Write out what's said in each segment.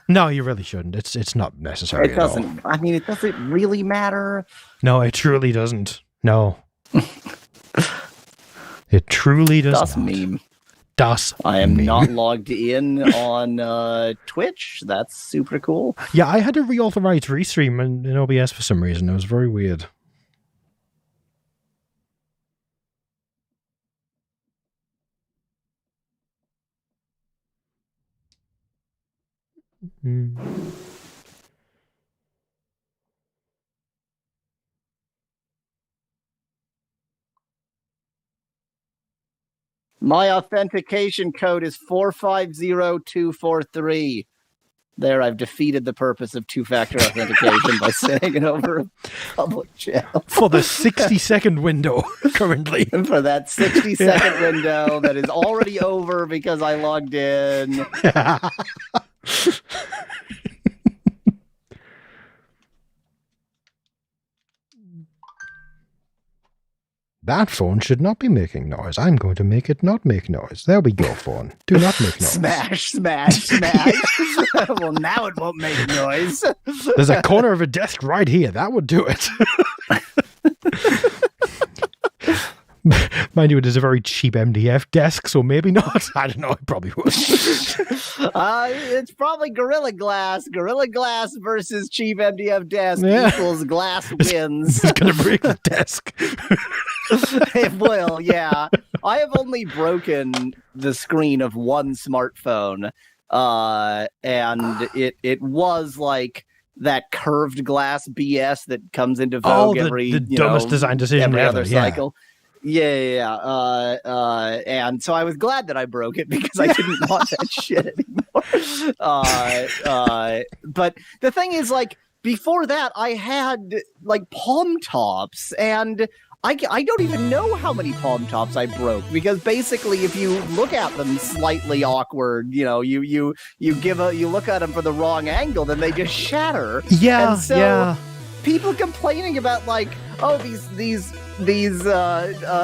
No, you really shouldn't. It's not necessary. It doesn't. I mean, it doesn't really matter. No, it truly doesn't. No, it truly does. Das meme. Das. I am meme. not logged in on Twitch. That's super cool. Yeah, I had to reauthorize Restream in OBS for some reason. It was very weird. My authentication code is 450243. There, I've defeated the purpose of two-factor authentication by saying it over a public channel. For the 60-second window, currently. For that 60-second window that is already over because I logged in. That phone should not be making noise. I'm going to make it not make noise. There we go, phone. Do not make noise. Smash, smash, smash. Well, now it won't make noise. There's a corner of a desk right here. That would do it. Mind you, it is a very cheap MDF desk, so maybe not. I don't know. It probably would. It's probably Gorilla Glass. Gorilla Glass versus cheap MDF desk equals glass wins. It's going to break the desk. It will, yeah. I have only broken the screen of one smartphone, and it was like that curved glass BS that comes into vogue the dumbest design decision every ever. other cycle. Yeah. And so I was glad that I broke it because I didn't want that shit anymore. But the thing is, like, before that, I had like Palm Tops, and I don't even know how many Palm Tops I broke, because basically, if you look at them slightly awkward, you look at them from the wrong angle, then they just shatter. Yeah, and so people complaining about, like, oh, these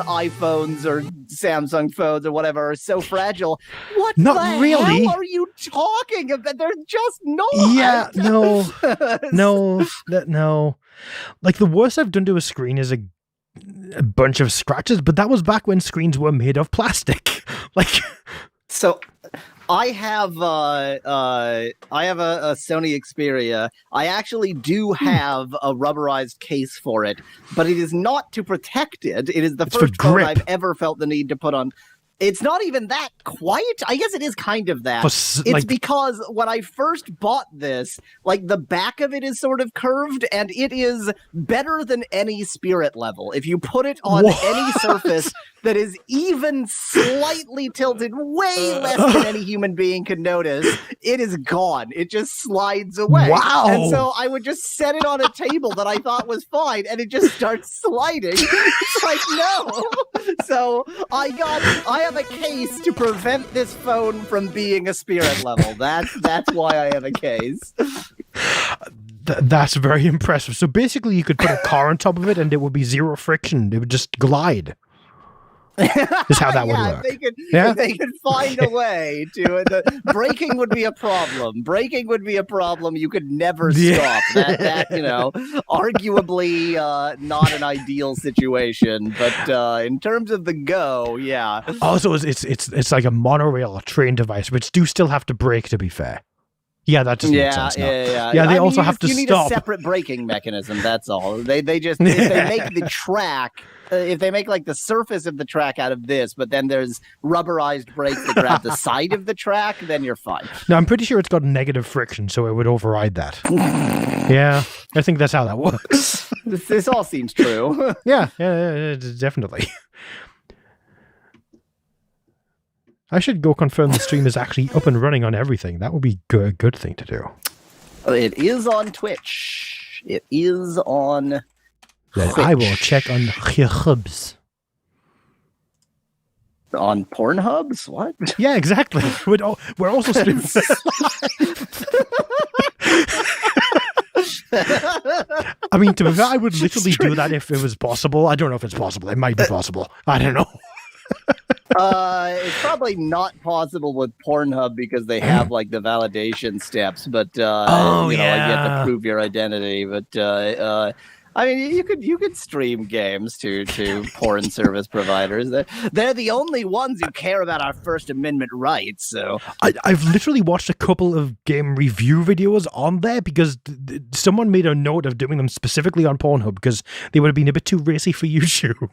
iPhones or Samsung phones or whatever are so fragile. What not the really. hell are you talking about? They're just not. Yeah, no. Like, the worst I've done to a screen is a bunch of scratches, but that was back when screens were made of plastic. Like, so I have a Sony Xperia. I actually do have a rubberized case for it, but it is not to protect it. It is the first phone I've ever felt the need to put on. It's not even that quite. I guess it is kind of that. It's because when I first bought this, like, the back of it is sort of curved, and it is better than any Spirit level. If you put it on any surface that is even slightly tilted, way less than any human being could notice, it is gone. It just slides away. Wow. And so I would just set it on a table that I thought was fine, and it just starts sliding. It's like, no. So I have a case to prevent this phone from being a Spirit level. That's why I have a case. That's very impressive. So basically, you could put a car on top of it, and it would be zero friction. It would just glide. Is how that would work. If they could find a way to. Braking would be a problem. Braking would be a problem. You could never stop. That arguably not an ideal situation. But in terms of the go, yeah. Also, it's like a monorail, a train device, which do still have to brake, to be fair. Yeah, that doesn't make sense now. Yeah, they also have to stop. You need a separate braking mechanism, that's all. They just, if they make the track, if they make, like, the surface of the track out of this, but then there's rubberized brakes that grab the side of the track, then you're fine. No, I'm pretty sure it's got negative friction, so it would override that. Yeah, I think that's how that works. This all seems true. Yeah, definitely. I should go confirm the stream is actually up and running on everything. That would be a good thing to do. It is on Twitch. It is on Twitch. I will check on Hubs. On Pornhubs? What? Yeah, exactly. We're also streaming. I mean, to be fair, I would literally do that if it was possible. I don't know if it's possible. It might be possible. I don't know. It's probably not possible with Pornhub because they have like the validation steps, but Oh, like, you have yeah. to prove your identity. But I mean, you could stream games to porn service providers. They're the only ones who care about our First Amendment rights. So I've literally watched a couple of game review videos on there because someone made a note of doing them specifically on Pornhub because they would have been a bit too racy for YouTube.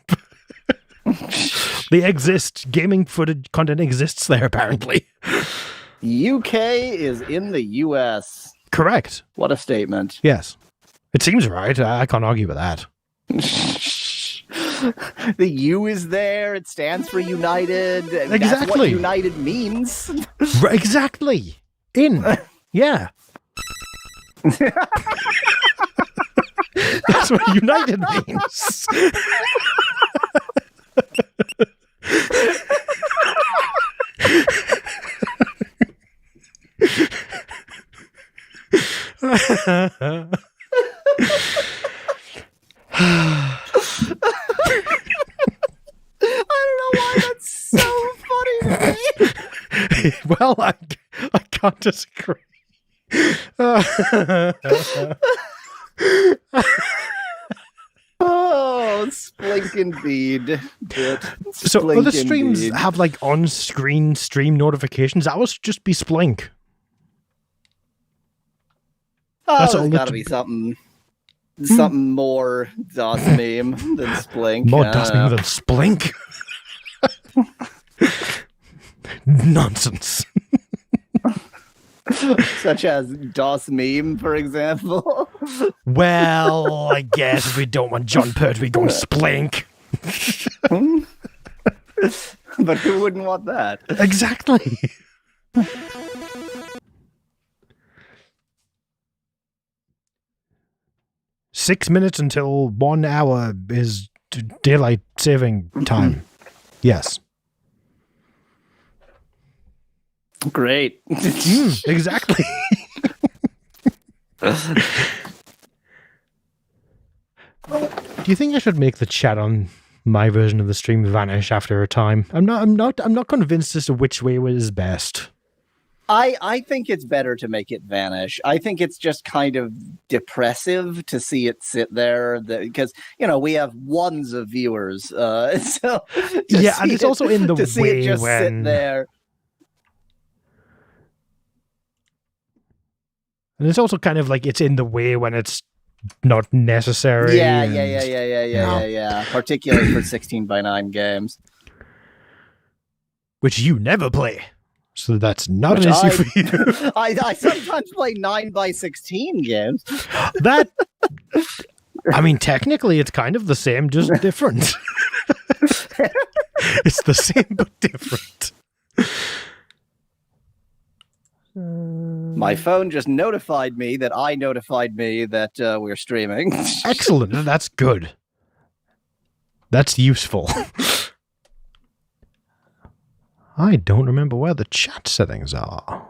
They exist. Gaming footage content exists there, apparently. UK is in the US. Correct. What a statement. Yes. It seems right. I can't argue with that. The U is there. It stands for United. That's what Exactly. United means. Exactly. In. Yeah. That's what United means. I don't know why that's so funny to me. Well, I can't disagree. Oh, Splink indeed. So Splink other streams indeed. have like on-screen stream notifications. That was just be Splink. Oh, that's there's all got to it- be something more DOS meme than Splink. More dusting than Splink. Nonsense. Such as DOS meme, for example. Well, I guess if we don't want John Pertwee going Splink. But who wouldn't want that? Exactly. Six minutes until 1 hour is daylight saving time. Yes. Great. Exactly. Do you think I should make the chat on my version of the stream vanish after a time? I'm not convinced as to which way is best. I think it's better to make it vanish. I think it's just kind of depressive to see it sit there because we have ones of viewers. So Yeah, and it's also in the to see way it just sit when there. and it's also kind of like it's in the way when it's not necessary. Yeah, and- yeah. Particularly for 16:9 games. Which you never play. So that's not Which an issue for you. I sometimes play 9x16 games. That, I mean, technically it's kind of the same, just different. It's the same but different. My phone just notified me that I notified me that we're streaming. Excellent. That's good. That's useful. I don't remember where the chat settings are.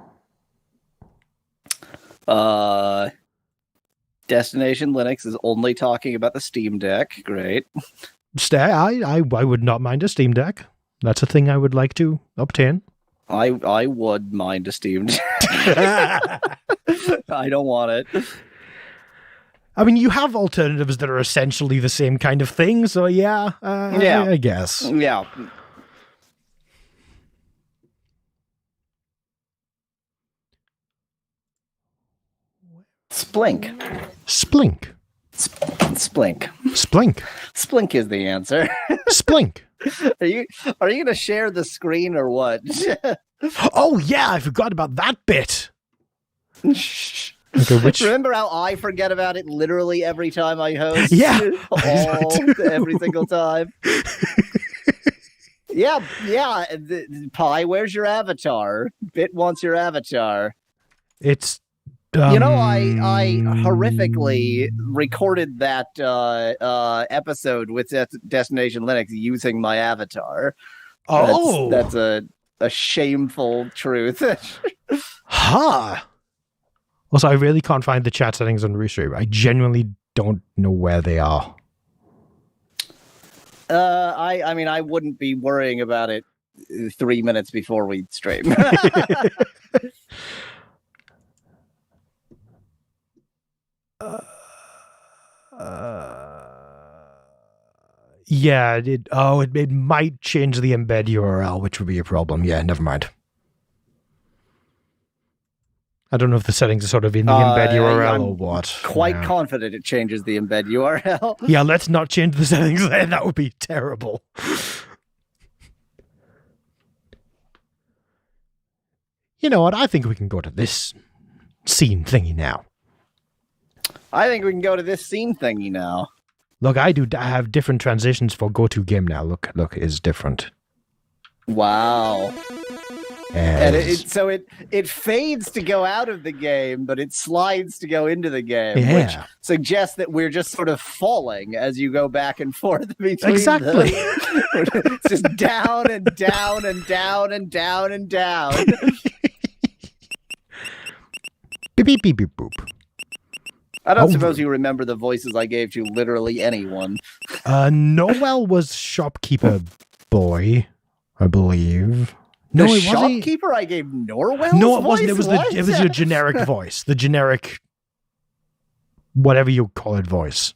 Destination Linux is only talking about the Steam Deck. Great. I would not mind a Steam Deck. That's a thing I would like to obtain. I would mind a Steam Deck. I don't want it. I mean, you have alternatives that are essentially the same kind of thing, so yeah, Yeah. I guess. Yeah. Splink. Splink. Splink. Splink. Splink is the answer. Splink. Are you going to share the screen or what? Oh, yeah, I forgot about that bit. Okay, which... Remember how I forget about it literally every time I host? Yeah, I do. Every single time. Yeah. Pi, where's your avatar? Bit wants your avatar. It's... I horrifically recorded that episode with Destination Linux using my avatar. Oh! That's a shameful truth. Huh. Also, I really can't find the chat settings on Restream. I genuinely don't know where they are. I mean, I wouldn't be worrying about it 3 minutes before we stream. Yeah, it might change the embed URL, which would be a problem. Yeah, never mind. I don't know if the settings are sort of in the embed URL or what. Quite confident it changes the embed URL. Yeah, let's not change the settings there. That would be terrible. You know what? I think we can go to this scene thingy now. I think we can go to this scene thingy now. Look, I have different transitions for go-to game now. Look, it's different. Wow. And so it fades to go out of the game, but it slides to go into the game, which suggests that we're just sort of falling as you go back and forth between exactly. It's just down and down and down and down and down. Beep, beep, beep, beep, boop. I don't suppose you remember the voices I gave to literally anyone. Noel was shopkeeper boy, I believe. No, the it shopkeeper wasn't. I gave Norwell's No, it voice? wasn't. It was your generic voice. The generic, whatever you call it, voice.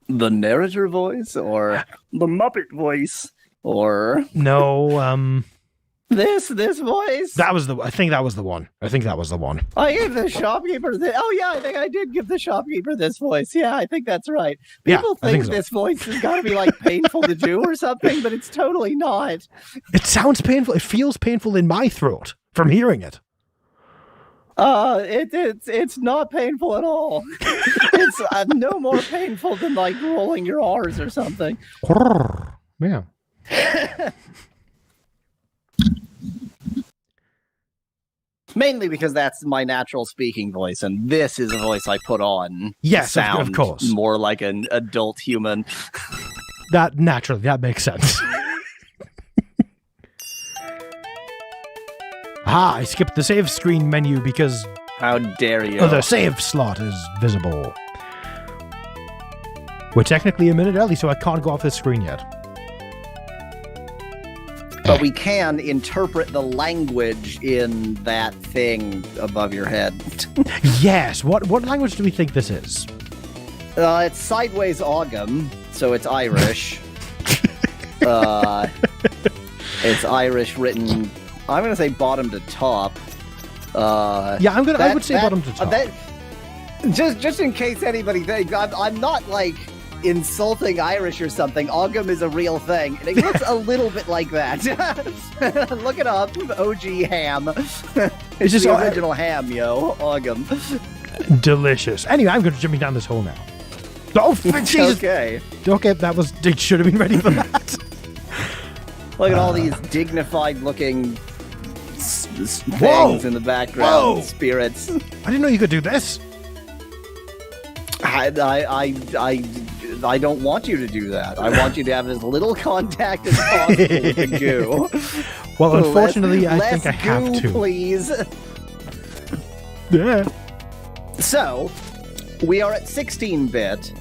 The narrator voice, or the Muppet voice, or no, this voice. I think that was the one. I gave the shopkeeper this. Oh yeah, I think I did give the shopkeeper this voice. Yeah, I think that's right. People think so. This voice has got to be like painful to do or something, but it's totally not. It sounds painful. It feels painful in my throat from hearing it. It's not painful at all. It's no more painful than like rolling your R's or something. Yeah. Mainly because that's my natural speaking voice, and this is a voice I put on. Yes, to sound of course. More like an adult human. That makes sense. I skipped the save screen menu because... How dare you? The save slot is visible. We're technically a minute early, so I can't go off the screen yet. But we can interpret the language in that thing above your head. Yes. What language do we think this is? It's Sideways Ogham, so it's Irish. It's Irish written... I'm going to say bottom to top. I would say bottom to top. Just in case anybody thinks, I'm not like... insulting Irish or something. Ogham is a real thing, and it looks a little bit like that. Look it up. OG ham. It's just the original ham, yo. Ogham. Delicious. Anyway, I'm going to jump down this hole now. Oh, Jesus. Okay, it should have been ready for that. Look at all these dignified-looking things in the background. Spirits. I didn't know you could do this. I don't want you to do that. I want you to have as little contact as possible with the goo. Well, unfortunately, I think I have to. Please. Yeah. So, we are at 16-bit.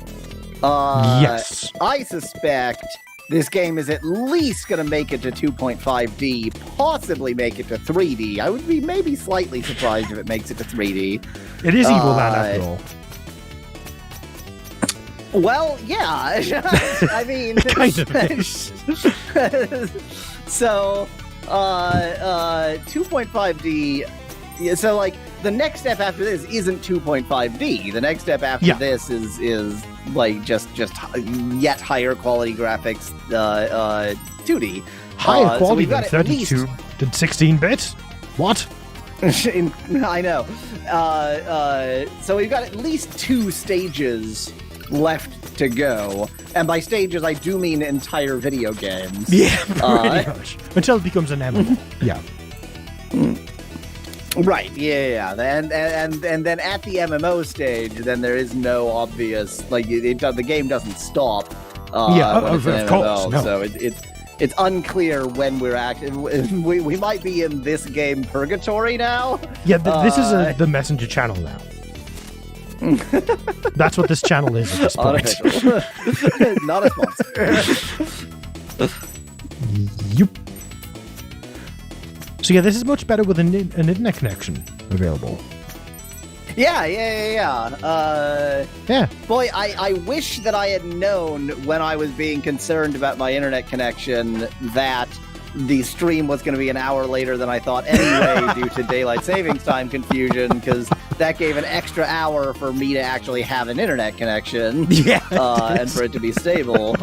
Yes. I suspect this game is at least going to make it to 2.5D, possibly make it to 3D. I would be maybe slightly surprised if it makes it to 3D. It is Evil Land, after all. Well, yeah. I mean, kind of is. So, 2.5D. So, like, the next step after this isn't 2.5D. The next step after this is like just yet higher quality graphics, 2D. Higher quality than 32 to 16-bit? What? I know. So we've got at least 2 stages left to go, and by stages I do mean entire video games. Yeah, pretty much. Until it becomes an MMO. Yeah. Right. Yeah. And then at the MMO stage, then there is no obvious the game doesn't stop. Of course. No. So it's unclear when we're we might be in this game purgatory now. Yeah. This is the messenger channel now. That's what this channel is at this point. Unofficial. Not a sponsor. Yup. So yeah, this is much better with an internet connection available. Yeah. Yeah. Boy, I wish that I had known when I was being concerned about my internet connection that the stream was going to be an hour later than I thought anyway due to daylight savings time confusion, because that gave an extra hour for me to actually have an internet connection. Yeah. And for it to be stable.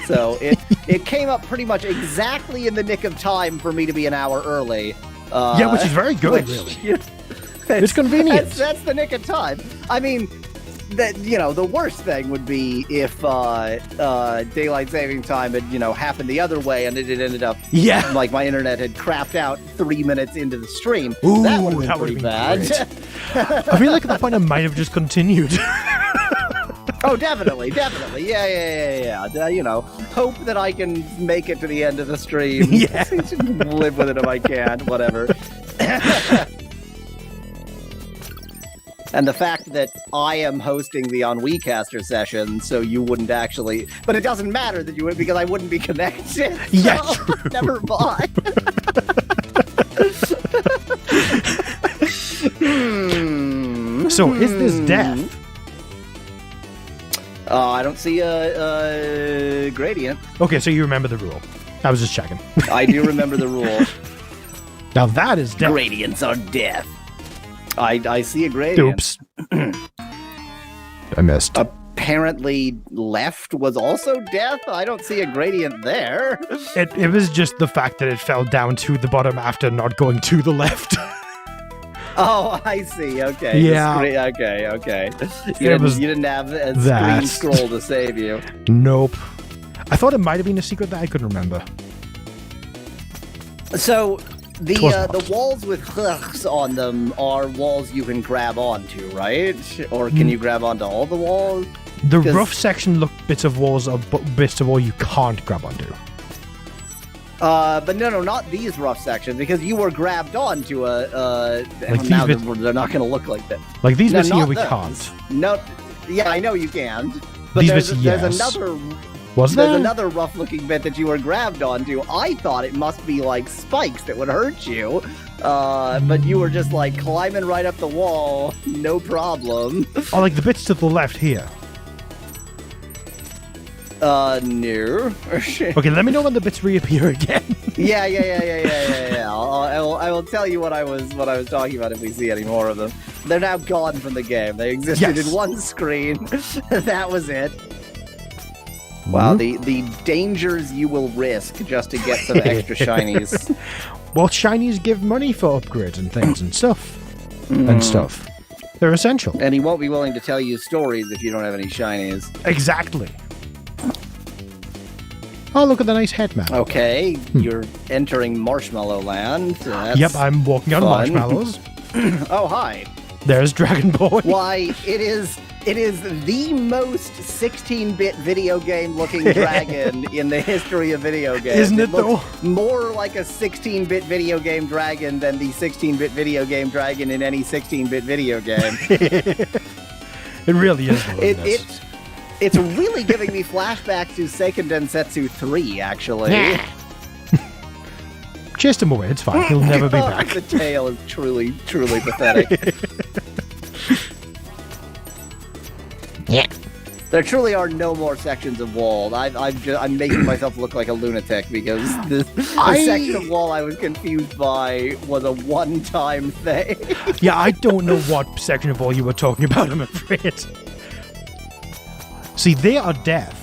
So it came up pretty much exactly in the nick of time for me to be an hour early. Yeah, which is very good, really. It's convenient. That's the nick of time. I mean, the worst thing would be if daylight saving time had happened the other way, and it had ended up like my internet had crapped out 3 minutes into the stream. Ooh, that would have been pretty bad. I feel like at that point I might have just continued. Oh, definitely. Yeah. Hope that I can make it to the end of the stream. Yeah. Live with it if I can. Whatever. And the fact that I am hosting the OnWeCaster session, so you wouldn't actually... But it doesn't matter that you would, because I wouldn't be connected. So Yeah, true. Never mind. So, is this death? I don't see a gradient. Okay, so you remember the rule. I was just checking. I do remember the rule. Now that is death. Gradients are death. I see a gradient. Oops. I missed. Apparently left was also death? I don't see a gradient there. It was just the fact that it fell down to the bottom after not going to the left. Oh, I see. Okay. Yeah. Okay. You didn't have a screen scroll to save you. Nope. I thought it might have been a secret that I couldn't remember. So the walls with hooks on them are walls you can grab onto, right? Or can you grab onto all the walls? The rough section bits of walls are bits of wall you can't grab onto. But no, not these rough sections, because you were grabbed onto a. Like now they're not going to look like that. Like these bits here, we those. can't. No, yeah, I know you can. But These there's bits, yes. another. Was there? There's another rough-looking bit that you were grabbed onto. I thought it must be like spikes that would hurt you, but you were just like climbing right up the wall, no problem. Oh, like the bits to the left here. No. Okay, let me know when the bits reappear again. Yeah. I will tell you what I was talking about if we see any more of them. They're now gone from the game. They existed in one screen. That was it. Wow, the dangers you will risk just to get some extra shinies. Well, shinies give money for upgrades and things and stuff. They're essential. And he won't be willing to tell you stories if you don't have any shinies. Exactly. Oh, look at the nice head map. Okay, you're entering Marshmallow Land. Yep, I'm walking on marshmallows. Oh, hi. There's Dragon Boy. Why, it is the most 16-bit video game looking dragon in the history of video games. Isn't it though? More like a 16-bit video game dragon than the 16-bit video game dragon in any 16-bit video game. It really is. It's really giving me flashbacks to Seiken Densetsu 3, actually. Chased him away, it's fine. He'll never be back. The tail is truly pathetic. Yeah. There truly are no more sections of wall. I'm making myself look like a lunatic because the section of wall I was confused by was a one-time thing. Yeah, I don't know what section of wall you were talking about, I'm afraid. See, they are death.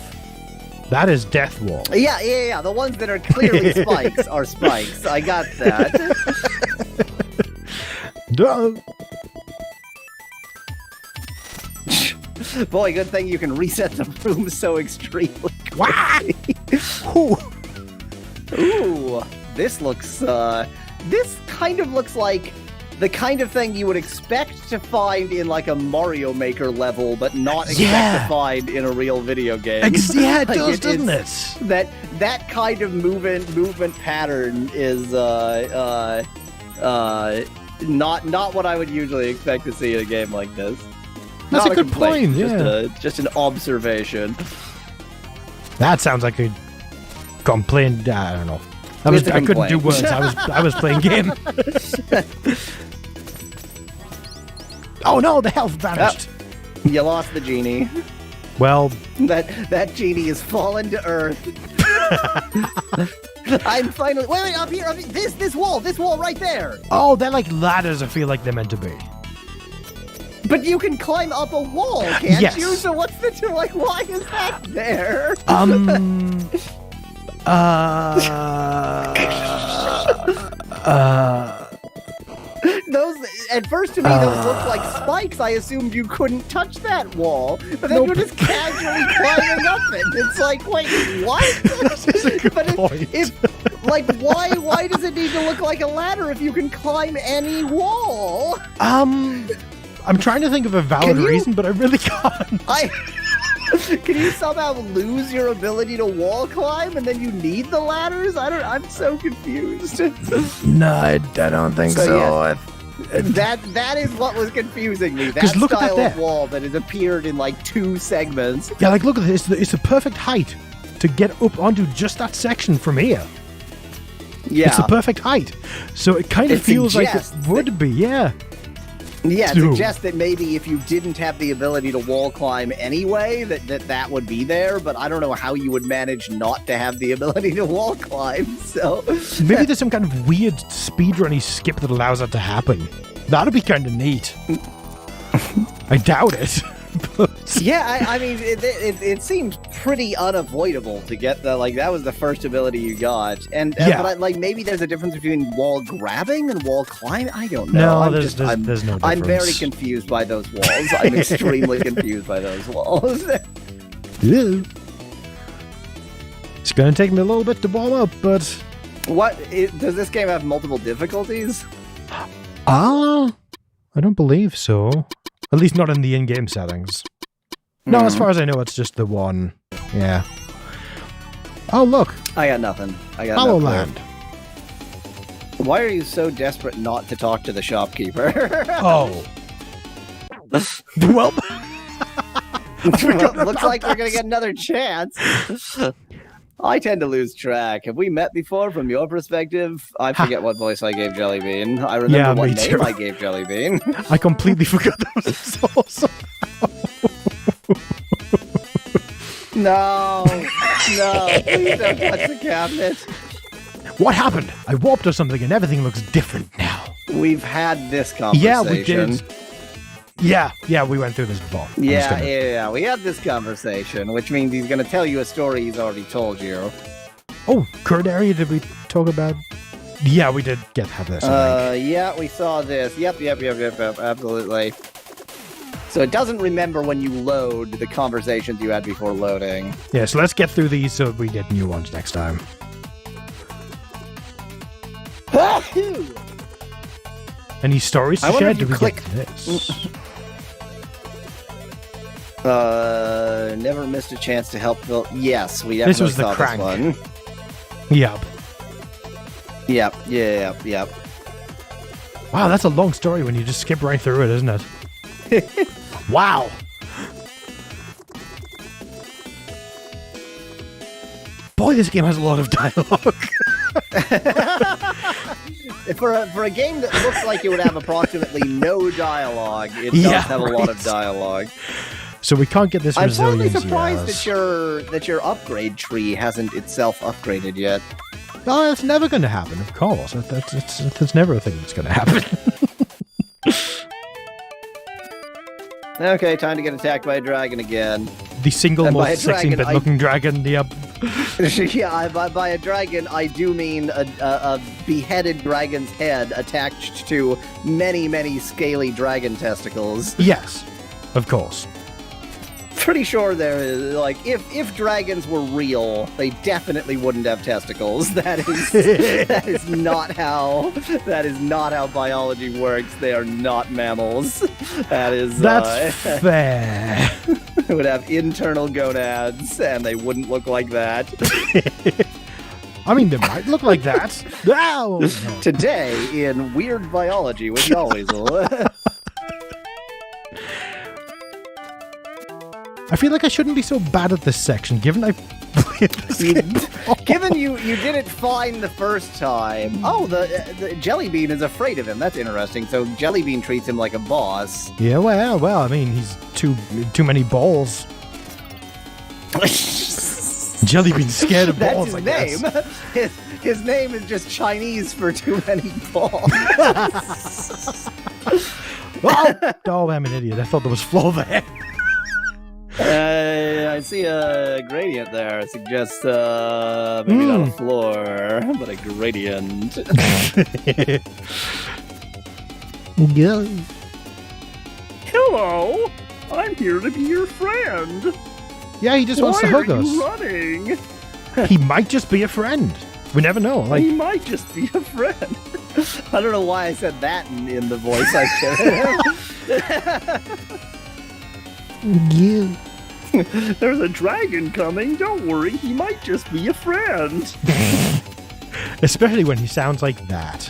That is death wall. Yeah. The ones that are clearly spikes are spikes. I got that. Duh. Boy, good thing you can reset the room so extremely quickly. Ooh, this looks, this kind of looks like the kind of thing you would expect to find in like a Mario Maker level, but not expect to find in a real video game. Yeah, it does, doesn't it? That kind of movement pattern is not what I would usually expect to see in a game like this. That's Not a good complaint, point, yeah. just an observation. That sounds like a complaint. I don't know. It's a I couldn't do complaint. words. I was playing game. Oh no, the health vanished. You lost the genie. Well, That genie has fallen to earth. I'm finally wait up here. This wall right there. oh, they're like ladders. I feel like they're meant to be. But you can climb up a wall, can't Yes. you? So what's the like? Why is that there? Those at first to me those looked like spikes. I assumed you couldn't touch that wall, but then Nope. you're just casually climbing up it. It's like, wait, what? That's a good But point. if like, why does it need to look like a ladder if you can climb any wall? I'm trying to think of a valid Can you- reason, but I really can't. Can you somehow lose your ability to wall climb and then you need the ladders? I'm so confused. No, I don't think So, so. That is what was confusing me. That 'Cause look at that style there. of wall that has appeared in like 2 segments. Yeah, like look at this. It's the perfect height to get up onto just that section from here. Yeah. It's the perfect height. So it kind of It feels like it suggests would be, yeah. Yeah, it Dude. suggests that maybe if you didn't have the ability to wall climb anyway, that would be there, but I don't know how you would manage not to have the ability to wall climb, so... Maybe there's some kind of weird speedrunny skip that allows that to happen. That'd be kind of neat. I doubt it. But Yeah, I mean, it seemed pretty unavoidable to get the, like, that was the first ability you got, and Yeah. but like, maybe there's a difference between wall grabbing and wall climbing, I don't know. no, there's no difference. I'm very confused by those walls. I'm extremely confused by those walls. Yeah. It's going to take me a little bit to warm up, but... Does this game have multiple difficulties? I don't believe so. At least not in the in-game settings. No, as far as I know, it's just the one. Yeah. Oh, look. I got nothing. Hollow Land. Why are you so desperate not to talk to the shopkeeper? Oh. Well, Looks like we're gonna get another chance. I tend to lose track. Have we met before from your perspective? I forget what voice I gave Jellybean. I remember Yeah, what me name too. I gave Jellybean. I completely forgot that was his also. No, please don't touch the cabinet. What happened? I warped or something and everything looks different now. We've had this conversation. Yeah, we did. Yeah, we went through this before. I'm just gonna- Yeah, we had this conversation, which means he's going to tell you a story he's already told you. Oh, current area, did we talk about? Yeah, we did have this. I think. Yeah, we saw this. Yep, absolutely. So it doesn't remember when you load the conversations you had before loading. Yeah, so let's get through these so we get new ones next time. Any stories to I wonder share? if you Did we click- get this? Never missed a chance to help Phil. Yes, we This definitely was the saw crank. this one. Yep. Yep. Wow, that's a long story when you just skip right through it, isn't it? Wow. Boy, this game has a lot of dialogue. For a game that looks like it would have approximately no dialogue, it does Yeah, have a lot of right. dialogue. So we can't get this I'm totally resilience. surprised yes. that your upgrade tree hasn't itself upgraded yet. No, that's never going to happen, of course. That's never a thing that's going to happen. Okay, time to get attacked by a dragon again. The single And by most a dragon, 16-bit looking dragon, yep. Yeah, by a dragon, I do mean a beheaded dragon's head attached to many, many scaly dragon testicles. Yes, of course. Pretty sure there is, like, if dragons were real, they definitely wouldn't have testicles. That is not how biology works. They are not mammals. That's fair. They would have internal gonads, and they wouldn't look like that. I mean, they might look like that. Oh, no. Today in Weird Biology with Yalweasel. I feel like I shouldn't be so bad at this section, given I played this game before. Given you did it fine the first time. Oh, the Jellybean is afraid of him. That's interesting. So Jellybean treats him like a boss. Yeah, well, I mean, he's too many balls. Jellybean's scared of That's balls, his I guess. name. His name is just Chinese for too many balls. Oh, I'm an idiot. I thought there was floor there. I see a gradient there. It suggests maybe not a floor, but a gradient. Yeah. Hello, I'm here to be your friend. Yeah, he just wants to Why hug are us. you running? He might just be a friend. We never know. Like, He might just be a friend. I don't know why I said that in the voice I did. yeah. There's a dragon coming. Don't worry, he might just be a friend. Especially when he sounds like that.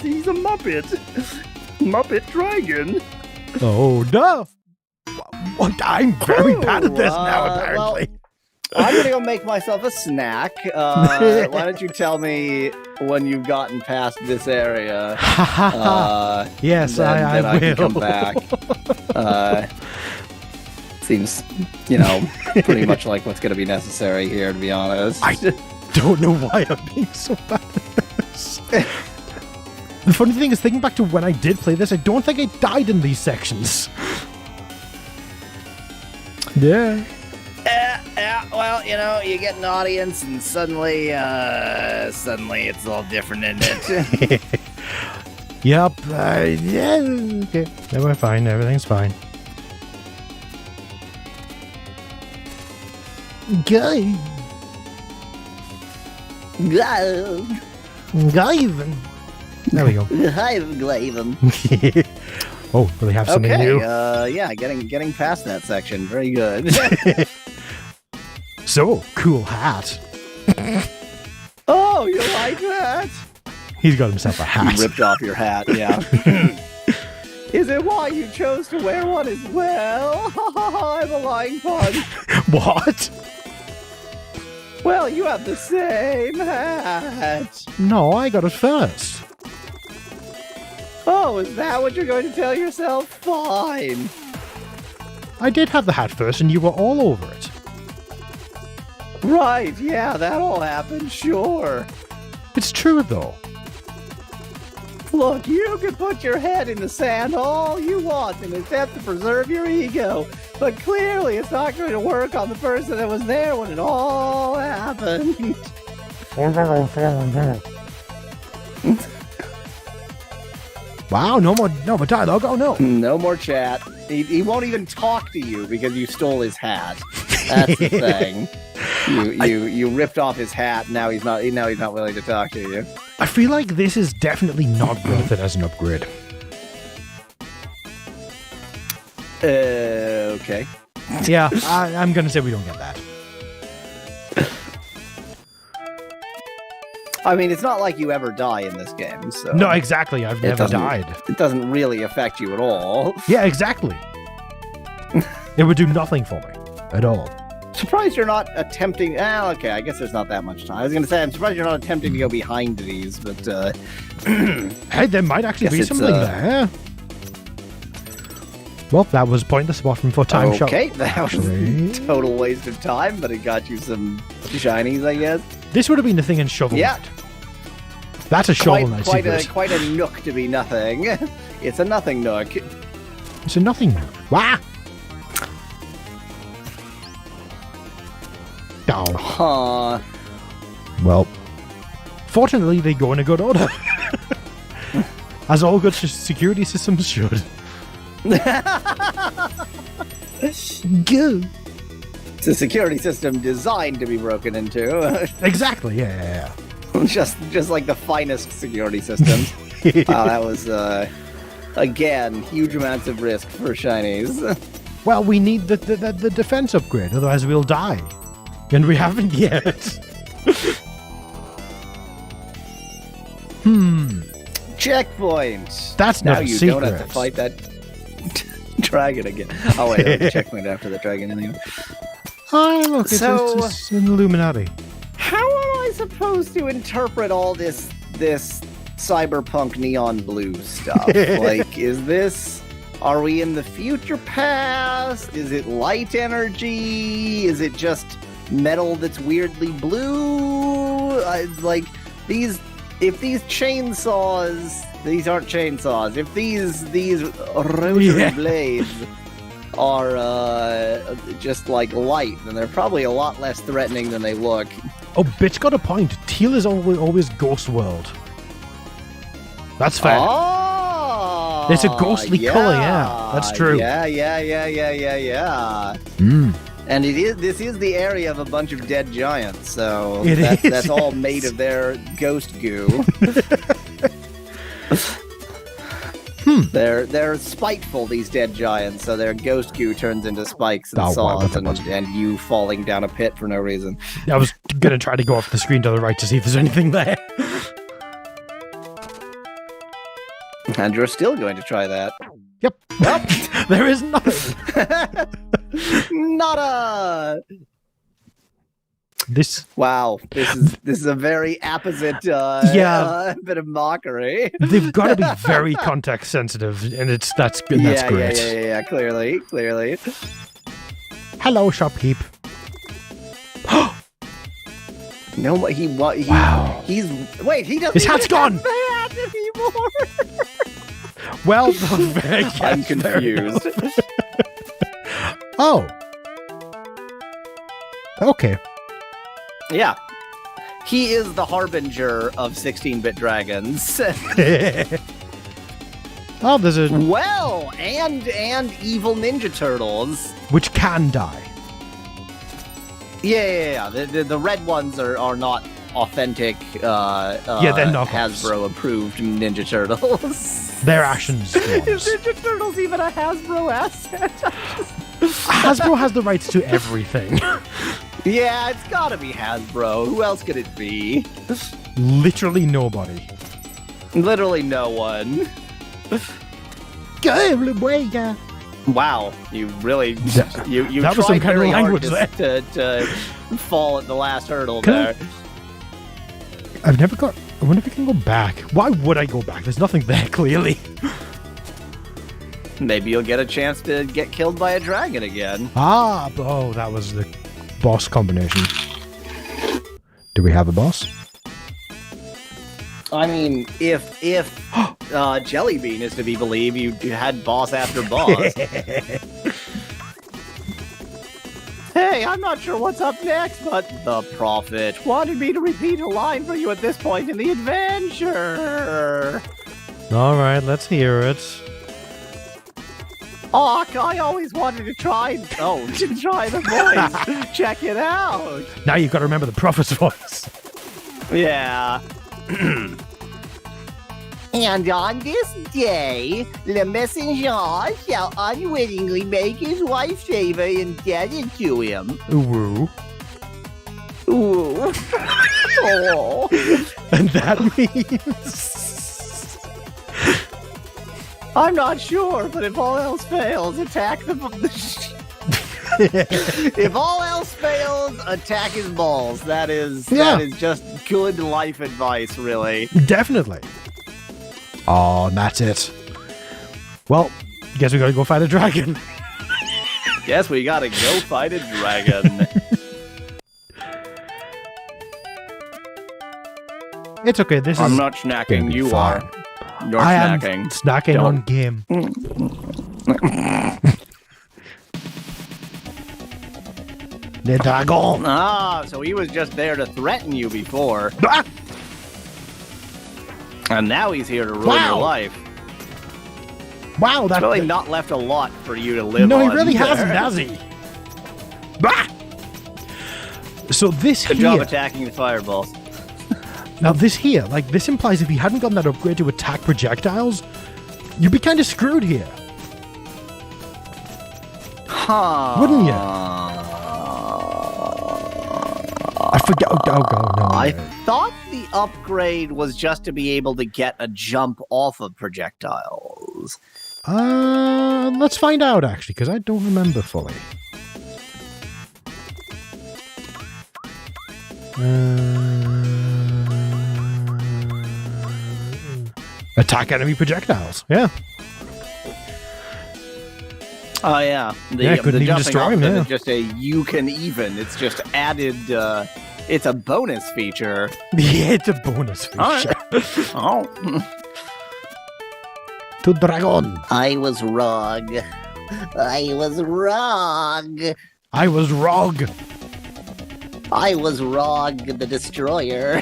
He's a Muppet. Muppet dragon. Oh, no. What? I'm very bad at this now, apparently. I'm gonna go make myself a snack. Why don't you tell me when you've gotten past this area? Yes, then I will. can come back. Seems, pretty much like what's gonna be necessary here, to be honest. I don't know why I'm being so bad at this. The funny thing is, thinking back to when I did play this, I don't think I died in these sections. Yeah. Well, you get an audience, and suddenly it's all different, isn't it? Yep. Yeah. Okay. No, we're fine. Everything's fine. Guy. Guyven. There we go. Hi, Glaven. Oh, do they have something Okay, new? yeah, getting past that section. Very good. So, cool hat. Oh, you like that? He's got himself a hat. You ripped off your hat, yeah. Is it why you chose to wear one as well? I'm a lying pun. What? Well, you have the same hat. No, I got it first. Oh, is that what you're going to tell yourself? Fine. I did have the hat first, and you were all over it. Right, yeah, that all happened, sure. It's true, though. Look, you can put your head in the sand all you want in an attempt to preserve your ego, but clearly it's not going to work on the person that was there when it all happened. Wow, no more dialogue. Oh no. No more chat. He won't even talk to you because you stole his hat. That's the thing. You ripped off his hat. Now he's not willing to talk to you. I feel like this is definitely not worth it as an upgrade. Okay. Yeah, I'm gonna say we don't get that. I mean, it's not like you ever die in this game, so No, exactly. I've never died. It doesn't really affect you at all. Yeah, exactly. It would do nothing for me at all. Surprised you're not attempting. Okay, I guess there's not that much time. I was gonna say, I'm surprised you're not attempting to go behind these, but Hey, there might actually Guess be it's, something there. Well, that was pointless apart from for time shot. okay, that was Actually. a total waste of time, but it got you some shinies, I guess. This would have been the thing in Shovel Yeah. Knight. That's a Shovel Knight secret. Quite a nook to be nothing. It's a nothing nook. It's a nothing. Wah! Oh, Huh. well. Fortunately, they go in a good order. As all good security systems should. Good. It's a security system designed to be broken into. Exactly, yeah. just like the finest security systems. Wow, that was again huge amounts of risk for shinies. Well, we need the defense upgrade, otherwise we'll die. And we haven't yet. Checkpoint. That's now not a you secret. don't have to fight that dragon again. Oh wait, there's a checkpoint after the dragon anyway. Oh, look, So- it's an Illuminati. How am I supposed to interpret all this cyberpunk neon blue stuff? Like, are we in the future past? Is it light energy? Is it just metal that's weirdly blue? If these chainsaws, these aren't chainsaws. If these rotary blades are just like light, then they're probably a lot less threatening than they look. Oh, bitch got a point. Teal is always Ghost World. That's fair. Oh, It's a ghostly colour, yeah. That's true. Yeah. Mm. And this is the area of a bunch of dead giants, so It is, that's all yes. made of their ghost goo. They're spiteful, these dead giants, so their ghost goo turns into spikes and Oh, wow, saws that was- and you falling down a pit for no reason. I was going to try to go off the screen to the right to see if there's anything there. And you're still going to try that. Yep. There is nothing. Not a... This Wow, this is a very apposite bit of mockery. they've got to be very context sensitive, and that's great. Yeah, clearly. Hello, shopkeep. No, he Wow. he doesn't His hat's even gone! have the hat anymore. Well done, Vic. I'm Yes, fair enough. confused. Oh. Okay. Yeah. He is the harbinger of 16-bit dragons. Oh, there's a Well, and evil Ninja Turtles. which can die. Yeah. The red ones are not authentic. Yeah, they're knockoffs. Hasbro approved Ninja Turtles. They're Ashen's Is ones. Ninja Turtles even a Hasbro asset? Hasbro has the rights to everything. Yeah, it's gotta be Hasbro. Who else could it be? Literally nobody. Literally no one. Wow, you really you That was some tried kind of very hard language to fall at the last hurdle Can I- there. I've never got. I wonder if I can go back. Why would I go back? There's nothing there, clearly. Maybe you'll get a chance to get killed by a dragon again. Oh, that was the boss combination. Do we have a boss? I mean, if Jellybean is to be believed, you had boss after boss. Hey, I'm not sure what's up next, but the Prophet wanted me to repeat a line for you at this point in the adventure. All right, let's hear it. Oh, I always wanted to try the voice. Check it out. Now you've got to remember the prophet's voice. Yeah. And on this day, the messenger shall unwittingly make his wife's favor indebted to him. Ooh. Ooh. Oh. And that means... I'm not sure, but if all else fails, attack the... If all else fails, attack his balls. That is just good life advice, really. Definitely. Oh, and that's it. Well, guess we gotta go fight a dragon. Guess we gotta go fight a dragon. It's okay, this I'm is... not snacking, gonna be you fine. are. You're I am snacking. snacking Don't. on game. The dragon. Ah, so he was just there to threaten you before, Ah! and now he's here to ruin Wow. your life. Wow, It's that... really not left a lot for you to live No, on. he really hasn't, has he? Bah! So this Good job here... attacking the fireballs. Now this here, like, this implies if you hadn't gotten that upgrade to attack projectiles, you'd be kind of screwed here. Huh. Wouldn't you? I forget. Oh, no. I thought the upgrade was just to be able to get a jump off of projectiles. Let's find out, actually, because I don't remember fully. Attack enemy projectiles. Yeah. Oh yeah, Couldn't even jumping destroy off him. them Yeah. is just a you can even. It's just added. It's a bonus feature. Yeah, it's a bonus feature. All right. Oh, To Dragon. I was wrong. I was wrong. I was wrong. I was wrong, the destroyer.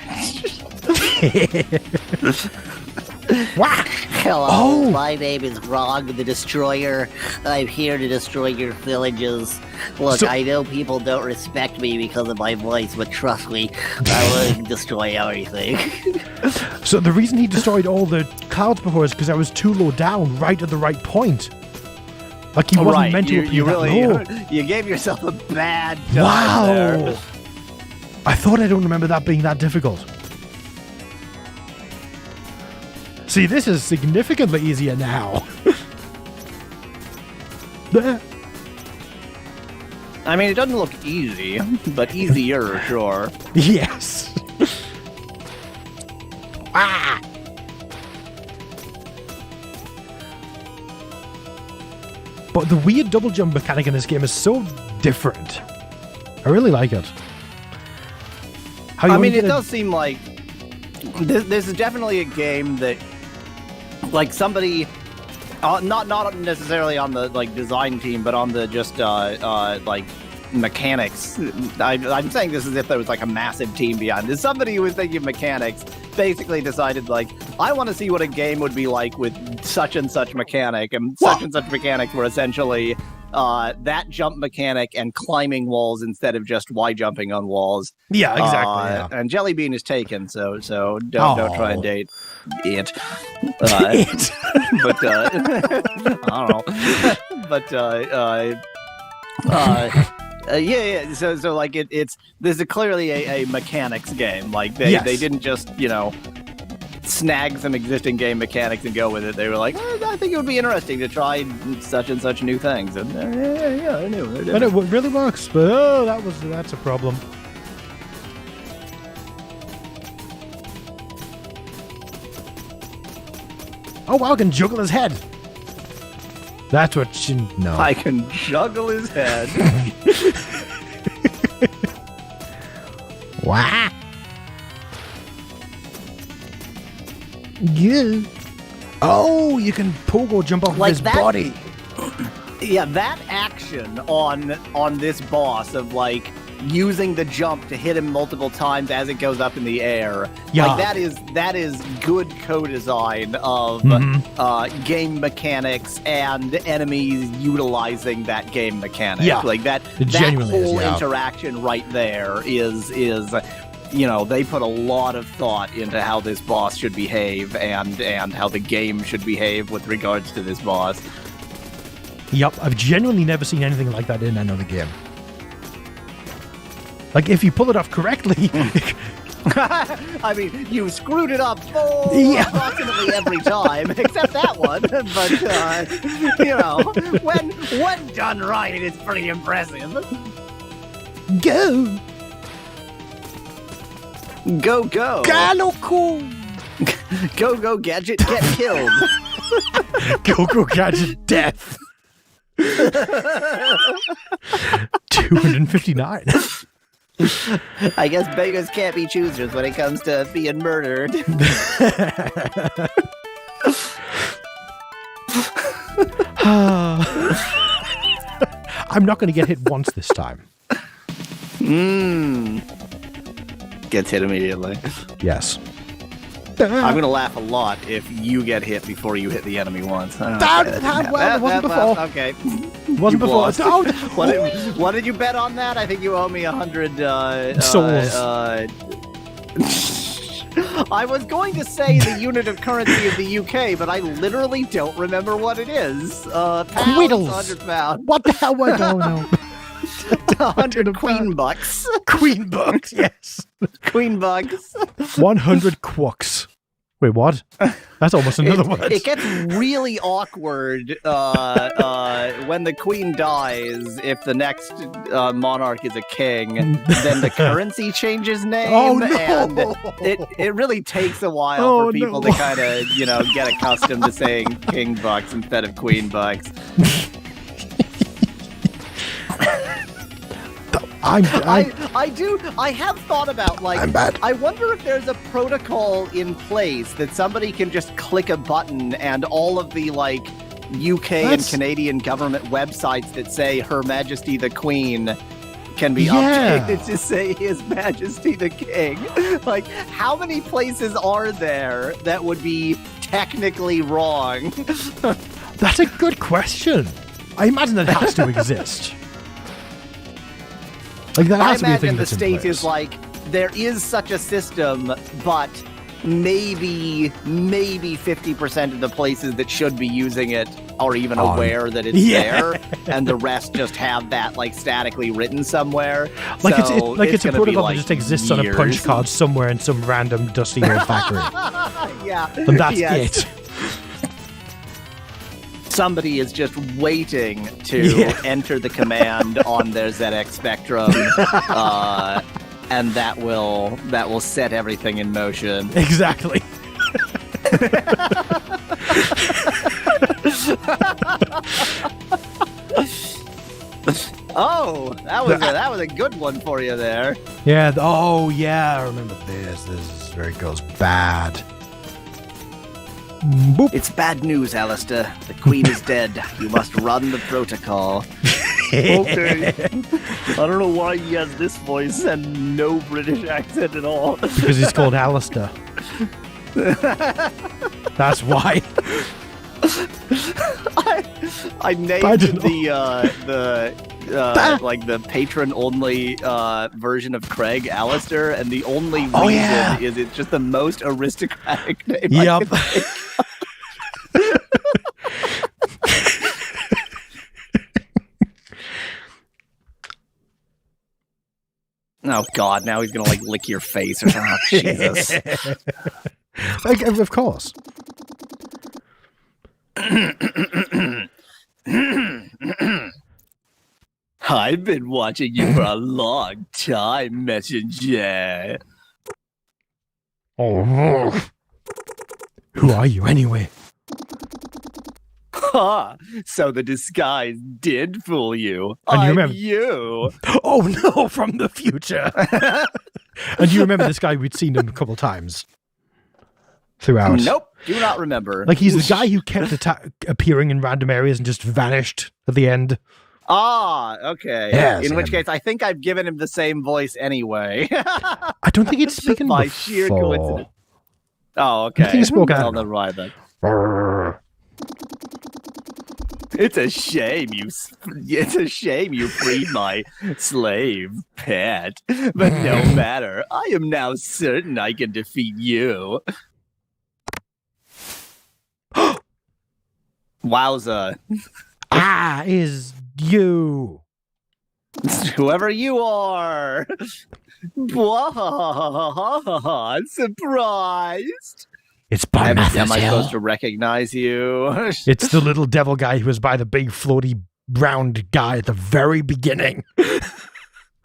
Wah! Hello, Oh. my name is Rog the Destroyer. I'm here to destroy your villages. Look, So- I know people don't respect me because of my voice, but trust me, I will destroy everything. So the reason he destroyed all the clouds before is because I was too low down, right at the right point. Like he wasn't right. meant to You, appear you that really low. you gave yourself a bad time Wow! there. I thought I don't remember that being that difficult. See, this is significantly easier now. There. I mean, it doesn't look easy, but easier, sure. Yes. Ah! But the weird double jump mechanic in this game is so different. I really like it. How you I only mean, it get a- does seem like this is definitely a game that, like, somebody, not necessarily on the like design team, but on the just like mechanics. I'm saying this as if there was like a massive team behind this. Somebody who was thinking mechanics basically decided, like, I want to see what a game would be like with such and such mechanic, and such and such mechanics were essentially that jump mechanic and climbing walls instead of just Y jumping on walls. Yeah, exactly. Yeah. And Jelly Bean is taken, so don't try and date it. But I don't know. But yeah. So like it's this is clearly a mechanics game. Like Yes. they didn't just snag some existing game mechanics and go with it. They were like, I think it would be interesting to try such and such new things. And yeah, I knew. And it really works, but that's a problem. Oh wow, I can juggle his head. That's what she no. I can juggle his head. Wow. Yeah. Oh, you can pogo jump off Like his that- body. Yeah, that action on this boss of like using the jump to hit him multiple times as it goes up in the air. Yeah. Like that is good co-design of game mechanics and enemies utilizing that game mechanic. Yeah. Like that It genuinely is, whole yeah. interaction right there is they put a lot of thought into how this boss should behave and how the game should behave with regards to this boss. Yep, I've genuinely never seen anything like that in another game. Like, if you pull it off correctly, I mean, you screwed it up Yeah. approximately every time, except that one. But when done right, it's pretty impressive. go! Go, Galoku! go, gadget, get killed. Go, gadget, death! 259. I guess beggars can't be choosers when it comes to being murdered. I'm not going to get hit once this time. Gets hit immediately. Yes. I'm gonna laugh a lot if you get hit before you hit the enemy once. It wasn't before. Okay. Wasn't You before. lost. Oh, What did you bet on that? I think you owe me 100 souls. I was going to say the unit of currency of the UK, but I literally don't remember what it is. Pounds, Quiddles. 100 pounds. What the hell? I don't know. 100 queen bucks. Queen bucks, yes. Queen bucks. 100 quucks. Wait, what? That's almost another word. It gets really awkward when the queen dies. If the next monarch is a king, then the currency changes name, Oh, no. and it really takes a while Oh, for people no. to kind of get accustomed to saying king bucks instead of queen bucks. I have thought about, like, I'm bad. I wonder if there's a protocol in place that somebody can just click a button and all of the, like, UK and That's- Canadian government websites that say Her Majesty the Queen can be Yeah. updated to say His Majesty the King. Like, how many places are there that would be technically wrong? That's a good question. I imagine that has to exist. Like, that I has to be a thing imagine the that's in state place. is like, there is such a system, but maybe 50% of the places that should be using it are even aware that it's Yeah. there, and the rest just have that, like, statically written somewhere. Like, So it's a gonna be, protocol like, that just exists on a punch years. card somewhere in some random dusty old factory. Yeah. And that's Yes. it. Somebody is just waiting to Yeah. enter the command on their ZX Spectrum, and that will set everything in motion. Exactly. Oh, that was a good one for you there. Yeah. Oh, yeah. I remember this. This is where it goes bad. Boop. It's bad news, Alistair. The Queen is dead. You must run the protocol. Okay. I don't know why he has this voice and no British accent at all. Because he's called Alistair. That's why. I named I don't the patron only version of Craig Alistair, and the only reason Oh, yeah. is it's just the most aristocratic name. Yup. I can think. Oh God! Now he's gonna like lick your face or something. Oh, Jesus. Like, of course. I've been watching you for a long time, Messenger. Oh. Who are you anyway? Ha! So the disguise did fool you. And you I'm remember- you. Oh no, from the future. And you remember this guy? We'd seen him a couple times throughout. Nope, do not remember. Like, he's the guy who kept appearing in random areas and just vanished at the end. Ah, okay. Yes, In which him. case, I think I've given him the same voice anyway. I don't think he'd spoken By before. sheer coincidence. Oh, okay. think he spoke out. Well, never mind then. Brrr. It's a shame you freed my slave pet. But no matter. I am now certain I can defeat you. Wowza. Is you. Whoever you are. Surprised. It's by Am Mathers I Hill. supposed to recognize you? It's the little devil guy who was by the big floaty round guy at the very beginning.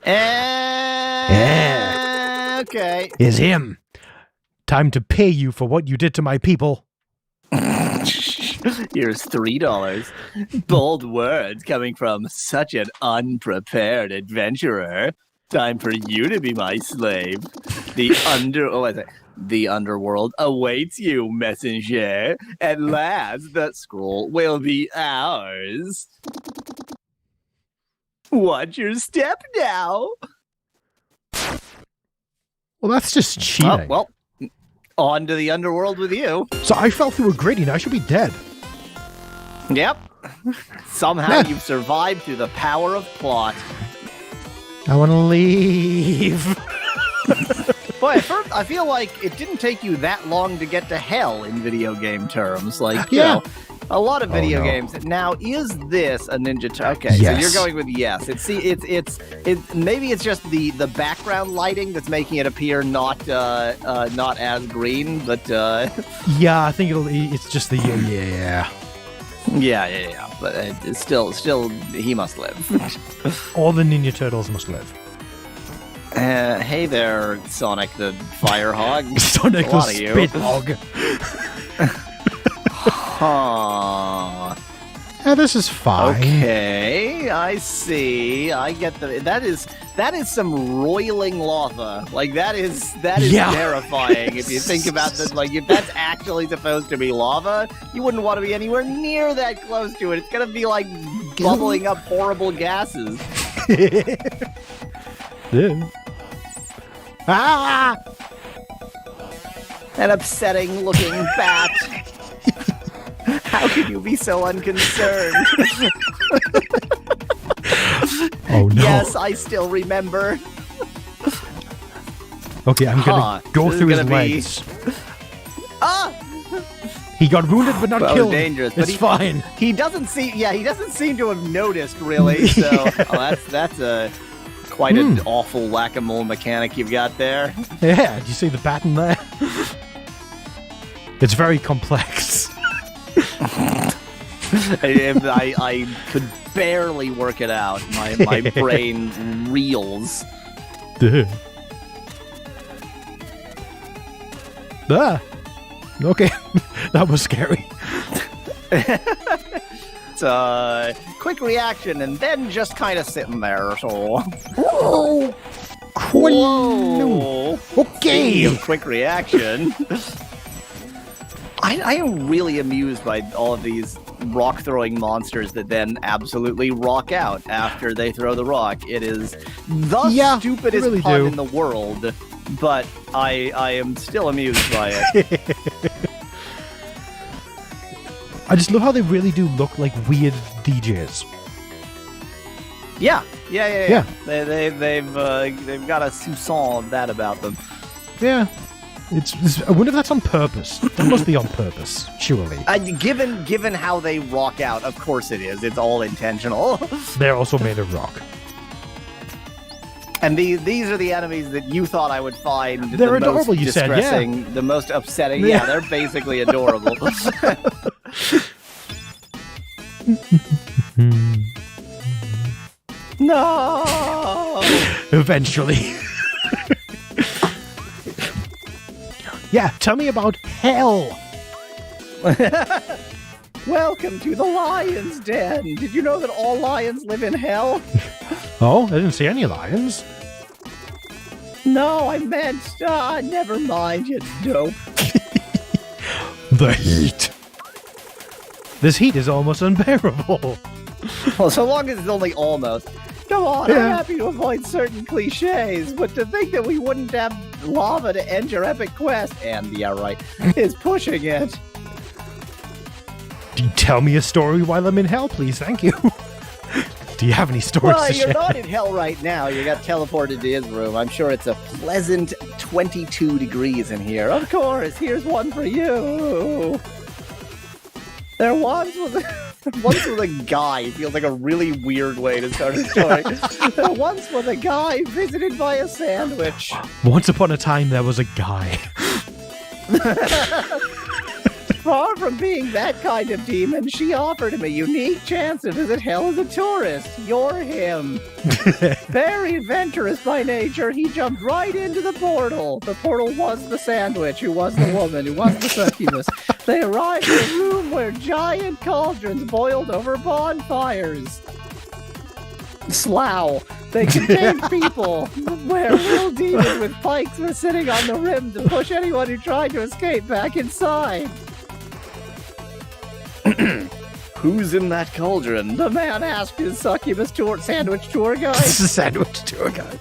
Yeah. Okay. Is him. Time to pay you for what you did to my people. Here's $3. Bold words coming from such an unprepared adventurer. Time for you to be my slave. The underworld awaits you, messenger. At last, the scroll will be ours. Watch your step now. Well, that's just cheating. Oh, well, on to the underworld with you. So I fell through a grating. I should be dead. Yep. Somehow Yeah. you've survived through the power of plot. I want to leave. Boy, at first, I feel like it didn't take you that long to get to hell in video game terms. Like, Yeah. A lot of video no. games. Now, is this a Ninja Turtle? Okay, Yes. so you're going with yes. Maybe it's just the background lighting that's making it appear not as green, but Yeah, I think it's just the yeah. yeah. But it's still he must live. All the Ninja Turtles must live. Hey there, Sonic the Fire Hog. Sonic A the lot of you. Spit Hog. Huh. Yeah, this is fine. Okay, I see. I get that is some roiling lava. Like that is Yeah. terrifying if you think about this. Like if that's actually supposed to be lava, you wouldn't want to be anywhere near that close to it. It's gonna be like bubbling up horrible gases. Yeah. Ah! An upsetting looking bat. How can you be so unconcerned? Oh no. Yes, I still remember. Okay, I'm gonna go This is through his gonna be- legs. Ah! He got wounded but not Well, killed. dangerous, but It's fine. He doesn't seem to have noticed really. So that's a quite an awful whack-a-mole mechanic you've got there. Yeah, do you see the pattern there? It's very complex. I could barely work it out. My brain reels. Ah. Okay, that was scary. It's a quick reaction and then just kind of sitting there. So Whoa. whoa. Okay. Speaking of quick reaction. I am really amused by all of these rock throwing monsters that then absolutely rock out after they throw the rock. It is the Yeah, stupidest they really pun do. in the world, but I am still amused by it. I just love how they really do look like weird DJs. Yeah. Yeah. They've got a soupçon of that about them. Yeah. I wonder if that's on purpose. That must be on purpose, surely. Given how they rock out, of course it is. It's all intentional. They're also made of rock. And these are the enemies that you thought I would find They're the adorable, most you said, yeah. distressing, the most upsetting. Yeah. Yeah, they're basically adorable. No! Eventually. Yeah, tell me about hell. Welcome to the lion's den. Did you know that all lions live in hell? Oh, I didn't see any lions. No, I meant, never mind, you dope. The heat. This heat is almost unbearable. Well, so long as it's only almost. Come on, I'm Yeah. happy to avoid certain cliches, but to think that we wouldn't have lava to end your epic quest, and yeah, right, is pushing it. Do you tell me a story while I'm in hell, please? Thank you. Do you have any stories Well, to you're share? not in hell right now. You got teleported to his room. I'm sure it's a pleasant 22 degrees in here. Of course, here's one for you. There once was a guy. Feels like a really weird way to start a story. There once was a guy visited by a sandwich. Once upon a time, there was a guy. Far from being that kind of demon, she offered him a unique chance to visit hell as a tourist. You're him. Very adventurous by nature, he jumped right into the portal. The portal was the sandwich, who was the woman, who was the succubus. They arrived in a room where giant cauldrons boiled over bonfires. Slough. They contained people, where little demons with pikes were sitting on the rim to push anyone who tried to escape back inside. Who's in that cauldron? The man asked his succubus sandwich tour guide. This is a sandwich tour guide.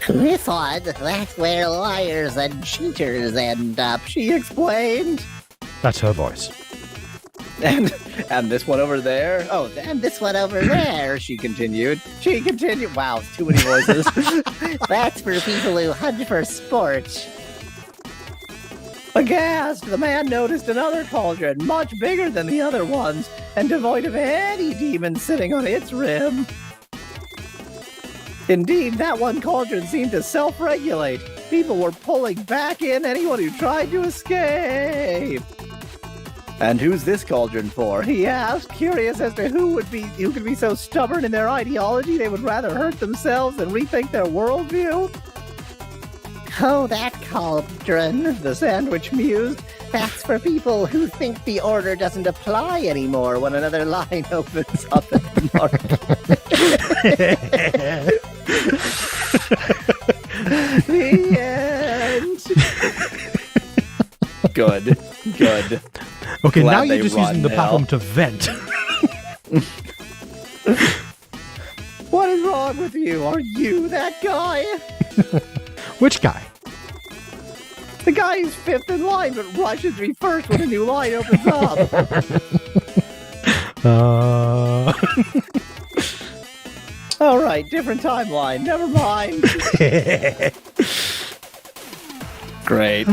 We thought that's where liars and cheaters end up. She explained. That's her voice. And this one over there. Oh, And this one over there, she continued. Wow, it's too many voices. that's for people who hunt for sport. Aghast, the man noticed another cauldron, much bigger than the other ones, and devoid of any demon sitting on its rim. Indeed, that one cauldron seemed to self-regulate. People were pulling back in anyone who tried to escape. And who's this cauldron for? He asked, curious as to who could be so stubborn in their ideology they would rather hurt themselves than rethink their worldview. Oh, that cauldron, the sandwich mused. That's for people who think the order doesn't apply anymore when another line opens up at the market. The end. Good. Okay, Glad now you're they just run using the now. platform to vent. What is wrong with you? Are you that guy? Which guy? The guy who's fifth in line but rushes to be first when a new line opens up. All right, different timeline. Never mind. Great.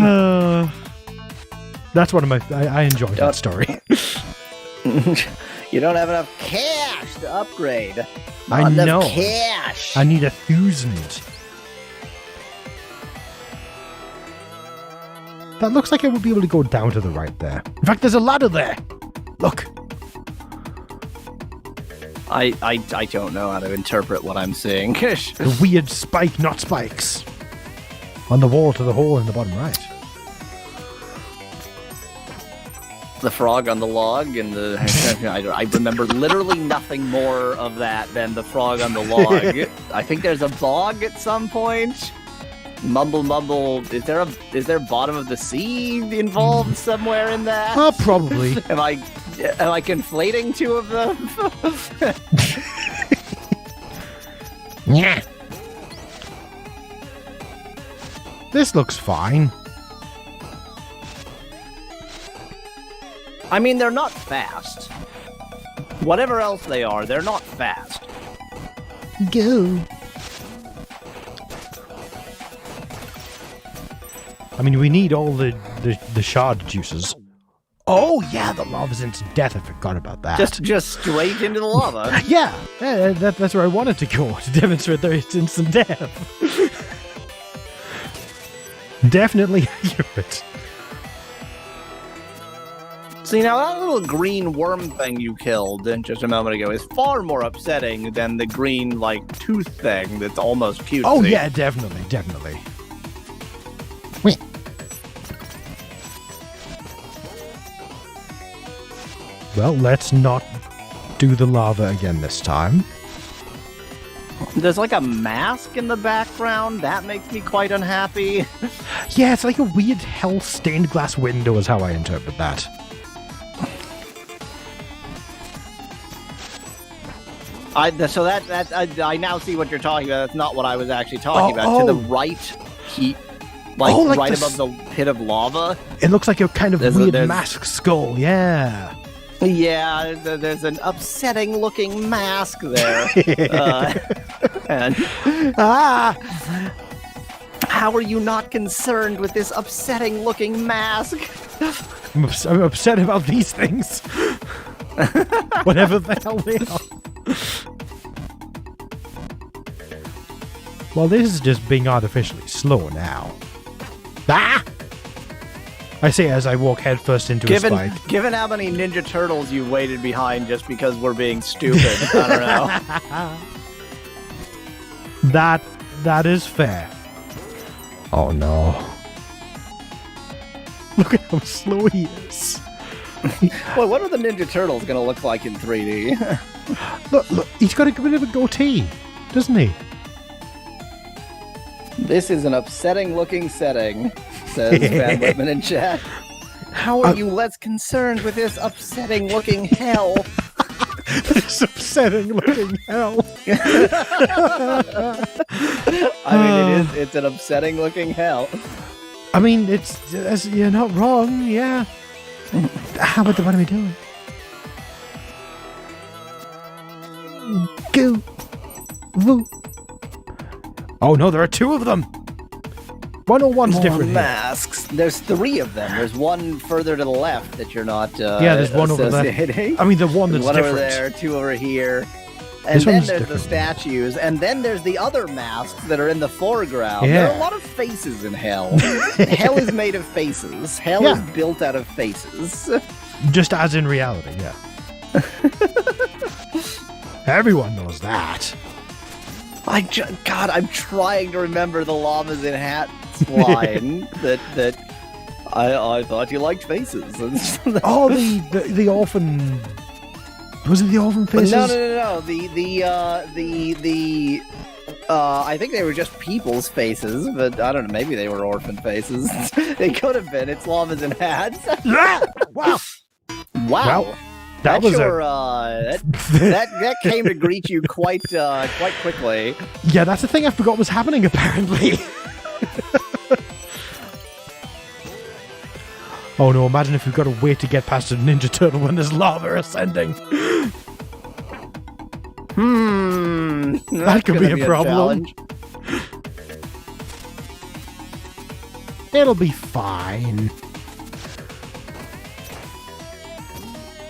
That's one of my... I enjoyed that story. You don't have enough cash to upgrade. I Not enough know. cash. I need 1,000. That looks like it would be able to go down to the right there. In fact, there's a ladder there. Look. I don't know how to interpret what I'm seeing. The weird spike, not spikes. On the wall to the hole in the bottom right. The frog on the log and the... I remember literally nothing more of that than the frog on the log. I think there's a bog at some point. Mumble. Is there bottom of the sea involved somewhere in that? Probably. Am I conflating two of them? Yeah. This looks fine. I mean, they're not fast. Whatever else they are, they're not fast. Go. I mean, we need all the shard juices. Oh, yeah, the lava's instant death. I forgot about that. Just straight into the lava. Yeah, that's where I wanted to go, to demonstrate there is instant death. Definitely accurate. See, now that little green worm thing you killed just a moment ago is far more upsetting than the green, tooth thing that's almost cutesy. Oh, yeah, definitely. Wait. Well, let's not do the lava again this time. There's a mask in the background. That makes me quite unhappy. Yeah, it's like a weird hell stained glass window is how I interpret that. I now see what you're talking about. That's not what I was actually talking about. To the right, right above the pit of lava. It looks like a kind of weird there's- mask skull, yeah. Yeah, there's an upsetting-looking mask there. And how are you not concerned with this upsetting-looking mask? I'm upset about these things. Whatever the hell they are. Well, this is just being artificially slow now. Ah! I say as I walk headfirst into a spike. Given how many Ninja Turtles you waited behind just because we're being stupid, I don't know. That is fair. Oh no. Look at how slow he is. Well, what are the Ninja Turtles going to look like in 3D? Look, he's got a bit of a goatee, doesn't he? This is an upsetting-looking setting, says Van Whitman in chat. How are you less concerned with this upsetting-looking hell? This upsetting looking hell. I mean, it's an upsetting-looking hell. I mean, you're not wrong, yeah. What am I doing? Go. Woo. Oh no, there are two of them. 101's More different. masks. There's 3 of them. There's one further to the left that you're not. Yeah, there's one over there. associating. I mean, the one that's one different. over there, 2 over here. And This then one's there's different. the statues, and then there's the other masks that are in the foreground. Yeah. There are a lot of faces in hell. Hell is made of faces. Hell Yeah. is built out of faces. Just as in reality, yeah. Everyone knows that. God, I'm trying to remember the llamas in hats line that I thought you liked faces. Oh, the orphan. Was it the orphan faces? No. The I think they were just people's faces, but I don't know. Maybe they were orphan faces. They could have been. It's llamas in hats. Ah! Wow. Wow. Well, that was sure, that came to greet you quite quickly. Yeah, that's the thing I forgot was happening, apparently. Oh no, imagine if we've got to wait to get past a Ninja Turtle when there's lava ascending. That could be a problem. challenge. It'll be fine.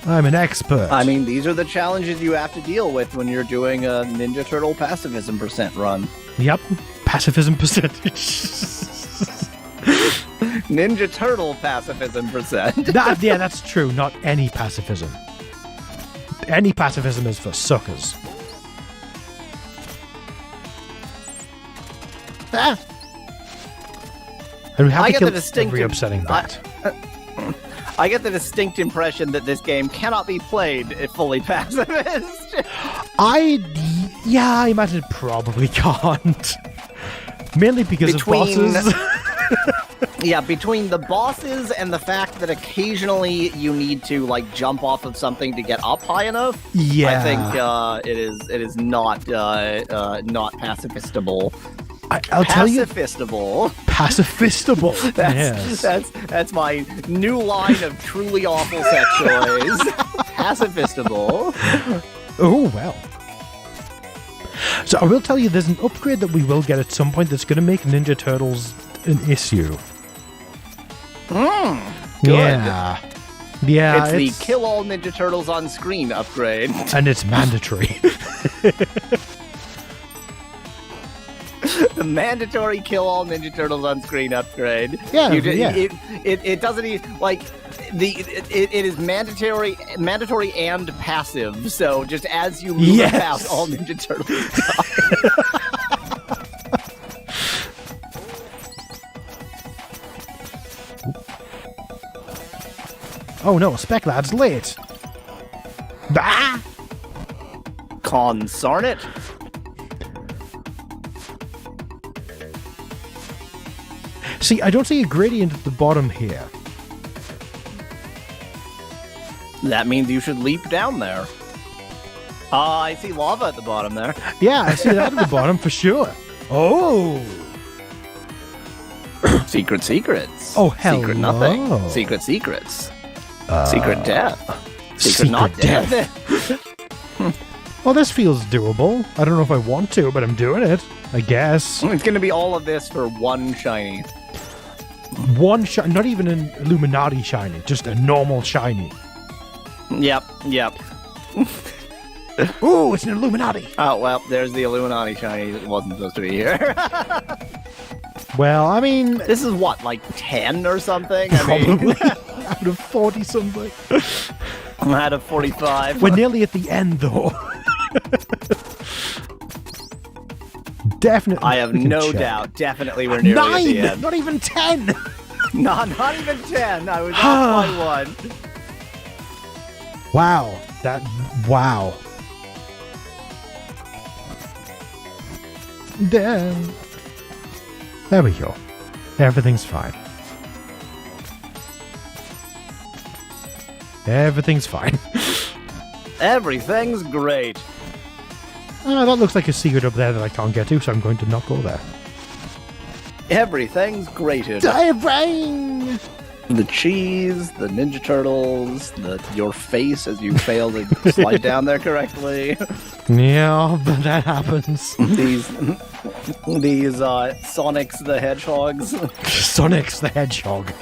I'm an expert. I mean, these are the challenges you have to deal with when you're doing a Ninja Turtle pacifism % run. Yep. Pacifism percentage. Ninja Turtle pacifism %. Yeah, that's true. Not any pacifism. Any pacifism is for suckers. Ah. And we have I to get kill the distinct- every upsetting bat. I get the distinct impression that this game cannot be played fully pacifist. I imagine it probably can't. Mainly because Between- of bosses. Yeah, between the bosses and the fact that occasionally you need to like jump off of something to get up high enough, Yeah. I think it is not pacifistable. I'll tell you, Pacifistable. pacifistable. Yes. That's my new line of truly awful sex toys. Pacifistable. Oh, well. So I will tell you, there's an upgrade that we will get at some point that's going to make Ninja Turtles an issue. Good. Yeah. Yeah. It's the kill all Ninja Turtles on screen upgrade. And it's mandatory. The mandatory kill all Ninja Turtles on screen upgrade. Yeah, You yeah. It doesn't even like it is mandatory and passive. So just as you move Yes. past all Ninja Turtles die. Oh no, Spec Lad's late. Bah! Consarn it. See, I don't see a gradient at the bottom here. That means you should leap down there. I see lava at the bottom there. Yeah, I see that at the bottom for sure. Oh! Secret secrets. Oh, Secret hello. nothing. Secret secrets. Secret death. secret not death. Well, this feels doable. I don't know if I want to, but I'm doing it. I guess. It's gonna be all of this for one shiny. One shiny, not even an Illuminati shiny, just a normal shiny. Yep. Ooh, it's an Illuminati. Oh, well, there's the Illuminati shiny that wasn't supposed to be here. Well, I mean, This is what, like 10 or something? I mean, probably out of 40 something. out of 45. We're nearly at the end, though. Definitely. I have we can no check. doubt. Definitely we're nearly at the 9! end. Not even 10! Not even 10. I was off by one. Wow. Wow. There we go. Everything's fine. Everything's fine. Everything's great. That looks like a secret up there that I can't get to, so I'm going to not go there. Everything's grated. Diving! The cheese, the Ninja Turtles, your face as you fail to slide down there correctly. Yeah, but that happens. These These Sonics the Hedgehogs. Sonic's the Hedgehog.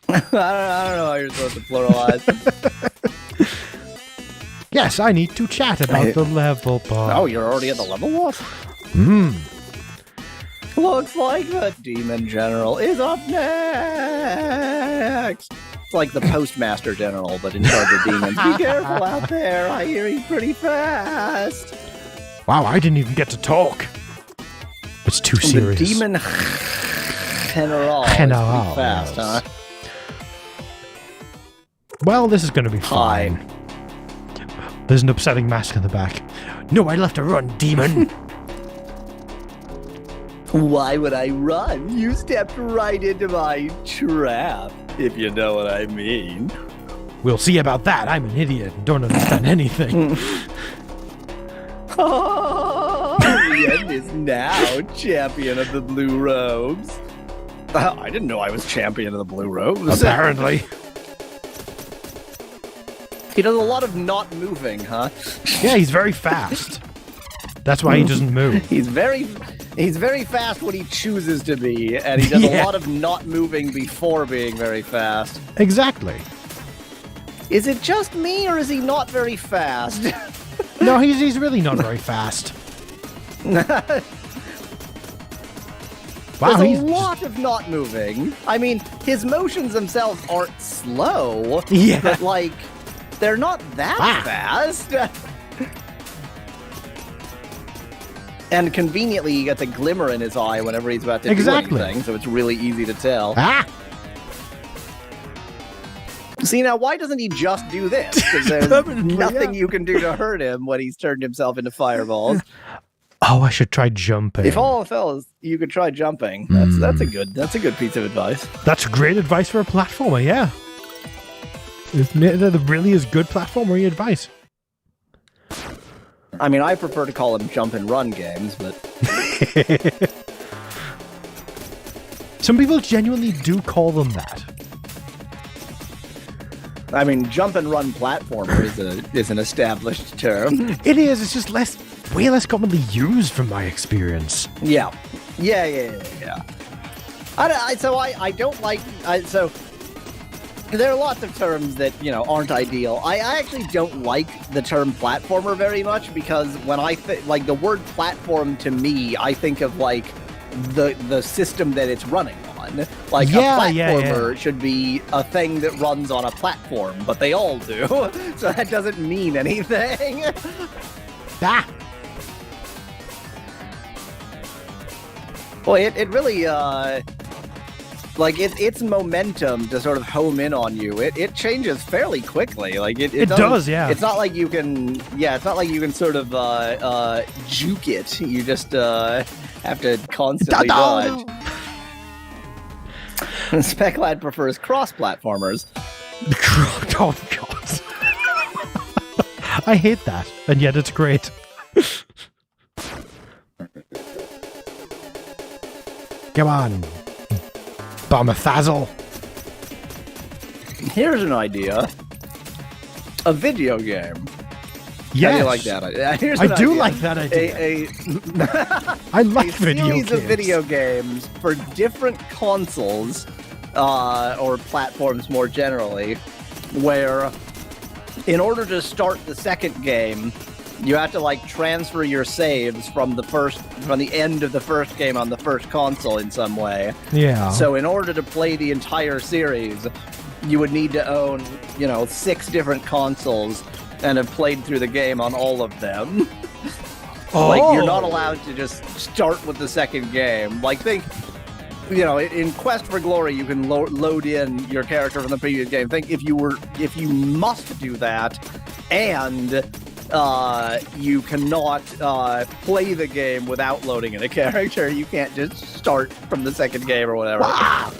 I don't know how you're supposed to pluralize. Yes, I need to chat about the level boss. Oh, you're already at the level boss? Looks like the Demon General is up next. It's like the Postmaster General, but in charge of demons. Be careful out there. I hear he's pretty fast. Wow, I didn't even get to talk. It's too serious. The Demon General is pretty fast, huh? Well, this is going to be fine. There's an upsetting mask in the back. No, I left to run, demon. Why would I run? You stepped right into my trap, if you know what I mean. We'll see about that. I'm an idiot and don't understand anything. Oh, the end is now champion of the blue robes. I didn't know I was champion of the blue robes. Apparently. He does a lot of not moving, huh? Yeah, he's very fast. That's why he doesn't move. He's very fast when he chooses to be, and he does a lot of not moving before being very fast. Exactly. Is it just me, or is he not very fast? No, he's really not very fast. Wow, There's a lot of not moving. I mean, his motions themselves aren't slow. Yeah. But, like, they're not that fast. And conveniently, you get the glimmer in his eye whenever he's about to do anything, so it's really easy to tell. See, now, why doesn't he just do this? Because there's nothing you can do to hurt him when he's turned himself into fireballs. Oh, I should try jumping. If all else, you could try jumping. That's a good piece of advice. That's great advice for a platformer, yeah. That really is good platformer advice. I mean, I prefer to call them jump and run games, but... Some people genuinely do call them that. I mean, jump and run platformer is an established term. It is. It's just way less commonly used from my experience. Yeah. I don't like... So there are lots of terms that, aren't ideal. I actually don't like the term platformer very much because when I think, the word platform to me, I think of, the system that it's running on. A platformer should be a thing that runs on a platform, but they all do. So that doesn't mean anything. Boy, it really, its momentum to sort of home in on you, it changes fairly quickly. It does, yeah. It's not like you can, sort of, juke it. You just, have to constantly dodge. Speclad prefers cross-platformers. Oh, God. I hate that, and yet it's great. Come on. Bombathazzle. Here's an idea. A video game. Yes. How do you like that idea? I do like that idea. I like video games. A series of video games for different consoles, or platforms more generally, where in order to start the second game, you have to transfer your saves from the end of the first game on the first console in some way. Yeah. So in order to play the entire series, you would need to own, 6 different consoles and have played through the game on all of them. You're not allowed to just start with the second game. Think, in Quest for Glory, you can load in your character from the previous game. Think if you must do that, and you cannot play the game without loading in a character. You can't just start from the second game or whatever. Wow.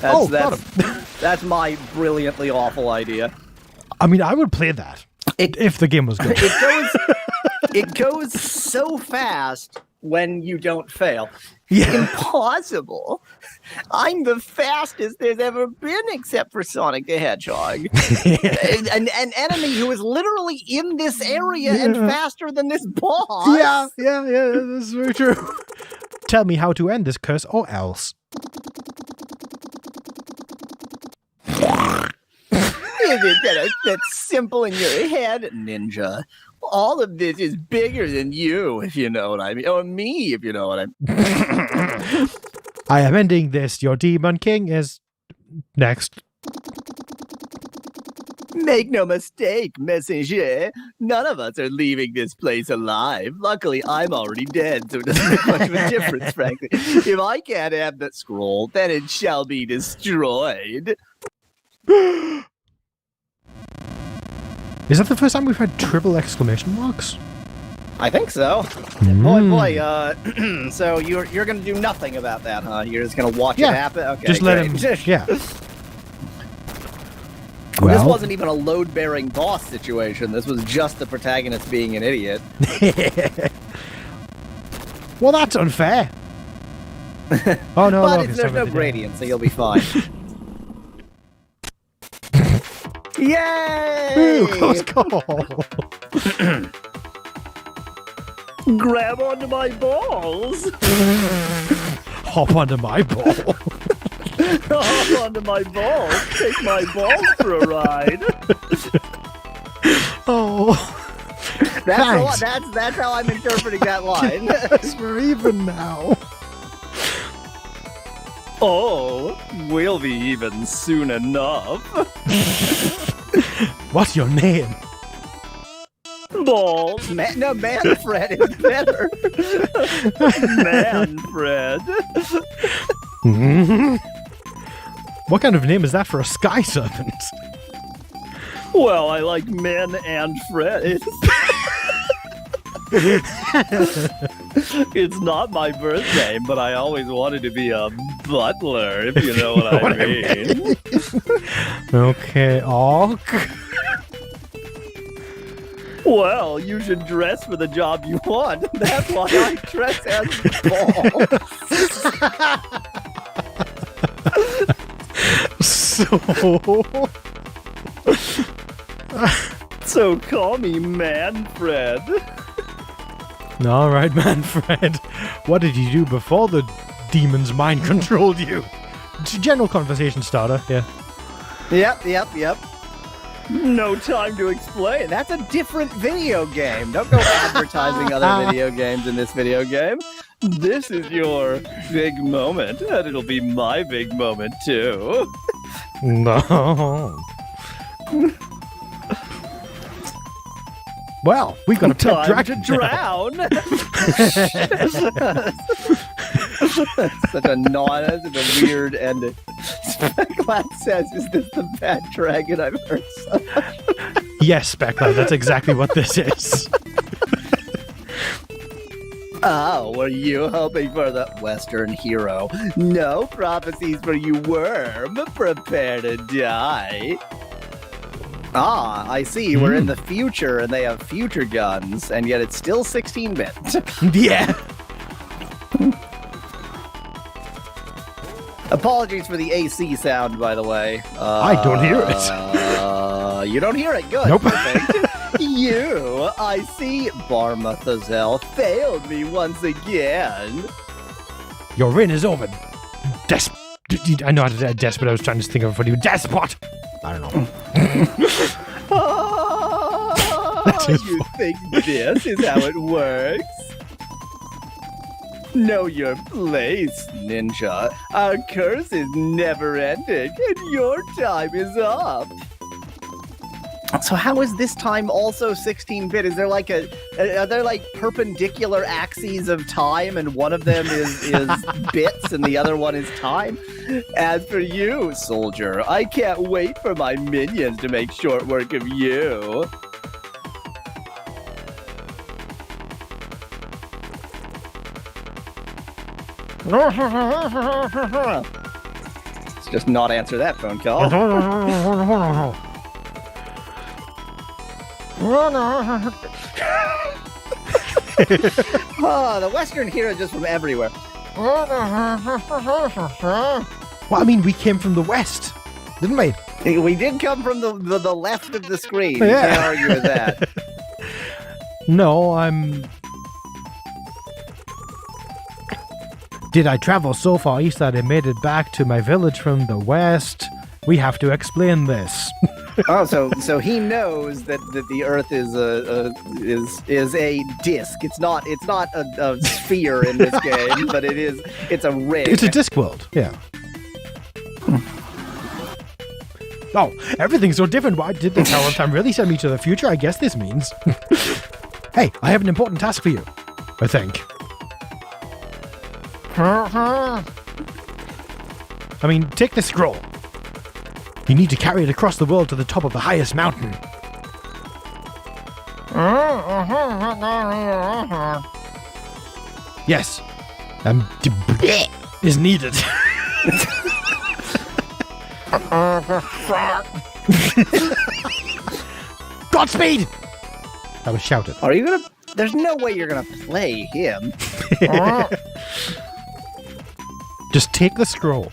That's my brilliantly awful idea. I mean, I would play that if the game was good. It goes so fast when you don't fail. Yeah. Impossible. I'm the fastest there's ever been, except for Sonic the Hedgehog. an enemy who is literally in this area and faster than this boss. Yeah, that's very true. tell me how to end this curse or else. That's simple in your head, Ninja. All of this is bigger than you, if you know what I mean. Or me, if you know what I mean. I am ending this. Your Demon King is next. Make no mistake, messenger. None of us are leaving this place alive. Luckily, I'm already dead, so it doesn't make much of a difference, frankly. If I can't have that scroll, then it shall be destroyed. Is that the first time we've had triple exclamation marks? I think so. Boy, so you're gonna do nothing about that, huh? You're just gonna watch it happen? Okay, just let him. Yeah. This wasn't even a load-bearing boss situation. This was just the protagonist being an idiot. Well, that's unfair. Oh no! But there's no gradient, so you'll be fine. Yay! Ooh, close call. Grab onto my balls. Hop onto my ball. Hop onto my balls. Take my balls for a ride. Oh. That's how I'm interpreting that line. Yes, we're even now. Oh, we'll be even soon enough. What's your name? Balls. Manfred is better. Manfred. What kind of name is that for a sky serpent? Well, I like men and Fred. It's not my birth name, but I always wanted to be a butler, if you know what I mean. Okay, Alk. Well, you should dress for the job you want. That's why I dress as Paul. So call me Manfred. All right, Manfred. What did you do before the demons mind controlled you? General conversation starter, yeah. Yep. No time to explain. That's a different video game. Don't go advertising other video games in this video game. This is your big moment, and it'll be my big moment, too. No. Well, we got a pet Time dragon to drown. Such a weird ending. Specklad says, "Is this the bad dragon I've heard?" Yes, Specklad, that's exactly what this is. Oh, were you hoping for the Western hero? No prophecies for you, worm. Prepare to die. Ah, I see. We're in the future, and they have future guns, and yet it's still 16-bit. Yeah. Apologies for the AC sound, by the way. I don't hear it. You don't hear it? Good. Nope. Perfect. You, I see, Barmathazel, failed me once again. Your reign is over. I know how to say despot. I was trying to think of it for you. Despot! I don't know. You think this is how it works? Know your place, Ninja. Our curse is never ending, and your time is up. So how is this time also 16-bit? Is there like are there like perpendicular axes of time, and one of them is bits and the other one is time? As for you, soldier, I can't wait for my minions to make short work of you. Let's just not answer that phone call. Oh, the Western hero just from everywhere. Well, I mean, we came from the west, didn't we? We did come from the left of the screen. You Yeah. can't argue with that. No, I'm... Did I travel so far east that I made it back to my village from the west? We have to explain this. Oh, so he knows that the Earth is a disc. It's not a sphere in this game, but it's a ring. It's a disc world, yeah. Oh, everything's so different. Why did the Tower of Time really send me to the future? I guess this means. Hey, I have an important task for you. I think. I mean, take the scroll. You need to carry it across the world to the top of the highest mountain. Yes. Is needed. Godspeed! I was shouted. Are you gonna? There's no way you're gonna play him. Just take the scroll.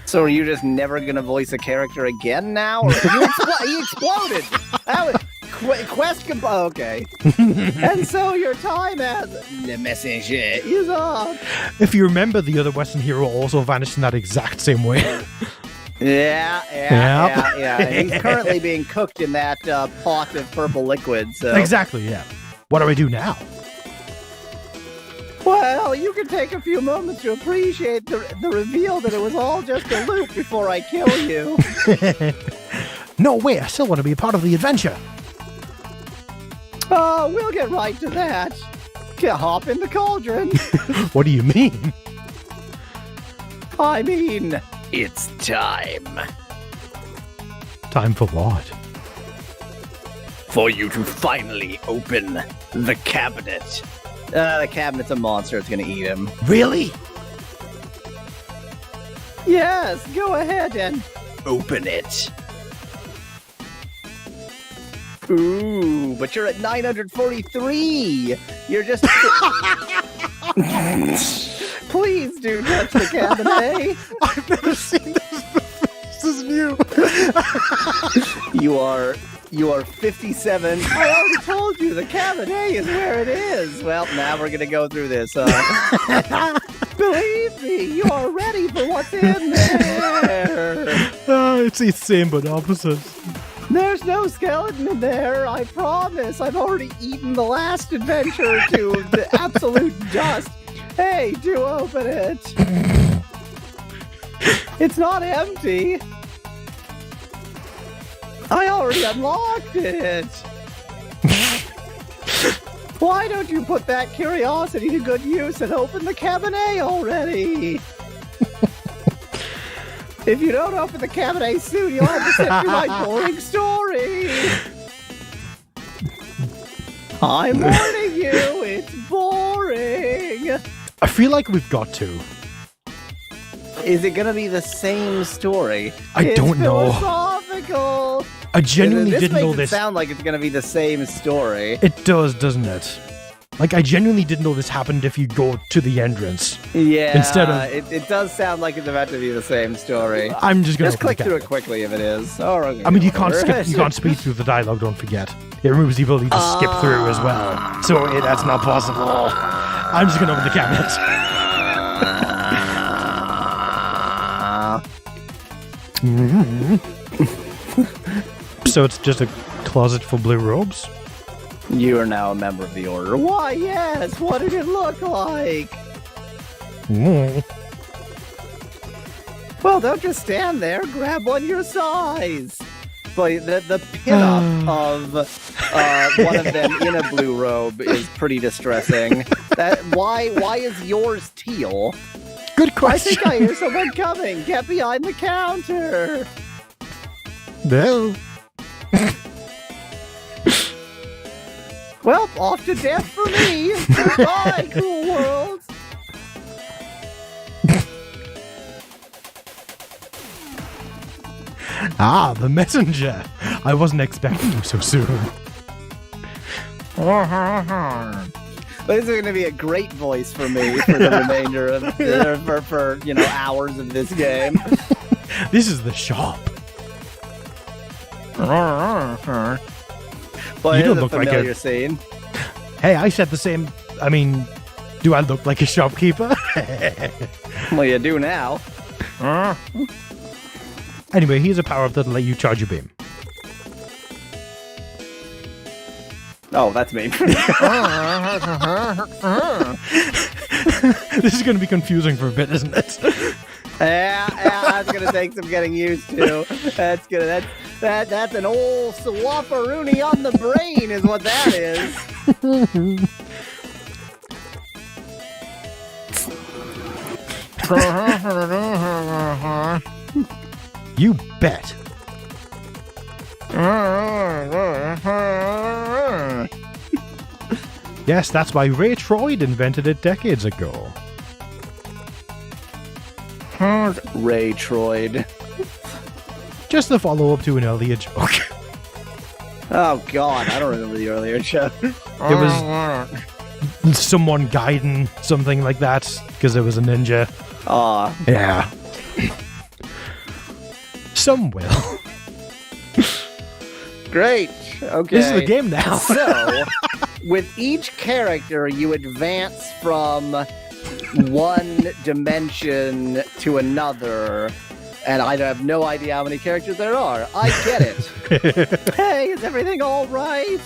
So are you just never gonna voice a character again now? Or he exploded. Okay. And so your time as the messenger is up. If you remember, the other Western hero also vanished in that exact same way. Yeah. He's currently being cooked in that pot of purple liquid. So. Exactly, yeah. What do I do now? Well, you can take a few moments to appreciate the reveal that it was all just a loop before I kill you. No way, I still want to be a part of the adventure. Oh, we'll get right to that. Hop in the cauldron. What do you mean? I mean, it's time. Time for what? For you to finally open the cabinet. The cabinet's a monster. It's going to eat him. Really? Yes, go ahead and open it. Ooh, but you're at 943. You're just... Please do touch the cabinet. I've never seen this before. This is new. You are 57. I already told you the cabinet is where it is. Well, now we're going to go through this. Believe me, you are ready for what's in there. It's the same but opposite. There's no skeleton in there, I promise. I've already eaten the last adventure to the absolute dust. Hey, do open it. It's not empty. I already unlocked it. Why don't you put that curiosity to good use and open the cabinet already? If you don't open the cabinet soon, you'll have to sit through my boring story. I'm warning you, it's boring. I feel like we've got to. Is it going to be the same story? I don't know. Philosophical. I genuinely didn't know This this. sound like it's going to be the same story. It does, doesn't it? Like, I genuinely didn't know this happened if you go to the entrance. Yeah, Instead of... it does sound like it's about to be the same story. I'm just gonna click through it quickly if it is. I mean, you can't speed through the dialogue, don't forget. It removes the ability to skip through as well. So that's not possible. I'm just gonna open the cabinet. So it's just a closet for blue robes? You are now a member of the Order. Why, yes! What did it look like? Well, don't just stand there. Grab one your size. But the pinup of one of them in a blue robe is pretty distressing. Why is yours teal? Good question. I think I hear someone coming. Get behind the counter. No. Well, off to death for me. Bye, cool world. Ah, the messenger. I wasn't expecting you so soon. This is going to be a great voice for me for the remainder of for hours of this game. This is the shop. Well, You it don't is a look like familiar a- scene. Hey, I said the same. I mean, do I look like a shopkeeper? Well, you do now. Anyway, here's a power-up that'll let you charge your beam. Oh, that's me. This is going to be confusing for a bit, isn't it? Yeah, that's gonna take some getting used to. That's an old swapperoonie on the brain, is what that is. You bet. Yes, that's why Ray Troyd invented it decades ago. Ray Troyd. Just the follow-up to an earlier joke. Oh God, I don't remember the earlier show. It was someone guiding something like that because it was a ninja. Aw. Yeah. Some will. Great. Okay. This is the game now. So, with each character, you advance from one dimension to another, and I have no idea how many characters there are. I get it. Hey, is everything all right?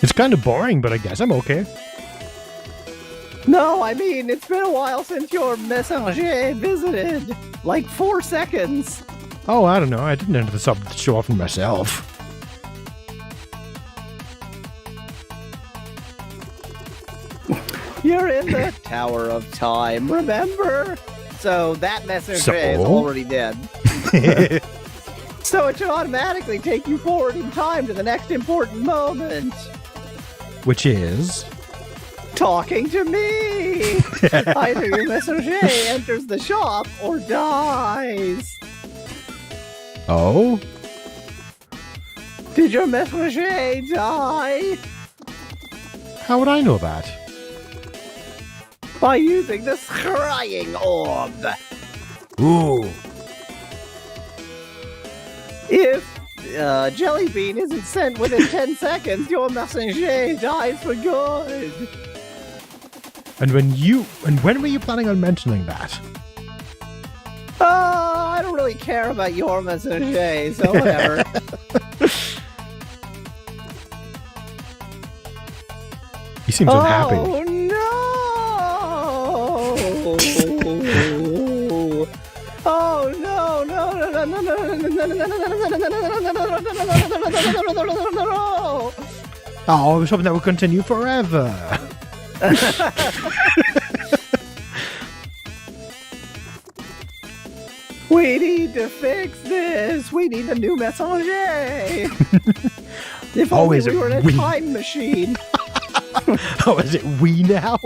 It's kind of boring, but I guess I'm okay. No, I mean, it's been a while since your messenger visited. Like 4 seconds. Oh, I don't know. I didn't enter this up to show off for myself. You're in the Tower of Time, remember? So that messenger is already dead. So it should automatically take you forward in time to the next important moment. Which is... Talking to me! Either your messenger enters the shop or dies. Oh? Did your messenger die? How would I know that? By using the scrying orb. Ooh. If Jellybean isn't sent within 10 seconds, your messenger dies for good. And when were you planning on mentioning that? I don't really care about your messenger, so whatever. He seems unhappy. Oh no! Oh no! No! No! No! No! Oh, I was hoping that would continue forever. We need to fix this. We need a new messenger. If only we were in a time machine. Oh, is it we now?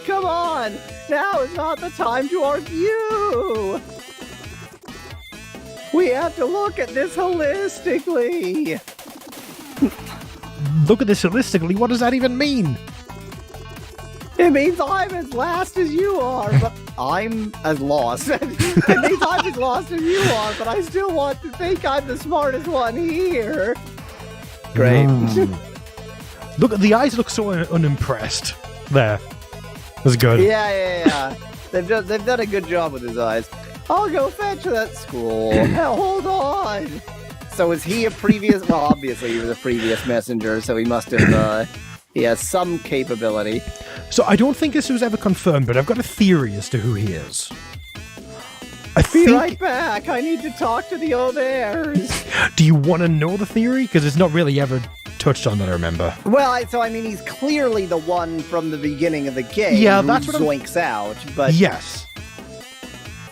Come on! Now is not the time to argue! We have to look at this holistically! Look at this holistically. What does that even mean? It means I'm as last as you are, but I'm as lost. It means I'm as lost as you are, but I still want to think I'm the smartest one here. Great. Look, the eyes look so unimpressed. There. That's good. Yeah. They've done a good job with his eyes. I'll go fetch that scroll. Hell, hold on. So is he a previous... Well, obviously he was a previous messenger, so he must have... he has some capability. So I don't think this was ever confirmed, but I've got a theory as to who he is. Be right back. I need to talk to the others. Do you want to know the theory? Because it's not really ever touched on that I remember. Well, he's clearly the one from the beginning of the game. Yeah, who that's what zoinks out. But yes.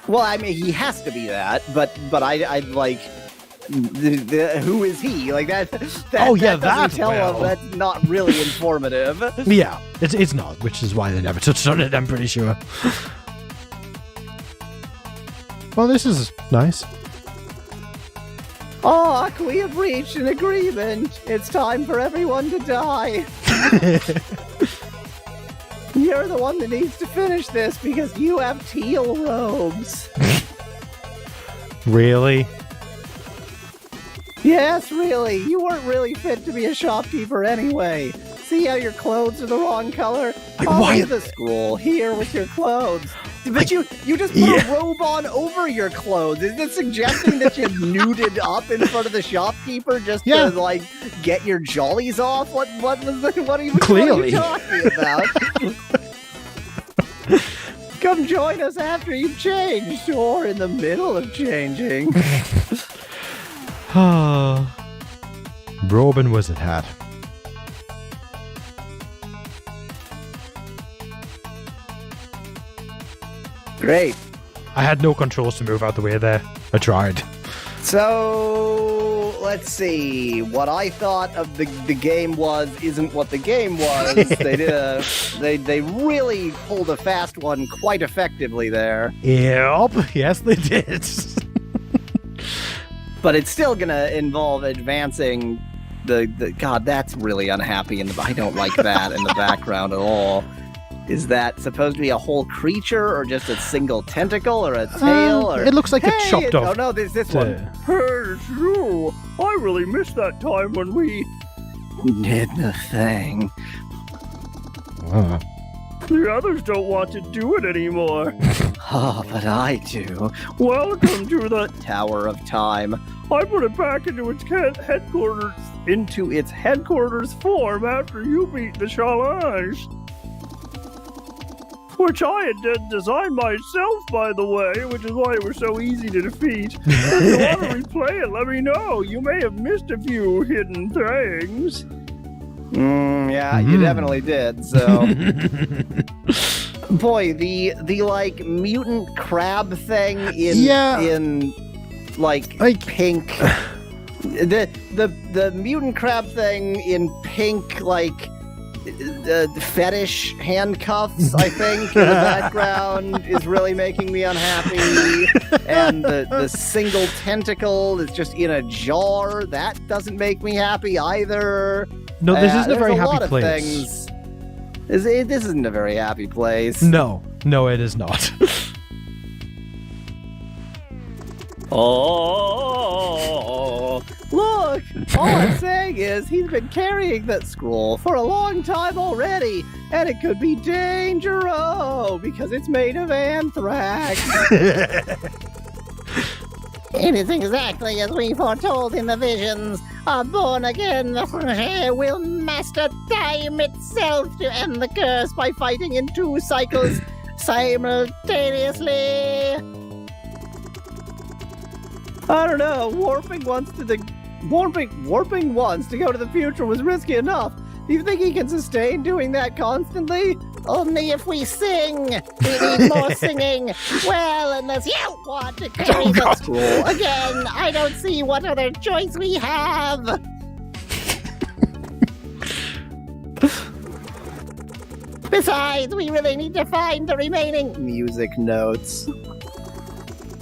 Well, I mean, he has to be that. But I like. Who is he? Like that? Oh yeah, that tell him that's not really informative. Yeah, it's not, which is why they never touched on it. I'm pretty sure. Well, this is nice. Oh, we have reached an agreement. It's time for everyone to die. You're the one that needs to finish this because you have teal robes. Really? Yes, really. You weren't really fit to be a shopkeeper anyway. See how your clothes are the wrong color? Why- Look at the scroll here with your clothes. But you just put a robe on over your clothes. Is this suggesting that you nuded up in front of the shopkeeper just Yeah. to like get your jollies off? What are you Clearly. talking about? Come join us after you've changed or in the middle of changing. Robe and wizard hat. Great. I had no controls to move out the way there. I tried. So let's see. What I thought of the game isn't what the game was. They really pulled a fast one quite effectively there. Yep. Yes, they did. But it's still gonna involve advancing the God, that's really unhappy I don't like that in the background at all. Is that supposed to be a whole creature or just a single tentacle or a tail? Or it looks like hey, it chopped off. Oh no, this one. Hey, it's you. I really missed that time when we... Did the thing. The others don't want to do it anymore. Oh, but I do. Welcome to the... Tower of Time. I put it back into its headquarters form after you beat the challenge. Which I had designed myself, by the way, which is why it was so easy to defeat. If you want to replay it, let me know. You may have missed a few hidden things. Yeah, you definitely did, so... Boy, the like mutant crab thing in like pink. The mutant crab thing in pink, like fetish handcuffs, I think, in the background is really making me unhappy. And the single tentacle is just in a jar. That doesn't make me happy either. No, this isn't a There's very lot happy of place. things. This isn't a very happy place. No, it is not. Oh, look! All I'm saying is he's been carrying that scroll for a long time already, and it could be dangerous because it's made of anthrax. It is exactly as we foretold in the visions. A born-again Frangé will master time itself to end the curse by fighting in 2 cycles simultaneously. I don't know. Warping once to go to the future was risky enough. Do you think he can sustain doing that constantly? Only if we sing. We need more singing. Well, unless you want to carry the scroll again, I don't see what other choice we have. Besides, we really need to find the remaining... Music notes.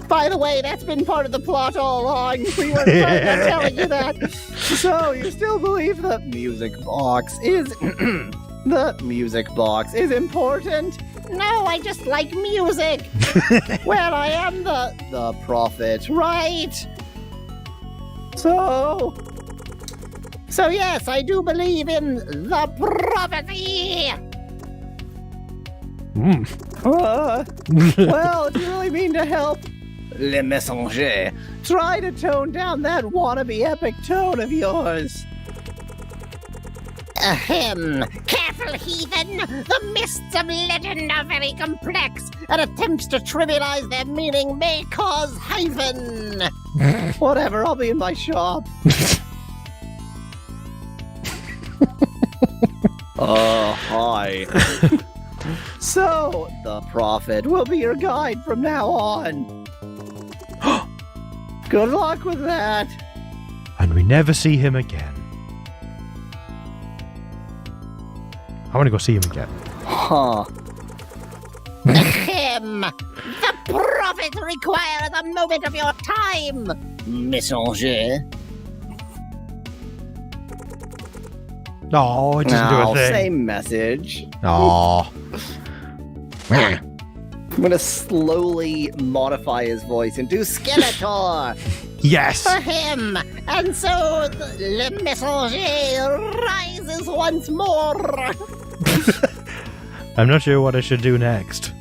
By the way, that's been part of the plot all along. We were trying on telling you that. So, you still believe the music box is... the music box is important? No, I just like music. Well, I am the prophet, right? So yes, I do believe in the prophecy. well, if you really mean to help, Le Messenger, try to tone down that wannabe epic tone of yours. Ahem. Careful, heathen! The mists of legend are very complex, and attempts to trivialize their meaning may cause hyphen. Whatever, I'll be in my shop. Hi. So, the prophet will be your guide from now on. Good luck with that. And we never see him again. I want to go see him again. Huh. Ahem. The prophet requires a moment of your time, Messenger. No, it doesn't do a thing. Same message. Oh. I'm gonna slowly modify his voice into Skeletor. Yes. Ahem. And so Le Messenger rises once more. I'm not sure what I should do next.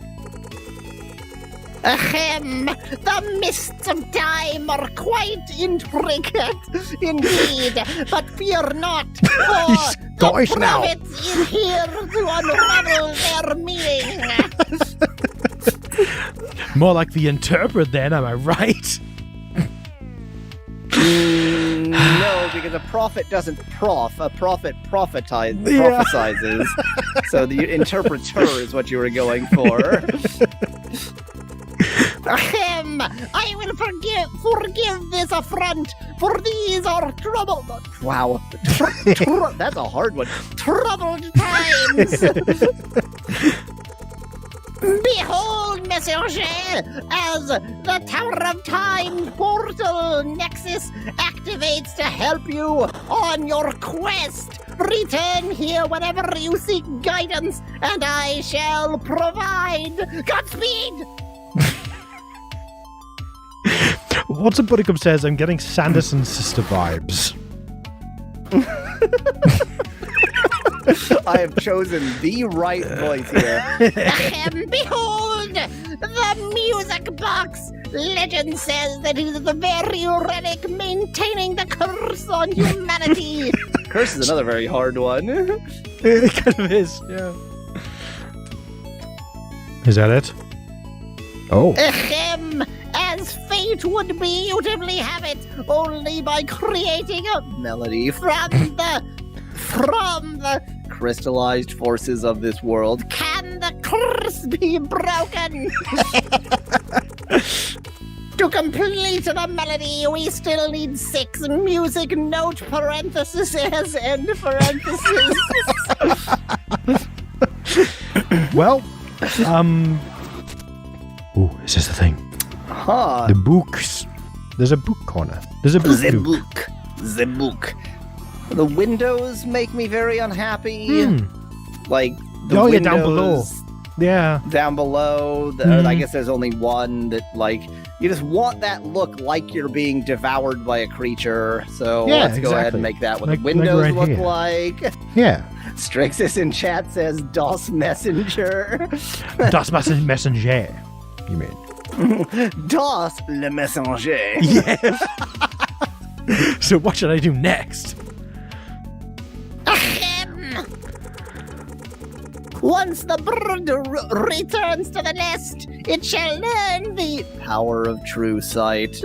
Ahem. The mists of time are quite intricate indeed. But fear not, for He's Scottish the now. prophet is here to unravel their meaning. More like the interpret then, am I right? No, because a prophet doesn't a prophet prophesizes. So the interpreter is what you were going for. Ahem! I will forgive this affront, for these are troubled. Wow. That's a hard one. Troubled times. Behold, Messenger, as the Tower of Time portal nexus activates to help you on your quest. Return here whenever you seek guidance, and I shall provide. Godspeed! What's a Buttercup says, I'm getting Sanderson sister vibes. I have chosen the right voice here. And behold, the music box. Legend says that it is the very relic maintaining the curse on humanity. Curse is another very hard one. It kind of is, yeah. Is that it? Oh. Ahem, as fate would beautifully have it, only by creating a Melody from the crystallized forces of this world. can the curse be broken. To complete the melody, we still need 6 music note parentheses end parentheses. Well, Ooh, is this the thing? Huh. The books. There's a book corner. There's a book. The nook. book. The book. The windows make me very unhappy. Like, the Oh, yeah, windows down below. Yeah. down below. I guess there's only one that, like, you just want that look like you're being devoured by a creature. So Yeah, let's go ahead exactly. and make that what Like- the windows like right look here. like. Yeah. Strixus in chat says DOS Messenger. Das Messenger, you mean? DOS le Messenger. Yes. So what should I do next? Ahem. Once the bird returns to the nest, it shall learn the Power of true sight.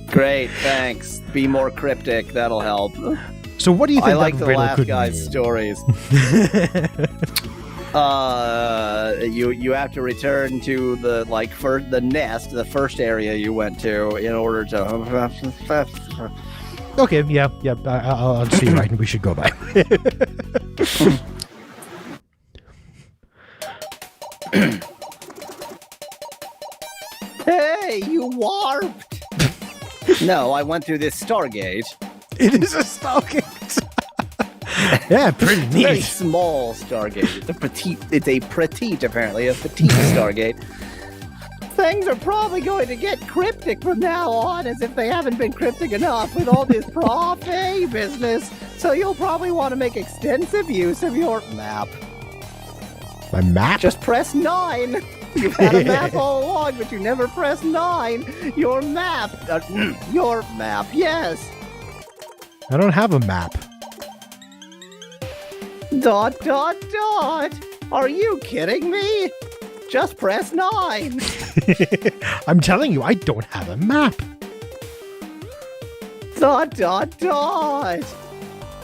Great, thanks. Be more cryptic. That'll help. So what do you think I like that the riddle last could guy's mean? stories. You have to return to the the nest, the first area you went to, in order to. Okay, yeah, I'll see right, and we should go by. Hey, you warped! No, I went through this Stargate. It is a Stargate. Yeah, pretty Very neat. small Stargate. It's a petite, apparently, a petite Stargate. Things are probably going to get cryptic from now on, as if they haven't been cryptic enough with all this Prof A business. So you'll probably want to make extensive use of your map. My map? Just press 9. You've had a map all along, but you never press 9. Your map. Your map, yes. I don't have a map. ... Are you kidding me? Just press 9. I'm telling you, I don't have a map. ...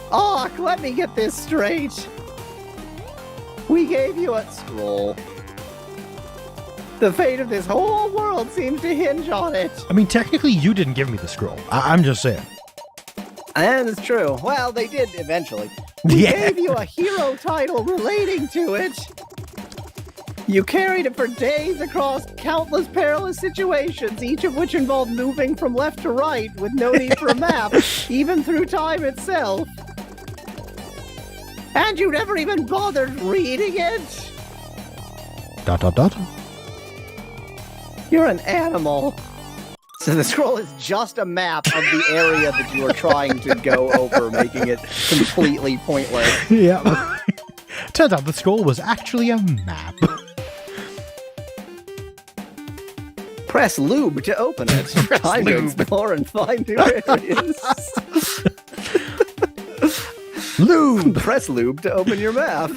Oh, let me get this straight. We gave you a scroll. The fate of this whole world seems to hinge on it. I mean, technically, you didn't give me the scroll. I'm just saying. And it's true. Well, they did eventually. We Yeah. gave you a hero title relating to it. You carried it for days across countless perilous situations, each of which involved moving from left to right with no need for a map, even through time itself. And you never even bothered reading it? ... Dot. You're an animal. So the scroll is just a map of the area that you are trying to go over, making it completely pointless. Yeah. Turns out the scroll was actually a map. Press lube to open it. Time to explore and find new areas. Lube! Press lube to open your map.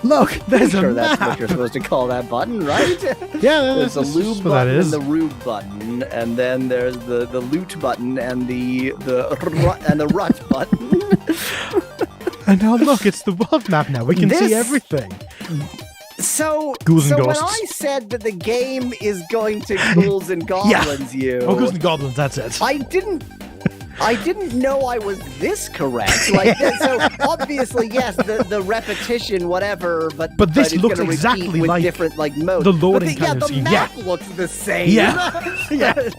Look, there's a Sure, map! that's what you're supposed to call that button, right? Yeah, There's the that's lube what that button is. and the rube button, and then there's the loot button and the rut button. And now look, it's the world map now. We can see This- everything. So, Ghouls and when ghosts. I said that the game is going to ghouls and goblins, Oh, Ghouls and Goblins, that's it. I didn't know I was this correct. Like, so obviously, yes, the repetition, whatever, but this it's looks gonna repeat exactly with like different modes. the loading but kind of the scheme, map looks the same. Yeah. Yeah.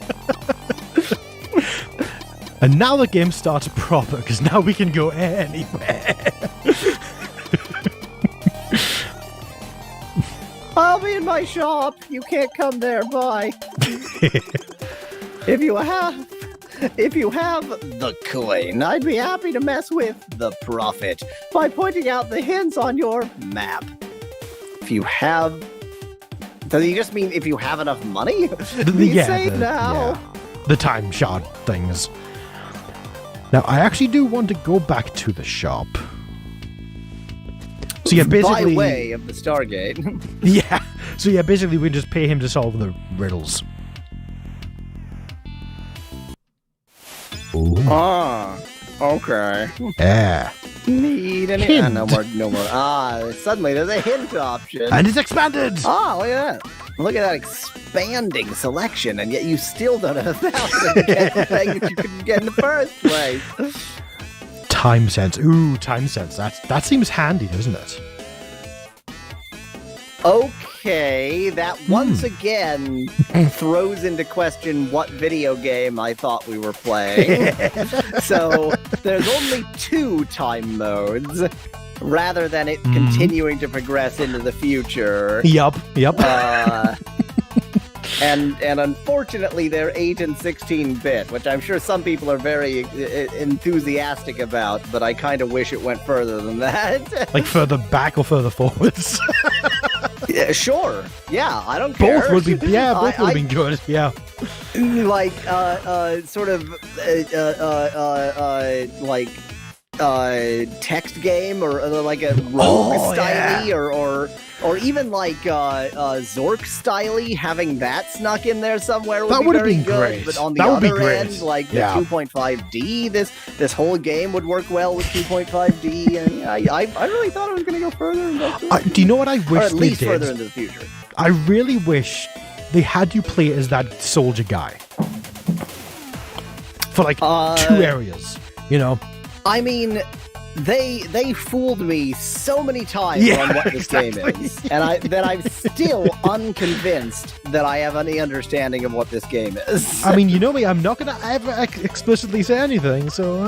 And now the game starts proper, because now we can go anywhere. I'll be in my shop. You can't come there. Bye. If you have the coin, I'd be happy to mess with the profit by pointing out the hints on your map. If you have... Does he just mean if you have enough money? Be safe now. The time shard things. Now, I actually do want to go back to the shop. So yeah, basically... By way of the Stargate. Yeah. So yeah, basically we just pay him to solve the riddles. Ooh. Ah, okay. Yeah. Need any... Hint. no more. Suddenly there's a hint option. And it's expanded! Oh, look at that. Look at that expanding selection, and yet you still don't have 1,000 to get the thing that you couldn't get in the first place. Time sense. Ooh, time sense. That seems handy, doesn't it? Okay, that once again throws into question what video game I thought we were playing. So there's only 2 time modes, rather than it continuing to progress into the future. Yep. And unfortunately, they're 8 and 16-bit, which I'm sure some people are very enthusiastic about, but I kind of wish it went further than that. Like further back or further forwards? Yeah, sure. Yeah, I don't care. Both would be. Yeah, both would have been good. Yeah. Like, sort of, like, text game or like a rogue style or even like Zork styley, having that snuck in there somewhere would be very good. Great. But on the That would be other great. end, like the Yeah. 2.5D, this whole game would work well with 2.5D, and I really thought it was going to go further. Do you know what I Or wish at they least did? further into the future. I really wish they had you play as that soldier guy for like 2 areas. You know. I mean, they fooled me so many times Yeah, on what this exactly. game is, and I'm still unconvinced that I have any understanding of what this game is. I mean, you know me, I'm not going to ever explicitly say anything, so...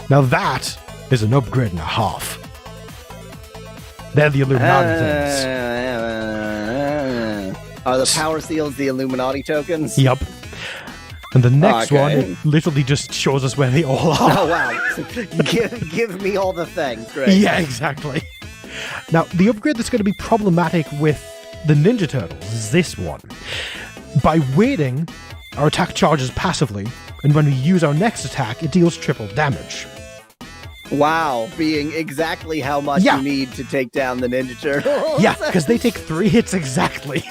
Now that is an upgrade and a half. They're the Illuminati things. Are the power seals the Illuminati tokens? Yep. And the next Okay. one, it literally just shows us where they all are. Oh wow! give me all the things. Great. Yeah, exactly. Now, the upgrade that's going to be problematic with the Ninja Turtles is this one. By waiting, our attack charges passively, and when we use our next attack, it deals triple damage. Wow, being exactly how much Yeah. you need to take down the Ninja Turtles. Yeah, because they take 3 hits exactly.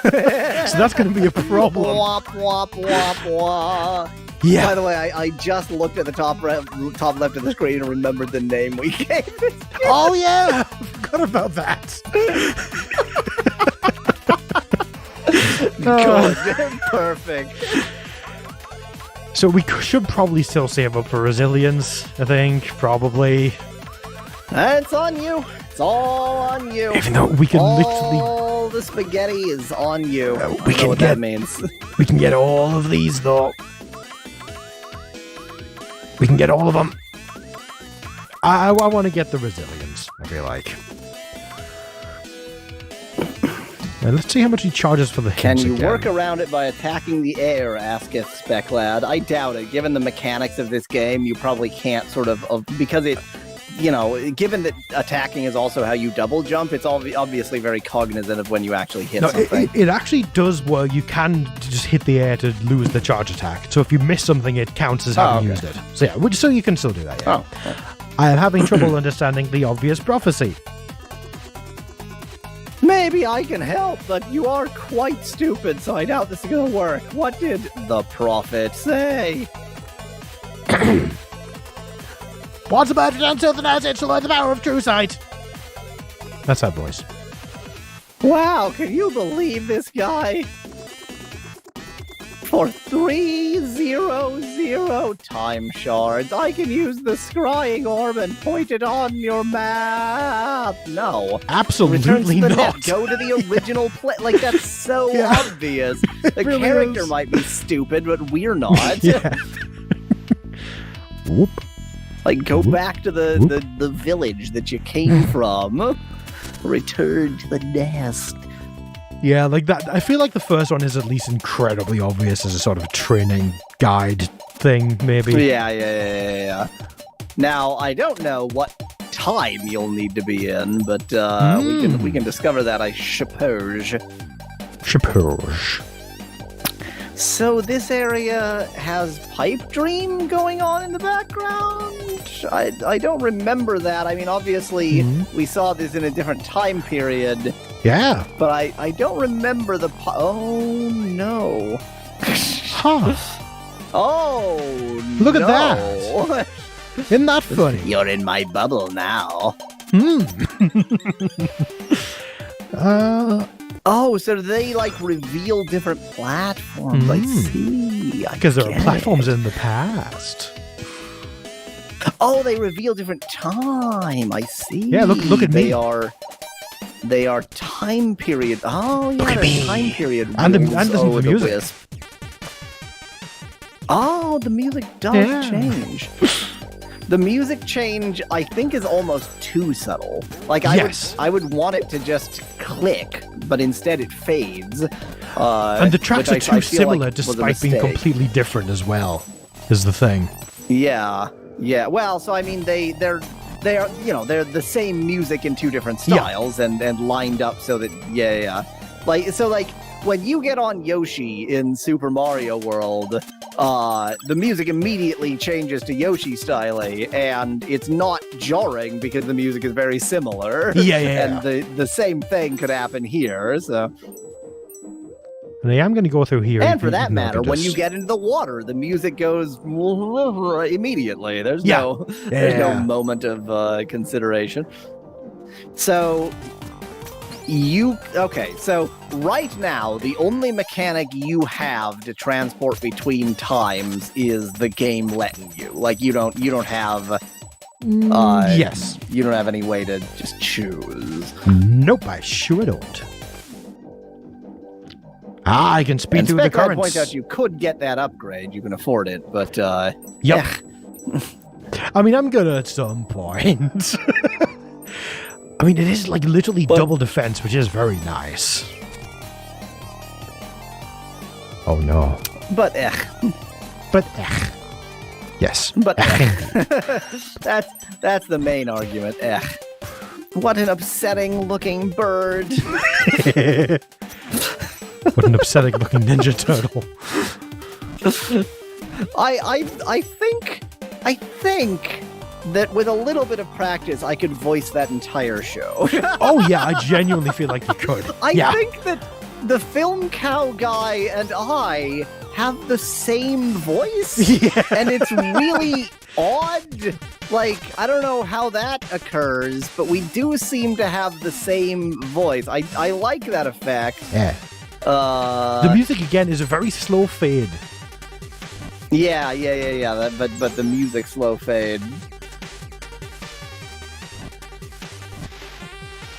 So that's going to be a problem. Wop wop wop wop. By Yeah. the way, I just looked at the top left of the screen and remembered the name we gave it. Oh, yeah. I forgot about that. Good. Perfect. So we should probably still save up for resilience, I think, probably. It's on you. It's all on you. Even though we can literally... All the spaghetti is on you. I don't we know can what get- that means. We can get all of these, though. We can get all of them. I want to get the resilience, I feel like. Let's see how much he charges for the Can hints you again. work around it by attacking the air, asketh Speclad. I doubt it. Given the mechanics of this game, you probably can't because it, given that attacking is also how you double jump, it's obviously very cognizant of when you actually hit No, something. it actually does where you can just hit the air to lose the charge attack. So if you miss something, it counts as having used it. So yeah, so you can still do that, yeah. I am having trouble understanding the obvious prophecy. Maybe I can help, but you are quite stupid, so I doubt this is going to work. What did the prophet say? What's about to until the night to learn the power of true sight? That's our voice. Wow, can you believe this guy? For 300 time shards, I can use the scrying orb and point it on your map. No. Return Absolutely to the not. net. Go to the original play. Like, that's so Yeah. obvious. The really character is. might be stupid, but we're not. Yeah. Whoop. Like, go back to the village that you came from. Return to the nest. Yeah, like that. I feel like the first one is at least incredibly obvious as a sort of training guide thing, maybe. Yeah. Now, I don't know what time you'll need to be in, but we can discover that, I suppose. Suppose. So this area has Pipe Dream going on in the background? I don't remember that. I mean, obviously, we saw this in a different time period, Yeah. but I don't remember the... Oh, no. Huh. Oh, Look at that. Isn't that funny? You're in my bubble now. Oh, so they, reveal different platforms. I see. Because there are get platforms it. in the past. Oh, they reveal different time. I see. Yeah, look at me. They are time period. Oh, yeah, Look at they're me. time period. And rules. listen to the the music. Wisp. Oh, the music does Yeah. change. The music change, I think, is almost too subtle. Yes. I would want it to just click, but instead it fades. And the tracks are which too I feel similar like was a despite being mistake. completely different as well, is the thing. Yeah. Well, so I mean, they're they're the same music in two different Yeah. styles and lined up so that when you get on Yoshi in Super Mario World, the music immediately changes to Yoshi style, and it's not jarring because the music is very similar. Yeah. And the same thing could happen here. So, And I am going to go through here. and for that even though matter, they're when just- you get into the water, the music goes immediately. There's Yeah. there's no Yeah. moment of consideration. So so right now the only mechanic you have to transport between times is the game letting you. Like you don't have yes. you don't have any way to just choose. Nope, I sure don't. I can speed And through the Spectre currents. points out you could get that upgrade. You can afford it, but Yep. I mean, I'm gonna at some point. I mean, it is literally double defense, which is very nice. Oh no. But But yes. But that's the main argument. What an upsetting looking bird. What an upsetting looking Ninja Turtle. I think that with a little bit of practice I could voice that entire show. Oh yeah, I genuinely feel like you could. I yeah. think that the film cow guy and I have the same voice. Yeah. And it's really odd. I don't know how that occurs, but we do seem to have the same voice. I like that effect. Yeah. The music again is a very slow fade. Yeah. But the music slow fade.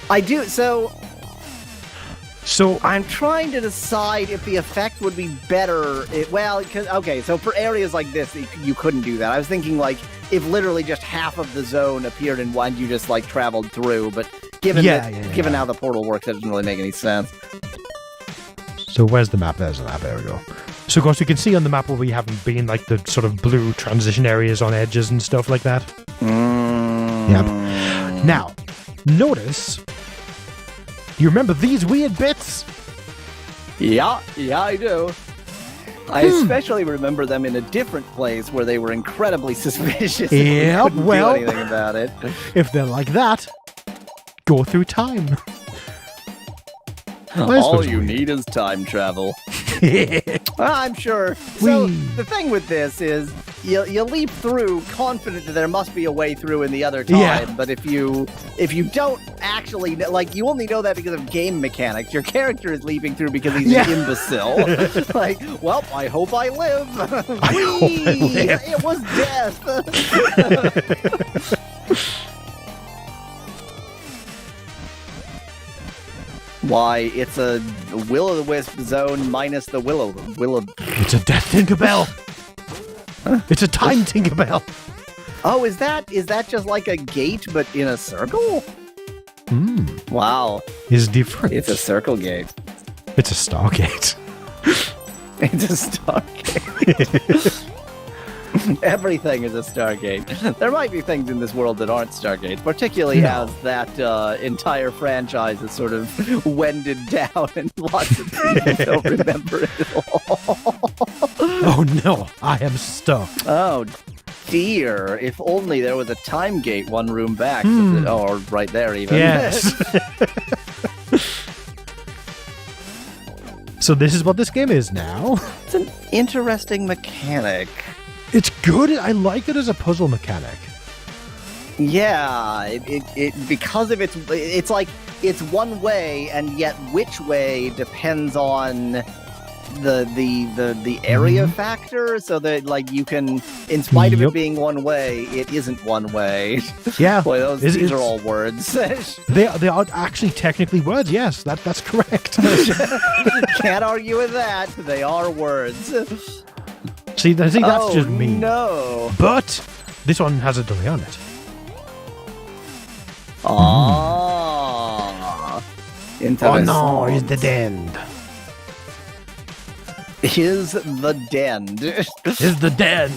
I do so. I'm trying to decide if the effect would be better. So for areas like this, you couldn't do that. I was thinking if literally just half of the zone appeared in one, you just traveled through. But given how the portal works, that doesn't really make any sense. So where's the map? There's the map. There we go. So of course you can see on the map where we haven't been, like the sort of blue transition areas on edges and stuff like that. Yep. Now, notice. You remember these weird bits? Yeah, I do. I especially remember them in a different place where they were incredibly suspicious. And we Yep, couldn't well- do anything about it. If they're like that, go through time. All you need is time travel. I'm sure. So the thing with this is you leap through confident that there must be a way through in the other time, Yeah. but if you don't actually like, you only know that because of game mechanics. Your character is leaping through because he's Yeah. an imbecile. Like, well, I hope I live. I hope I live. It was death. Why, it's a will-o'-the-wisp zone minus the willow. It's a death Tinkerbell. It's a time Tinkerbell. Oh, is that just like a gate but in a circle? Wow, Is different. it's a circle gate. It's a Stargate. It's a Stargate. Everything is a Stargate. There might be things in this world that aren't Stargates, particularly No. as that entire franchise is sort of wended down and lots of people don't remember it at all. Oh no, I am stuck. Oh dear, if only there was a time gate one room back. Or right there even. Yes. So this is what this game is now. It's an interesting mechanic. It's good. I like it as a puzzle mechanic. Yeah, it because of it's like it's one way, and yet which way depends on the area factor. So that like you can, in spite of it Yep. being one way, it isn't one way. Yeah. Boy, these It's- are all words. They are actually technically words. Yes, that's correct. Can't argue with that. They are words. See, that's Oh, just me. No. But this one has a delay on it. Ah. Interesting. it's the end. Is the dend. It's the end.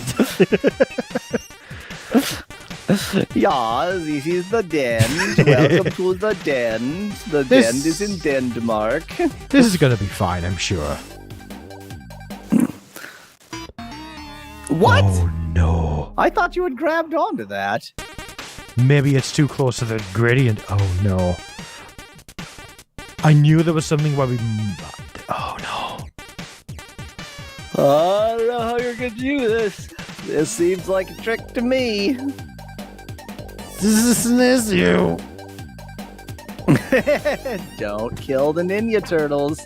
Yeah, this is the dend. Welcome to the dend. The This- dend is in Denmark. This is gonna be fine, I'm sure. What? Oh no. I thought you had grabbed onto that. Maybe it's too close to the gradient. Oh no. I knew there was something where we. Oh no. I don't know how you're gonna do this. This seems like a trick to me. This is you. Don't kill the Ninja Turtles.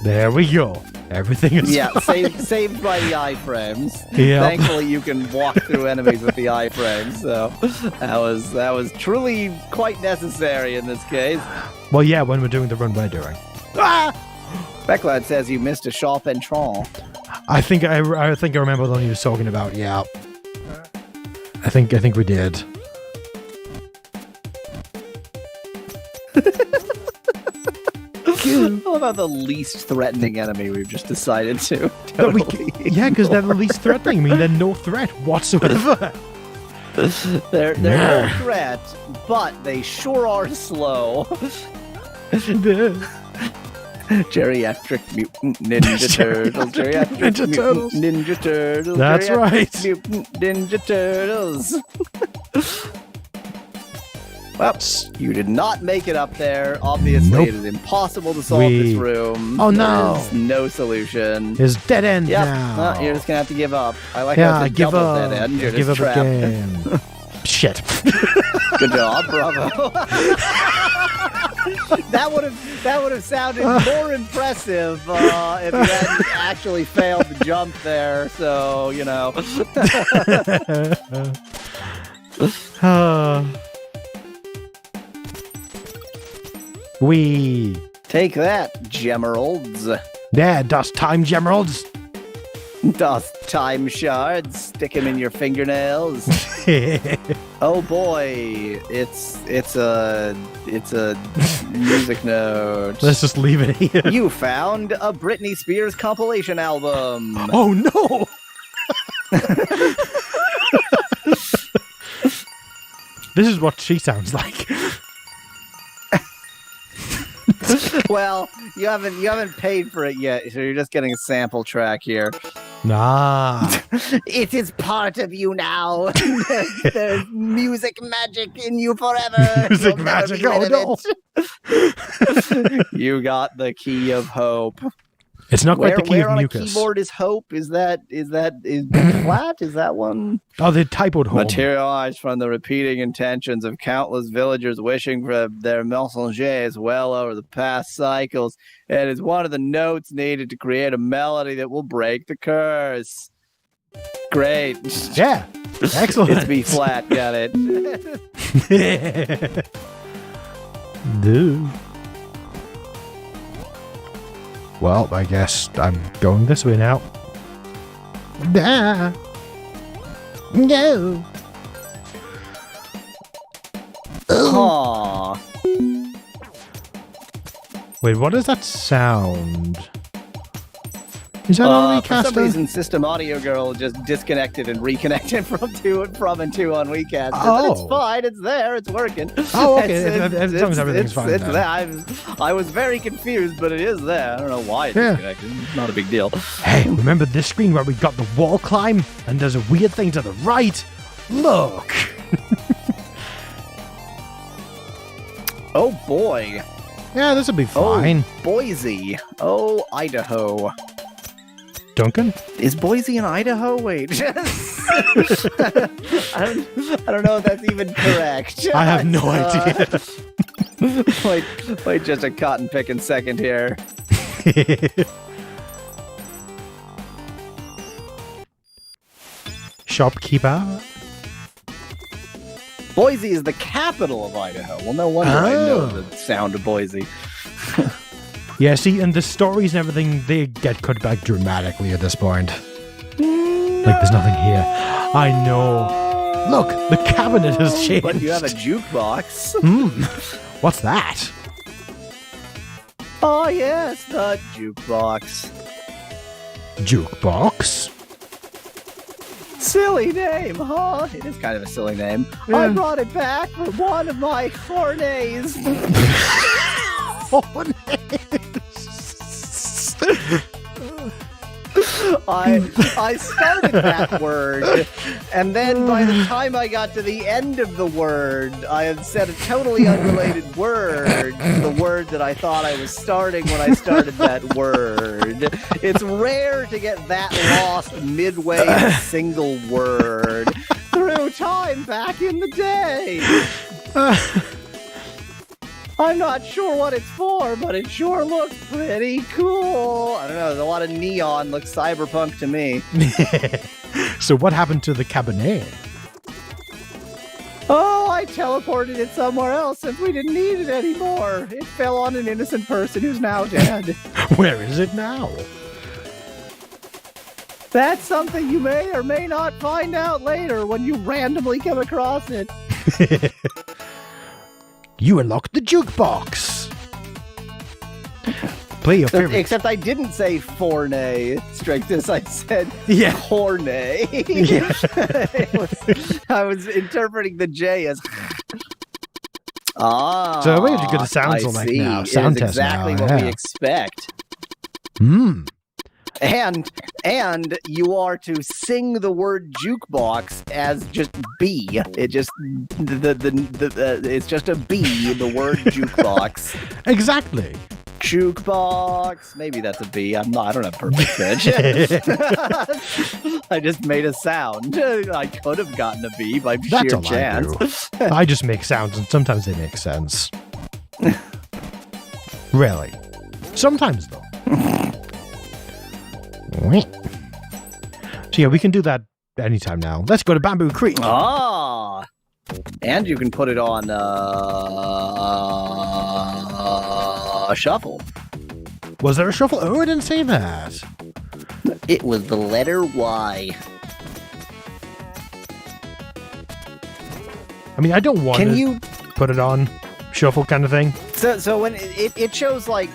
There we go. Everything is Yeah, fine. saved by the iframes. Yep. Thankfully, you can walk through enemies with the iframes, so that was truly quite necessary in this case. Well, yeah, when we're doing the run we're doing. Ah! Becklad says you missed a sharp entrant. I think I remember the one you was talking about. Yeah. I think we did. I love how the least threatening enemy we've just decided to. But Totally. yeah, because they're the least threatening. I mean, they're no threat whatsoever. They're no threat, but they sure are slow. Geriatric mutant ninja turtles. Geriatric Ninja mutant turtles. Ninja turtles. That's Geriatric right. Mutant ninja turtles. Well, you did not make it up there. Obviously, Nope. it is impossible to solve this room. Oh, no. There's no solution. It's dead end Yep, now. well, you're just gonna have to give up. I like yeah, how I it's a give double up. dead end. You're Give just up trapped. again. Shit. Good job, bravo. that would have sounded more impressive if you hadn't actually failed to jump there. So you know. We. Take that, Gemeralds. Yeah, dust time, Gemeralds. Dust time shards. Stick 'em in your fingernails. Oh boy, it's a music note. Let's just leave it here. You found a Britney Spears compilation album. Oh no! This is what she sounds like. Well, you haven't paid for it yet, so you're just getting a sample track here. Nah. It is part of you now. There's music magic in you forever. Music You'll never magic, be rid oh of it. You got the key of hope. It's not quite the key Where of on mucus. a keyboard is hope? Is B flat? Is that one? Oh, the typoed home. Materialized from the repeating intentions of countless villagers wishing for their messengers well over the past cycles. It is one of the notes needed to create a melody that will break the curse. Great. Yeah. Excellent. It's B flat. Got it. Dude. Well, I guess I'm going this way now. Nah. No. Aww. Wait, what is that sound? Is that on For some Recaster? reason, System Audio Girl just disconnected and reconnected from and to on Weekast. But Oh. it's fine. It's there. It's working. Oh, okay. As long as everything's fine It's then. there. I was very confused, but it is there. I don't know why it's Yeah. disconnected. It's not a big deal. Hey, remember this screen where we got the wall climb? And there's a weird thing to the right? Look! Oh boy. Yeah, this'll be fine. Boise. Oh, Idaho. Duncan? Is Boise in Idaho? Wait. I don't know if that's even correct. I have no idea. Wait just a cotton picking second here. Shopkeeper? Boise is the capital of Idaho. Well, no wonder I know Oh. the sound of Boise. Yeah, see, and the stories and everything, they get cut back dramatically at this point. Like, there's nothing here. I know. Look, the cabinet has changed. But you have a jukebox. What's that? Oh, yes, the jukebox. Jukebox? Silly name, huh? It is kind of a silly name. Yeah. I brought it back for one of my cornets. I started that word, and then by the time I got to the end of the word, I had said a totally unrelated word to the word that I thought I was starting when I started that word. It's rare to get that lost midway in a single word through time back in the day. I'm not sure what it's for, but it sure looks pretty cool. I don't know, there's a lot of neon, looks cyberpunk to me. So what happened to the cabinet? Oh, I teleported it somewhere else since we didn't need it anymore. It fell on an innocent person who's now dead. Where is it now? That's something you may or may not find out later when you randomly come across it. You unlocked the jukebox. Play your favorite. Except I didn't say Fornay, Strictus. I said Yeah. Cornay. Yeah. I was interpreting the J as. Ah. So we have to get the sound I select see. now. It is Sound test exactly now, what we yeah. expect. Hmm. And you are to sing the word jukebox as just B. It just it's just a B. The word jukebox. Exactly. Jukebox. Maybe that's a B. I don't have perfect pitch. I just made a sound. I could have gotten a B by That's sheer all chance. I do. I just make sounds, and sometimes they make sense. Really. Sometimes, though. So yeah, we can do that anytime now. Let's go to Bamboo Creek. Ah, and you can put it on a shuffle. Was there a shuffle? Oh, I didn't say that. It was the letter Y. I mean, I don't want Can to you? put it on shuffle kind of thing. So when it shows like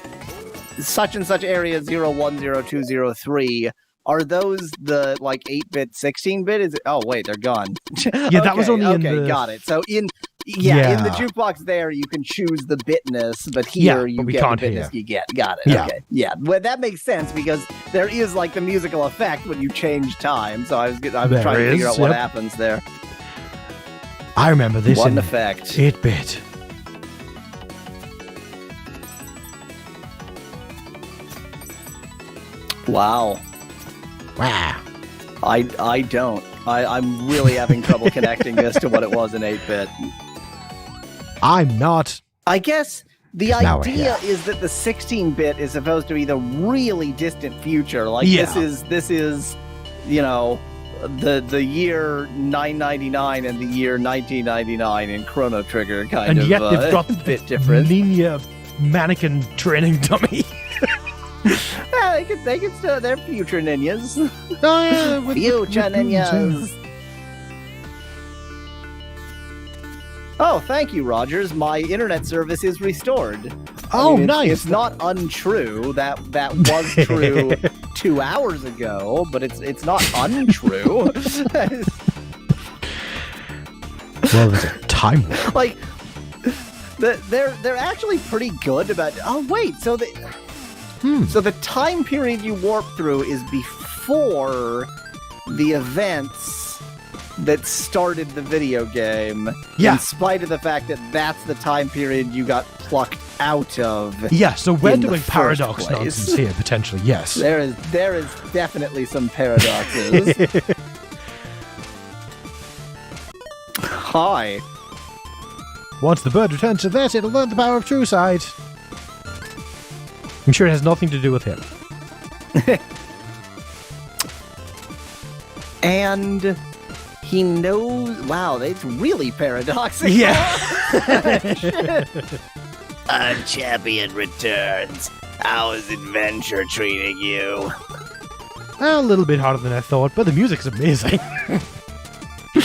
such and such area 010203. Are those the like 8-bit, 16-bit? Is it? Oh wait, they're gone. Yeah, that was only in the... got it. So in the jukebox there you can choose the bitness, but here you but we get can't the bitness hear. you get. Got it. Yeah. Okay. Yeah. Well, that makes sense because there is like the musical effect when you change time. So I was trying to figure out what happens there. I remember this What in an effect. 8-bit. Wow. Wow. I don't. I'm really having trouble connecting this to what it was in 8-bit. I'm not. I guess the Now we're idea here. is that the 16-bit is supposed to be the really distant future. Like Yeah. this is, you know, the year 999 and the year 1999 in Chrono Trigger kind And of yet they've got bit different. Ninja mannequin training dummy. Yeah, they can still they're future ninjas. Oh, yeah, with Future ninjas. Oh, thank you, Rogers. My internet service is restored. Oh, it's, nice. It's not untrue. That was true 2 hours ago, but it's not untrue. Well, there's a time warp. Like they're actually pretty good about. Oh wait, so the time period you warp through is before the events that started the video game. Yeah. In spite of the fact that that's the time period you got plucked out of. Yeah, so we're in the doing first paradox place. nonsense here, potentially, yes. There is definitely some paradoxes. Hi. Once the bird returns to this, it'll learn the power of true sight. I'm sure it has nothing to do with him. And he knows. Wow, it's really paradoxical. Yeah. A champion returns. How is adventure treating you? A little bit harder than I thought, but the music's amazing.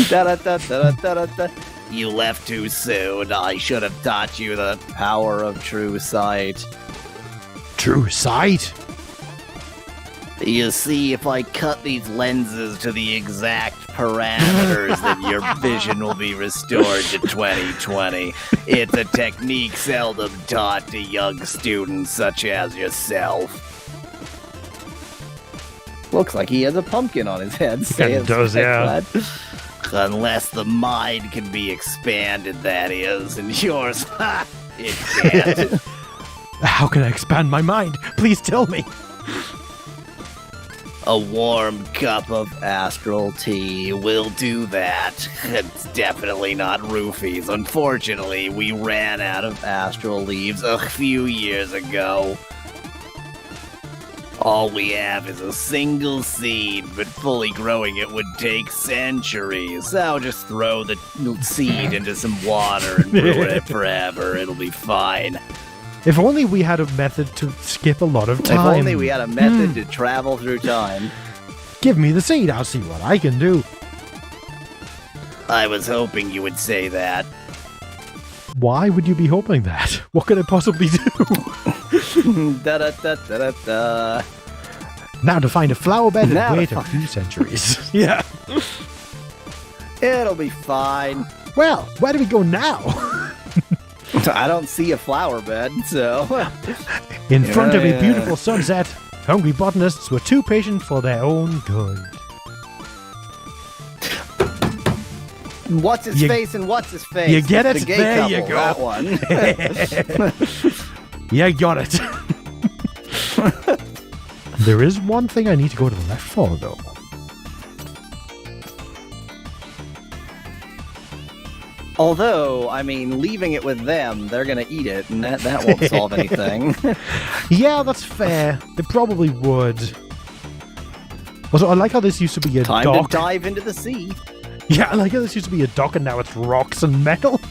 Da-da-da-da-da-da-da. You left too soon. I should have taught you the Power of true sight. True sight? You see, if I cut these lenses to the exact parameters, then your vision will be restored to 2020. It's a technique seldom taught to young students such as yourself. Looks like he has a pumpkin on his head. It does, yeah. Unless the mind can be expanded, that is, and yours, ha, it can't. How can I expand my mind? Please tell me. A warm cup of astral tea will do that. It's definitely not roofies. Unfortunately, we ran out of astral leaves a few years ago. All we have is a single seed, but fully growing it would take centuries. So just throw the seed into some water and brew it forever. It'll be fine. If only we had a method to skip a lot of If time. only we had a method to travel through time. Give me the seed, I'll see what I can do. I was hoping you would say that. Why would you be hoping that? What could I possibly do? Da-da-da-da-da-da. Now to find a flower bed Now and to wait a find- few centuries. Yeah. It'll be fine. Well, where do we go now? I don't see a flower bed, so. In front of Yeah. a beautiful sunset, hungry botanists were too patient for their own good. What's his You- face and what's his face? you get It's it? The gay There couple, you go. That one. Yeah, got it. There is one thing I need to go to the left for, though. Although, I mean, leaving it with them, they're gonna eat it, and that won't solve anything. Yeah, that's fair. They probably would. Also, I like how this used to be a Time dock. to dive into the sea. Yeah, I like how this used to be a dock and now it's rocks and metal.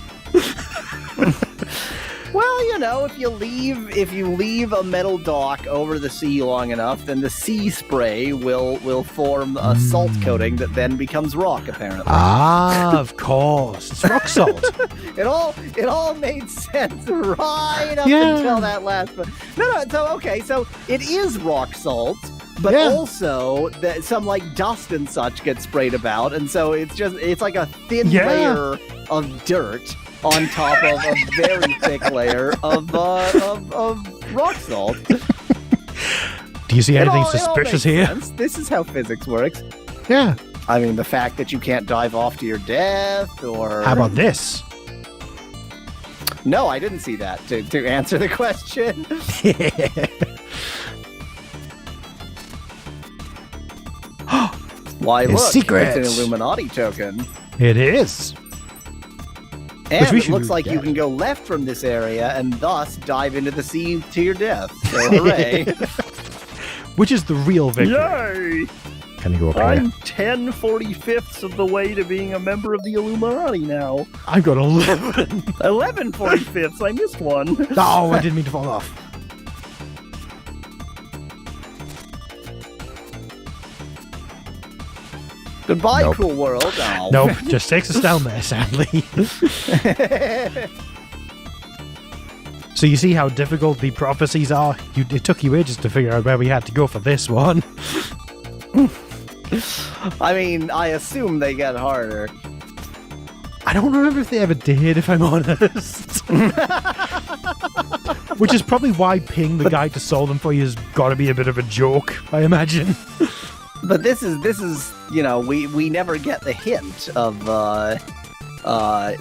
Well, Well, if you leave a metal dock over the sea long enough, then the sea spray will form a salt coating that then becomes rock. Apparently. Ah, of course. It's rock salt. It all made sense right up Yeah. until that last one. No. So it is rock salt. But Yeah. also, some like dust and such gets sprayed about, and so it's like a thin Yeah. layer of dirt on top of a very thick layer of rock salt. Do you see anything It all suspicious makes here? sense. This is how physics works. Yeah. I mean, the fact that you can't dive off to your death, or How about this? No, I didn't see that. To answer the question. Why It's look? secret. It's an Illuminati token. It is. And we it should looks do, like you yeah. can go left from this area and thus dive into the sea to your death. So hooray. Which is the real victory. Yay! Can you go up here? I'm 10/45ths of the way to being a member of the Illuminati now. I've got 11. 11/45ths. I missed one. Oh, I didn't mean to fall off. Goodbye, Nope. cruel world. Oh. Nope, just takes us down there, sadly. So you see how difficult the prophecies are? It took you ages to figure out where we had to go for this one. I mean, I assume they get harder. I don't remember if they ever did, if I'm honest. Which is probably why paying the guy to solve them for you has got to be a bit of a joke, I imagine. But this is we never get the hint of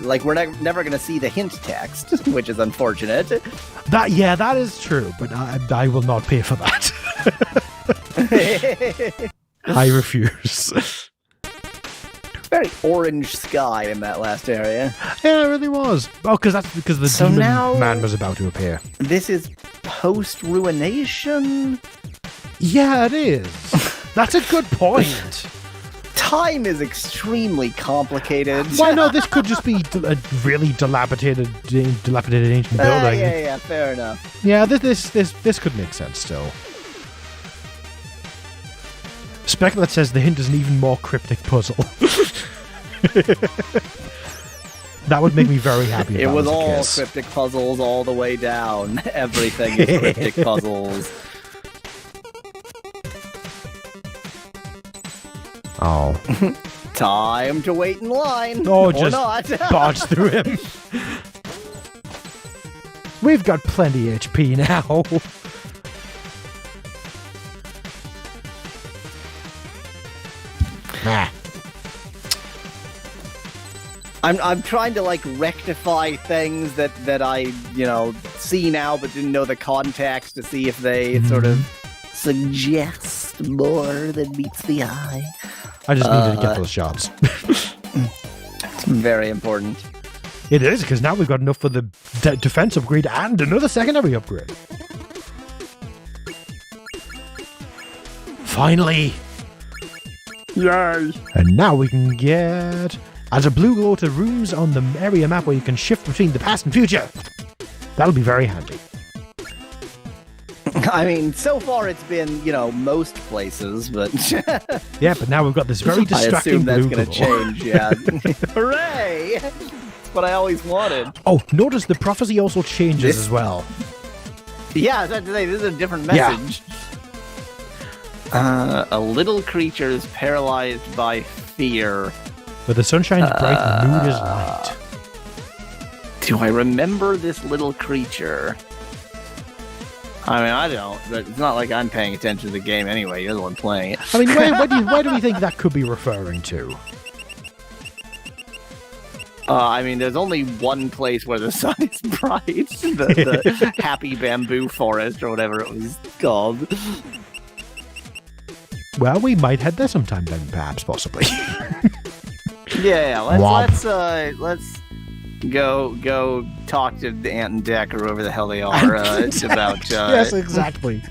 like we're never going to see the hint text, which is unfortunate. That is true, but I will not pay for that. I refuse. Very orange sky in that last area. Yeah, it really was. Oh, because that's because the So demon now- man was about to appear. This is post-ruination. Yeah, it is. That's a good point. Time is extremely complicated. Why no? This could just be a really dilapidated ancient building. Yeah, fair enough. Yeah, this could make sense still. Speculat says the hint is an even more cryptic puzzle. That would make me very happy. If It that was the all case. cryptic puzzles all the way down. Everything is cryptic puzzles. Oh, Time to wait in line. Oh, or just not. barge through him. We've got plenty HP now. Nah. I'm trying to like rectify things that I see now but didn't know the context to see if they sort of suggest more than meets the eye. I just needed to get those shots. It's very important. It is, because now we've got enough for the defense upgrade and another secondary upgrade. Finally! Yay! And now we can get... Add a blue glow to rooms on the area map where you can shift between the past and future. That'll be very handy. I mean, so far it's been, most places, but Yeah, but now we've got this very I distracting assume that's blue going to glow. change, yeah. Hooray! That's what I always wanted. Oh, notice the prophecy also changes as well. Yeah, I was about to say, this is a different Yeah. message. A little creature is paralyzed by fear. But the sun shines bright and the moon is light. Do I remember this little creature? I mean, I don't, but it's not like I'm paying attention to the game anyway. You're the one playing it. I mean, why do we think that could be referring to? I mean, there's only one place where the sun is bright. The Happy Bamboo Forest, or whatever it was called. Well, we might head there sometime then, perhaps, possibly. Yeah, Womp. let's go talk to Ant and Deck or whoever the hell they are about Yes, exactly.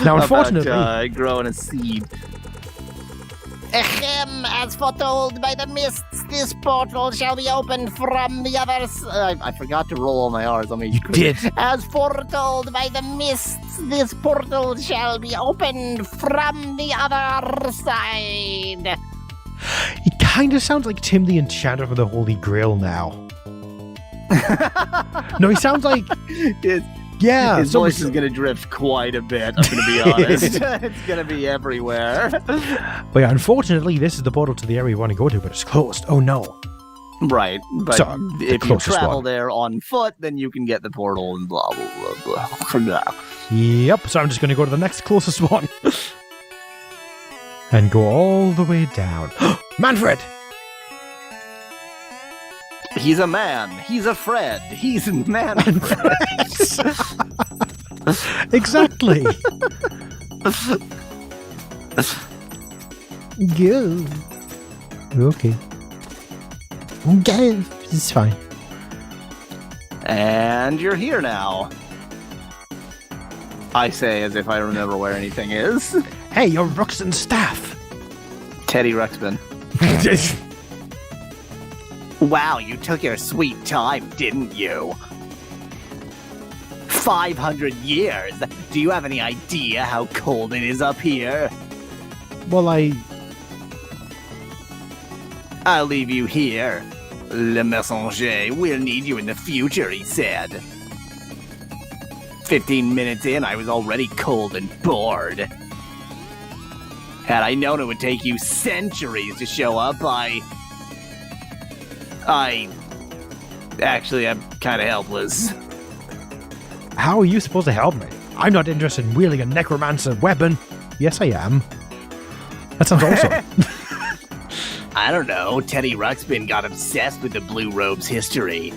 Now, unfortunately, about, growing a seed. Ahem, as foretold by the mists, this portal shall be opened from the other side. I forgot to roll all my R's. Let me. You did. As foretold by the mists, this portal shall be opened from the other side. He kind of sounds like Tim the Enchanter for the Holy Grail now. No, he sounds like His so voice is going to drift quite a bit, I'm going to be honest. It's going to be everywhere. But yeah, unfortunately, this is the portal to the area we want to go to, but it's closed. Oh no. Right, but So, the if you closest travel one. there on foot, then you can get the portal and blah, blah, blah, blah. Yep, so I'm just going to go to the next closest one. And go all the way down. Manfred! He's a man. He's a Fred. He's Manfred. Exactly. Go. Okay. Okay, it's fine. And you're here now. I say as if I remember where anything is. Hey, you're Ruxton's staff. Teddy Ruxpin. Wow, you took your sweet time, didn't you? 500 years. Do you have any idea how cold it is up here? Well, I'll leave you here. Le Messenger, we'll need you in the future, he said. 15 minutes in, I was already cold and bored. Had I known it would take you centuries to show up, Actually, I'm kind of helpless. how are you supposed to help me? I'm not interested in wielding a necromancer weapon. Yes, I am. That sounds awesome. I don't know, Teddy Ruxpin got obsessed with the Blue Robe's history.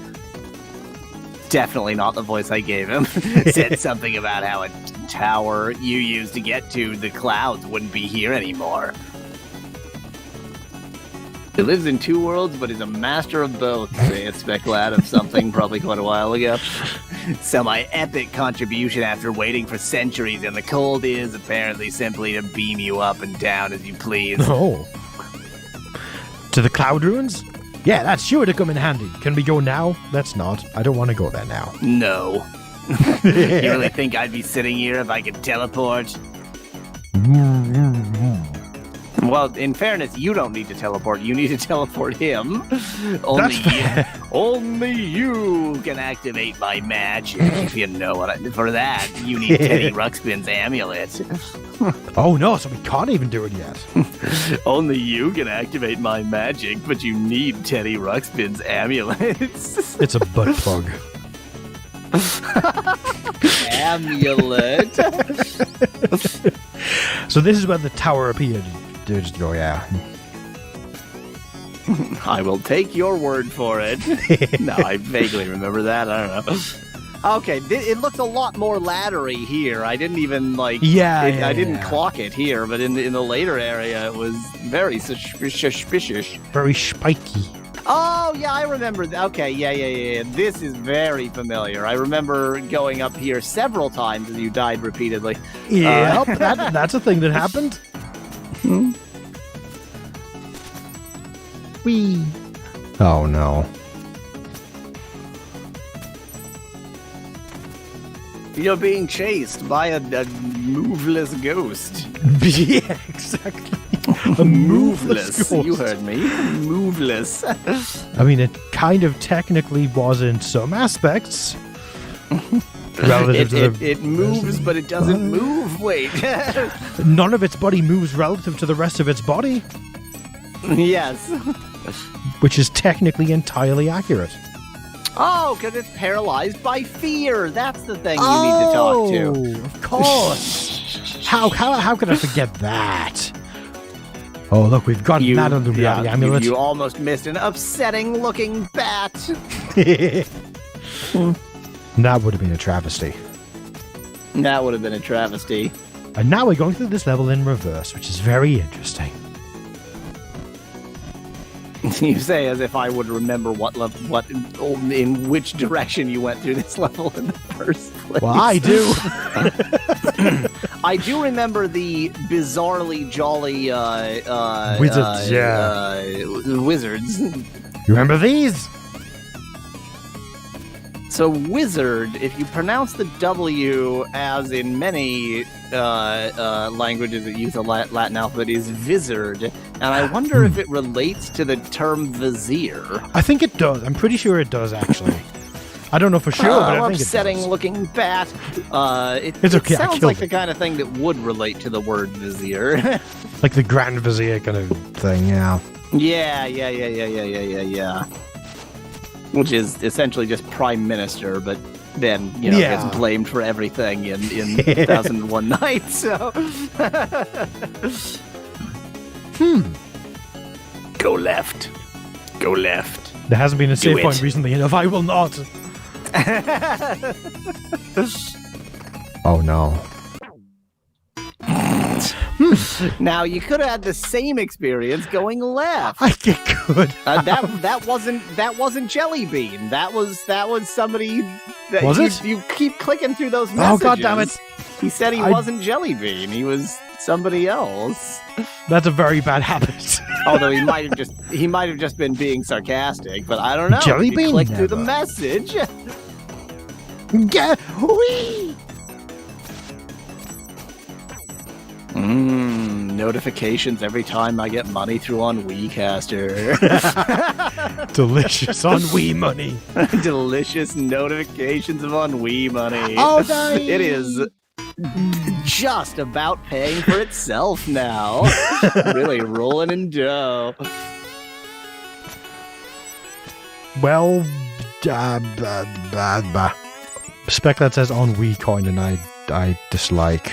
Definitely not the voice I gave him. Said something about how a tower you used to get to the clouds wouldn't be here anymore. He lives in two worlds, but is a master of both. Say a speculate of something probably quite a while ago. So my epic contribution after waiting for centuries in the cold is apparently simply to beam you up and down as you please. Oh. To the Cloud Ruins? Yeah, that's sure to come in handy. Can we go now? Let's not. I don't want to go there now. No. You really think I'd be sitting here if I could teleport? Well, in fairness, you don't need to teleport. You need to teleport him. Only you can activate my magic, if you know what for that, you need Teddy Ruxpin's amulet. Oh no, so we can't even do it yet. Only you can activate my magic, but you need Teddy Ruxpin's amulets. It's a butt plug. Amulet. So this is where the tower appeared. Oh yeah. I will take your word for it. No, I vaguely remember that. I don't know. Okay, it looks a lot more laddery here. I didn't even I didn't clock it here, but in the later area, it was very suspicious. Very spiky. Oh yeah, I remember. Okay, yeah. This is very familiar. I remember going up here several times, and you died repeatedly. Yep, that's a thing that happened. Whee. Oh no. You're being chased by a moveless ghost. Yeah, exactly. A moveless ghost. You heard me. Moveless. I mean, it kind of technically was in some aspects. It moves, but it doesn't move. Wait. None of its body moves relative to the rest of its body, Yes. which is technically entirely accurate. Oh, because it's paralyzed by fear. That's the thing you need to talk to. Of course. How could I forget that? Oh, look, we've got that Illuminati amulet. You almost missed an upsetting-looking bat. That would have been a travesty. That would have been a travesty. And now we're going through this level in reverse, which is very interesting. You say as if I would remember in which direction you went through this level in the first place. Well, I do. I do remember the bizarrely jolly Wizards, wizards. You remember these? So wizard, if you pronounce the W as in many languages that use the Latin alphabet, is vizard, and I wonder if it relates to the term vizier. I think it does. I'm pretty sure it does, actually. I don't know for sure, but I think it upsetting does. looking bat. It's okay, I It sounds killed like it. the kind of thing that would relate to the word vizier. Like the Grand Vizier kind of thing, yeah. Yeah. Which is essentially just prime minister, but then, Yeah. gets blamed for everything in 1001 Nights, so... Go left. Go left. There hasn't been a save it. point recently enough. I will not. Oh no. Now, you could have had the same experience going left. I get good. That wasn't Jelly Bean. That was somebody. That Was you, it? You keep clicking through those messages. Oh, God damn it. He said he I- wasn't Jelly Bean. He was somebody else. That's a very bad habit. Although he might have just been being sarcastic. But I don't know. Jelly If you Bean? click through the Never. message. Get wee. Notifications every time I get money through on WeCaster. Delicious on Wii money. Delicious notifications of on Wii money. Oh, nice. It is just about paying for itself now. Really rolling in dough. Well, spec that says on Wii coin, and I dislike.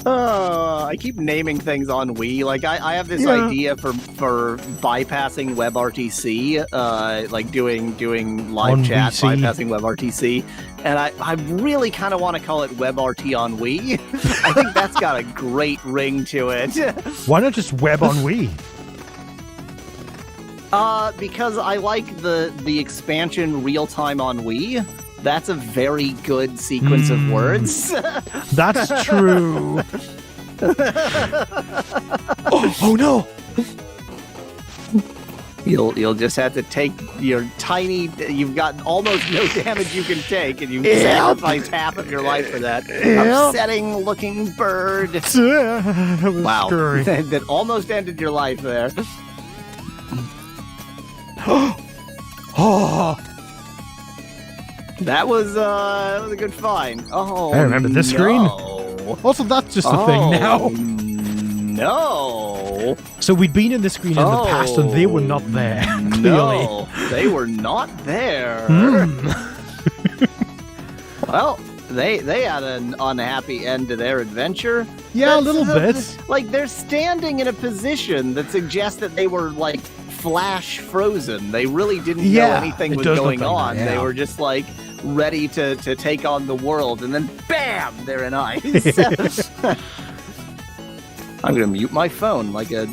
I keep naming things on Wii. Like I have this idea for bypassing WebRTC, like doing live On chat, WeC. bypassing WebRTC, and I really kind of want to call it WebRT on Wii. I think that's got a great ring to it. Why not just web on Wii? Because I like the expansion real time on Wii. That's a very good sequence of words. That's true. oh no! You'll just have to take your tiny. You've got almost no damage you can take, and you sacrifice half of your life for that upsetting looking bird. That was Wow, scary. that almost ended your life there. Oh, That was a good find. Oh, I remember this screen. no. also that's just a thing now. No. So we'd been in this screen in the past, and they were not there. Clearly. No, they were not there. Well, they had an unhappy end to their adventure. Yeah, a That's- little bit. Like they're standing in a position that suggests that they were like flash frozen. They really didn't know Yeah, anything it was does look going like on. that, They yeah. were just like ready to take on the world, and then bam, they're in ice. I'm gonna mute my phone like a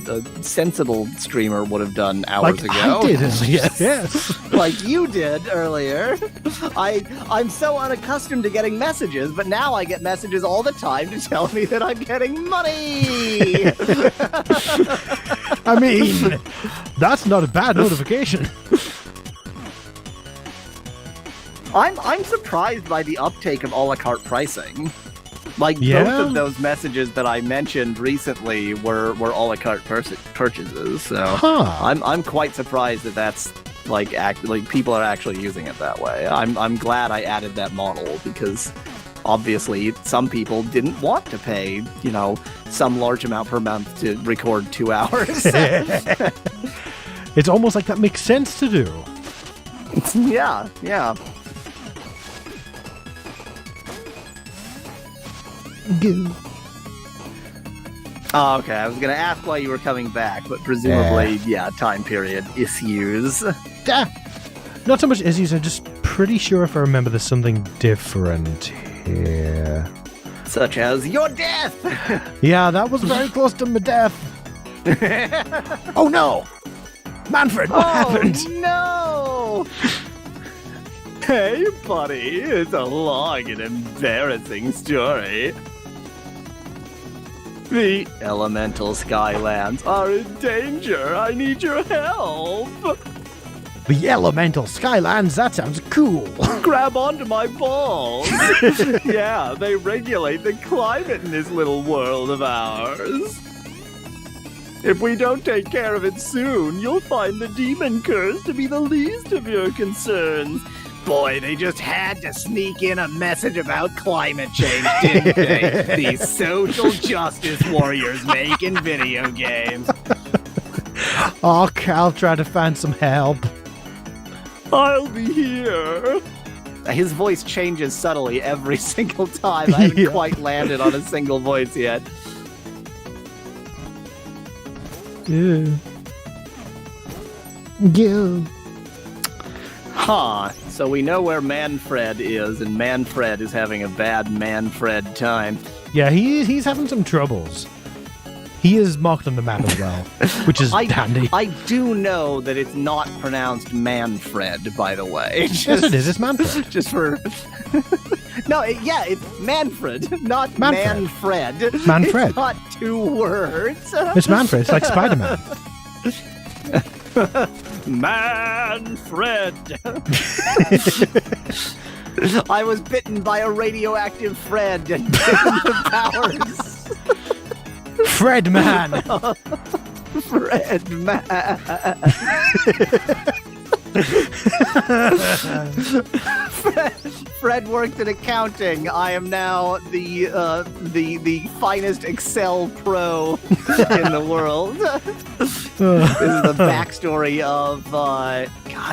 sensible streamer would have done hours Like ago. I did earlier. Yes. Like you did earlier. I'm so unaccustomed to getting messages, but now I get messages all the time to tell me that I'm getting money. I mean, that's not a bad notification. I'm surprised by the uptake of a la carte pricing. Like Yeah? both of those messages that I mentioned recently were a la carte purchases. So Huh. I'm quite surprised that that's like people are actually using it that way. I'm glad I added that model because obviously some people didn't want to pay, some large amount per month to record 2 hours. It's almost like that makes sense to do. Yeah. Oh, okay. I was gonna ask why you were coming back, but presumably, time period issues. Not so much issues, I'm just pretty sure if I remember there's something different here. Such as your death! Yeah, that was very close to my death. Oh no! Manfred, what happened? No! Hey, buddy, it's a long and embarrassing story. The elemental Skylands are in danger. I need your help. The elemental Skylands, that sounds cool. Grab onto my balls. Yeah, they regulate the climate in this little world of ours. If we don't take care of it soon, you'll find the demon curse to be the least of your concerns. Boy, they just had to sneak in a message about climate change, didn't they? These social justice warriors making video games. Oh, Cal tried to find some help. I'll be here. His voice changes subtly every single time. I haven't quite landed on a single voice yet. Yeah. Yeah. Huh. So we know where Manfred is, and Manfred is having a bad Manfred time. Yeah, he's having some troubles. He is marked on the map as well, which is handy. I do know that it's not pronounced Manfred, by the way. Yes, it is. It's Manfred. Just for... No, it's Manfred, not Manfred. Manfred. Manfred. It's not two words. It's Manfred. It's like Spider-Man. Manfred. I was bitten by a radioactive Fred and given the powers. Fred man. Fred man. Fred worked in accounting. I am now the finest Excel pro in the world. This is the backstory of God.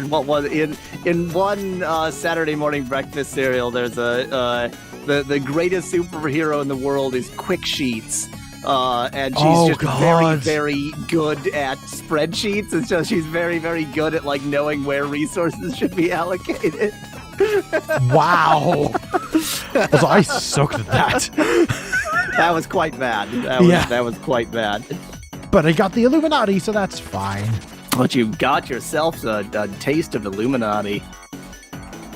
What was it? In one Saturday morning breakfast cereal? There's the greatest superhero in the world is Quick Sheets. And she's very, very good at spreadsheets, and so she's very, very good at like knowing where resources should be allocated. Wow. Also, I sucked at that. That was quite bad. That was quite bad. But I got the Illuminati, so that's fine. But you got yourself a taste of Illuminati.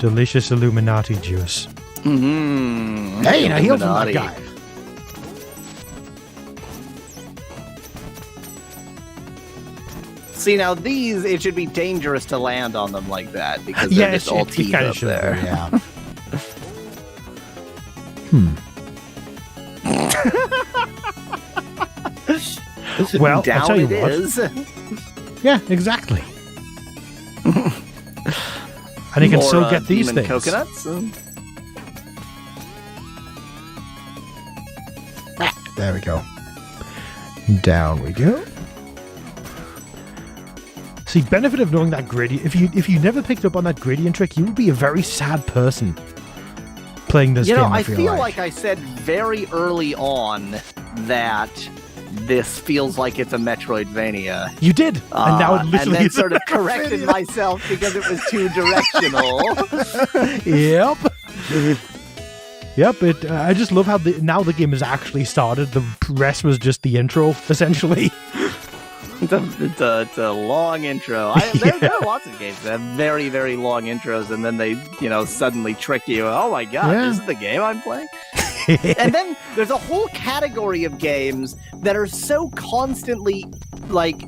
Delicious Illuminati juice. Mm-hmm. Hey, now heal from that guy. See, now these, it should be dangerous to land on them like that, because they're just all teeth up there. Yeah. Well, down I'll tell you it what. is. Yeah, exactly. And you can still get these demon things. Coconuts. There we go. Down we go. See, benefit of knowing that gradient. If you never picked up on that gradient trick, you would be a very sad person playing this game. I feel like I said very early on that this feels like it's a Metroidvania. You did, and now it literally and then is sort of corrected myself because it was too directional. Yep. Yep. I just love how now the game has actually started. The rest was just the intro, essentially. It's a long intro. There are lots of games that have very, very long intros, and then they, suddenly trick you. Oh my god, This is the game I'm playing? And then there's a whole category of games that are so constantly,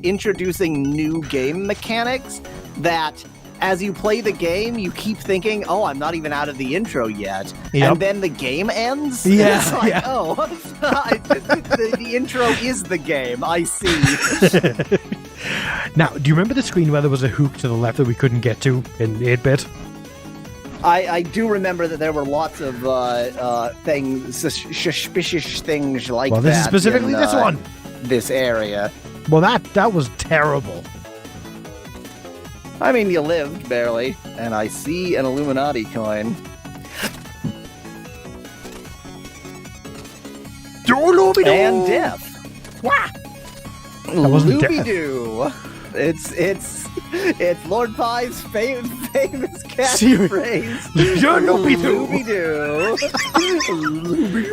introducing new game mechanics that as you play the game, you keep thinking, oh, I'm not even out of the intro yet. Yep. And then the game ends. Yeah. It's like, oh, the intro is the game. I see. Now, do you remember the screen where there was a hook to the left that we couldn't get to in 8-bit? I do remember that there were lots of things, suspicious things like that. Well, this is specifically this one. This area. Well, that was terrible. I mean, you lived, barely. And I see an Illuminati coin. And death. Wah! That wasn't Looby-doo. It's Lord Pie's famous catchphrase. Looby-doo.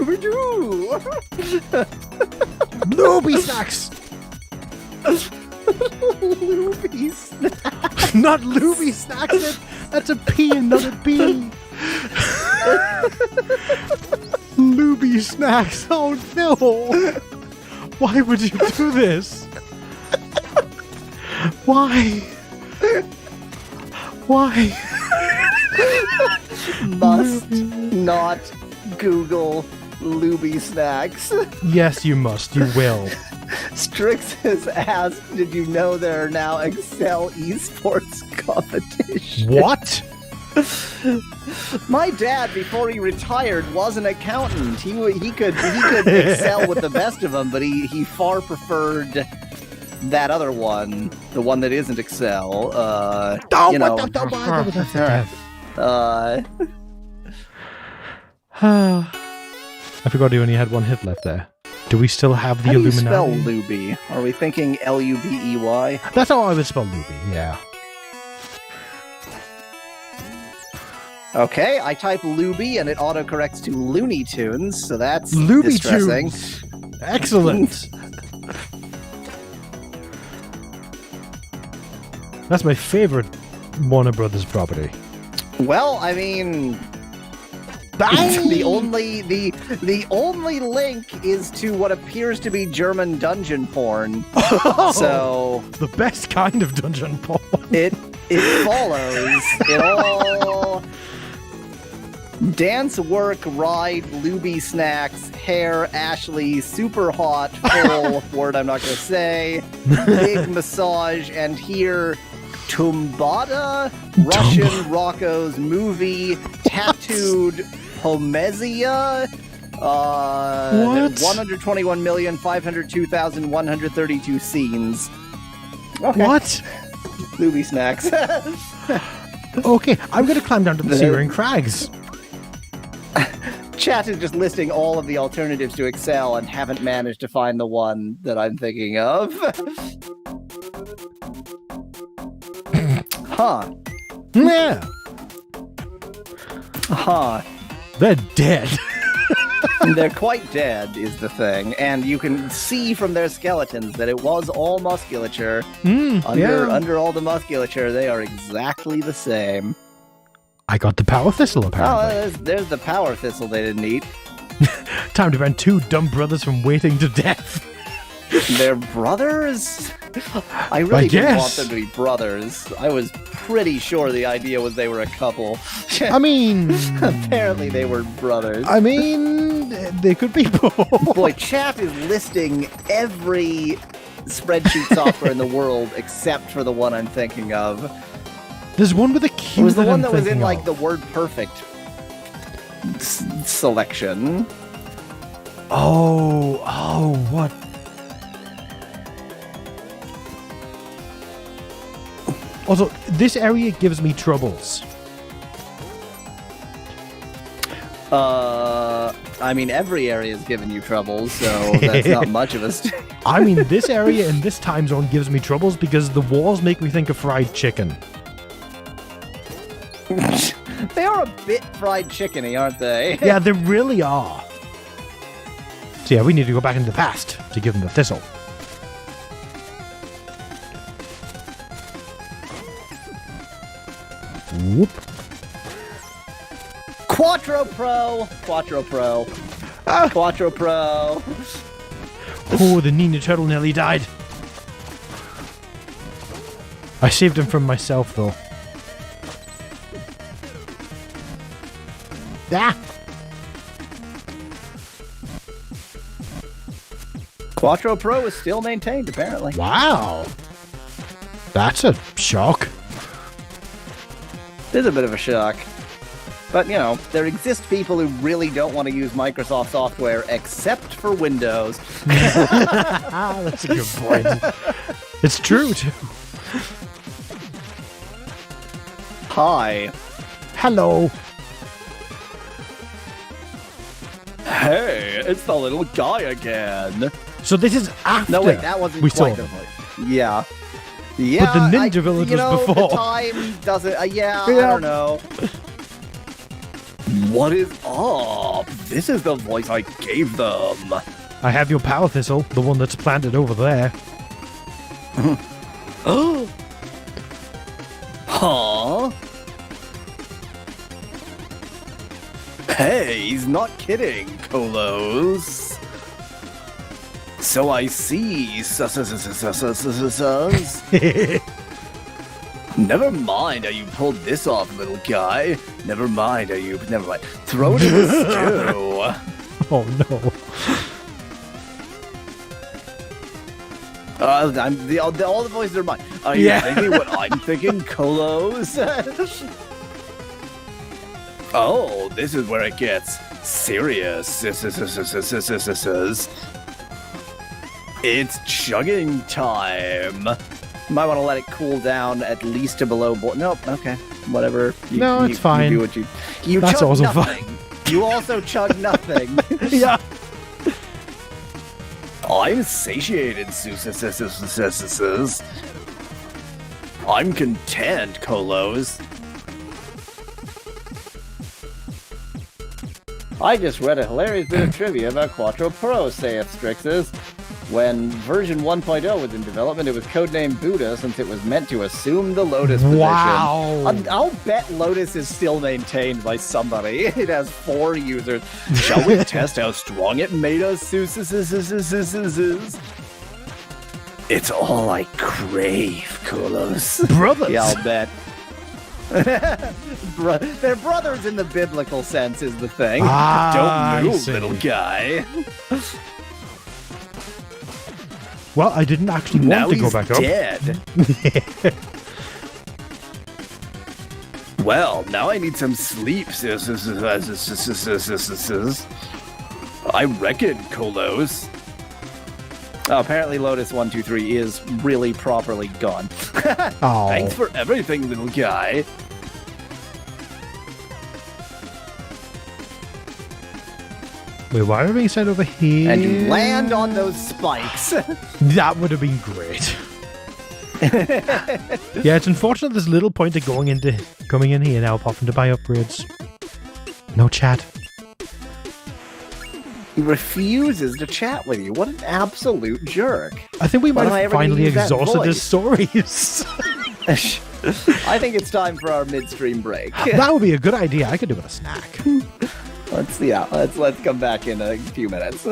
Looby-doo. Looby snacks. Looby snacks. Not Looby snacks. That's a P and not a B. Looby snacks. Oh no! Why would you do this? Why? Why? Must not Google Looby Snacks. Yes, you must. You will. Strix has asked, did you know there are now Excel esports competitions? What? My dad, before he retired, was an accountant. He could excel with the best of them, but he far preferred that other one, the one that isn't Excel. You know, I forgot he only had one hit left there. Do we still have the how do you Illuminati? spell Luby? Are we thinking Lubey? That's how I would spell Luby, yeah. Okay, I type Luby and it autocorrects to Looney Tunes, so that's Luby distressing. Tunes. Excellent. That's my favorite Warner Brothers property. Well, I mean, the only link is to what appears to be German dungeon porn. So The best kind of dungeon porn. it follows. It all dance, work, ride, Luby snacks, hair, Ashley, super hot, full word I'm not gonna say, big massage, and here Tumbada, Russian Rocco's movie, tattooed Pomezia, What? 121,502,132 scenes. Okay. What? Luby snacks. Okay, I'm going to climb down to the Searing Crags. Chat is just listing all of the alternatives to Excel and haven't managed to find the one that I'm thinking of. Huh. Yeah, Huh. they're dead. They're quite dead, is the thing. And you can see from their skeletons that it was all musculature. Under all the musculature, they are exactly the same. I got the Power Thistle, Oh, apparently. there's the power thistle they didn't eat. Time to prevent two dumb brothers from waiting to death. They're brothers? I really didn't want guess. them to be brothers. I was pretty sure the idea was they were a couple. I mean... Apparently they were brothers. They could be both. Boy, chat is listing every spreadsheet software in the world except for the one I'm thinking of. There's one with a It Q was the one I'm that was in thinking like of. the word perfect selection. Oh, what? Also, this area gives me troubles. I mean, every area is giving you trouble, so that's not much of a... I mean, this area in this time zone gives me troubles because the walls make me think of fried chicken. They are a bit fried chickeny, aren't they? Yeah, they really are. So yeah, we need to go back into the past to give them the thistle. Whoop. Quattro Pro. Ah. Quattro Pro. Oh, the Ninja Turtle nearly died. I saved him from myself, though. Ah! Quattro Pro is still maintained, apparently. Wow! That's a shock. It is a bit of a shock. But, you know, there exist people who really don't want to use Microsoft software except for Windows. That's a good point. It's true, too. Hi. Hello. Hey, it's the little guy again. So this is after. No, wait, that wasn't we quite saw the them. voice. Yeah. Yeah, But the Ninja Village you was know, before. The time doesn't. Yeah, I Yeah. don't know. What is up? This is the voice I gave them. I have your Power Thistle, the one that's planted over there. Huh? Hey, he's not kidding, Kolos. So I see. Never mind how you pulled this off, little guy. Never mind. Throw it in the stew. Oh no. All the voices are mine. Are you thinking what I'm thinking, Kolos? Oh, this is where it gets serious. It's chugging time. Might want to let it cool down at least to below boil. Nope. Okay. Whatever. It's fine. You do what you That's chug also nothing. fine. You also chug nothing. Yeah. I'm satiated, I'm content, Kolos. I just read a hilarious bit of trivia about Quattro Pro, saith Strixus. When version 1.0 was in development, it was codenamed Buddha since it was meant to assume the Lotus position. Wow. I'll bet Lotus is still maintained by somebody. It has 4 users. Shall we test how strong it made us? It's all I crave, Kolos. Brothers. Yeah, I'll bet. They're brothers in the biblical sense is the thing. Don't move, little guy. Well, I didn't actually want Now to go he's back up. dead. Well, now I need some sleep. I reckon, Kolos. Oh, apparently Lotus 123 is really properly gone. Oh. Thanks for everything, little guy. Wait, why are we being sent over here? And you land on those spikes. That would have been great. Yeah, it's unfortunate there's little point of coming in here now apart from to buy upgrades. No chat. He refuses to chat with you. What an absolute jerk. I think we Why might do I have ever finally use that exhausted his voice? stories. I think it's time for our midstream break. That would be a good idea. I could do with a snack. Let's come back in a few minutes.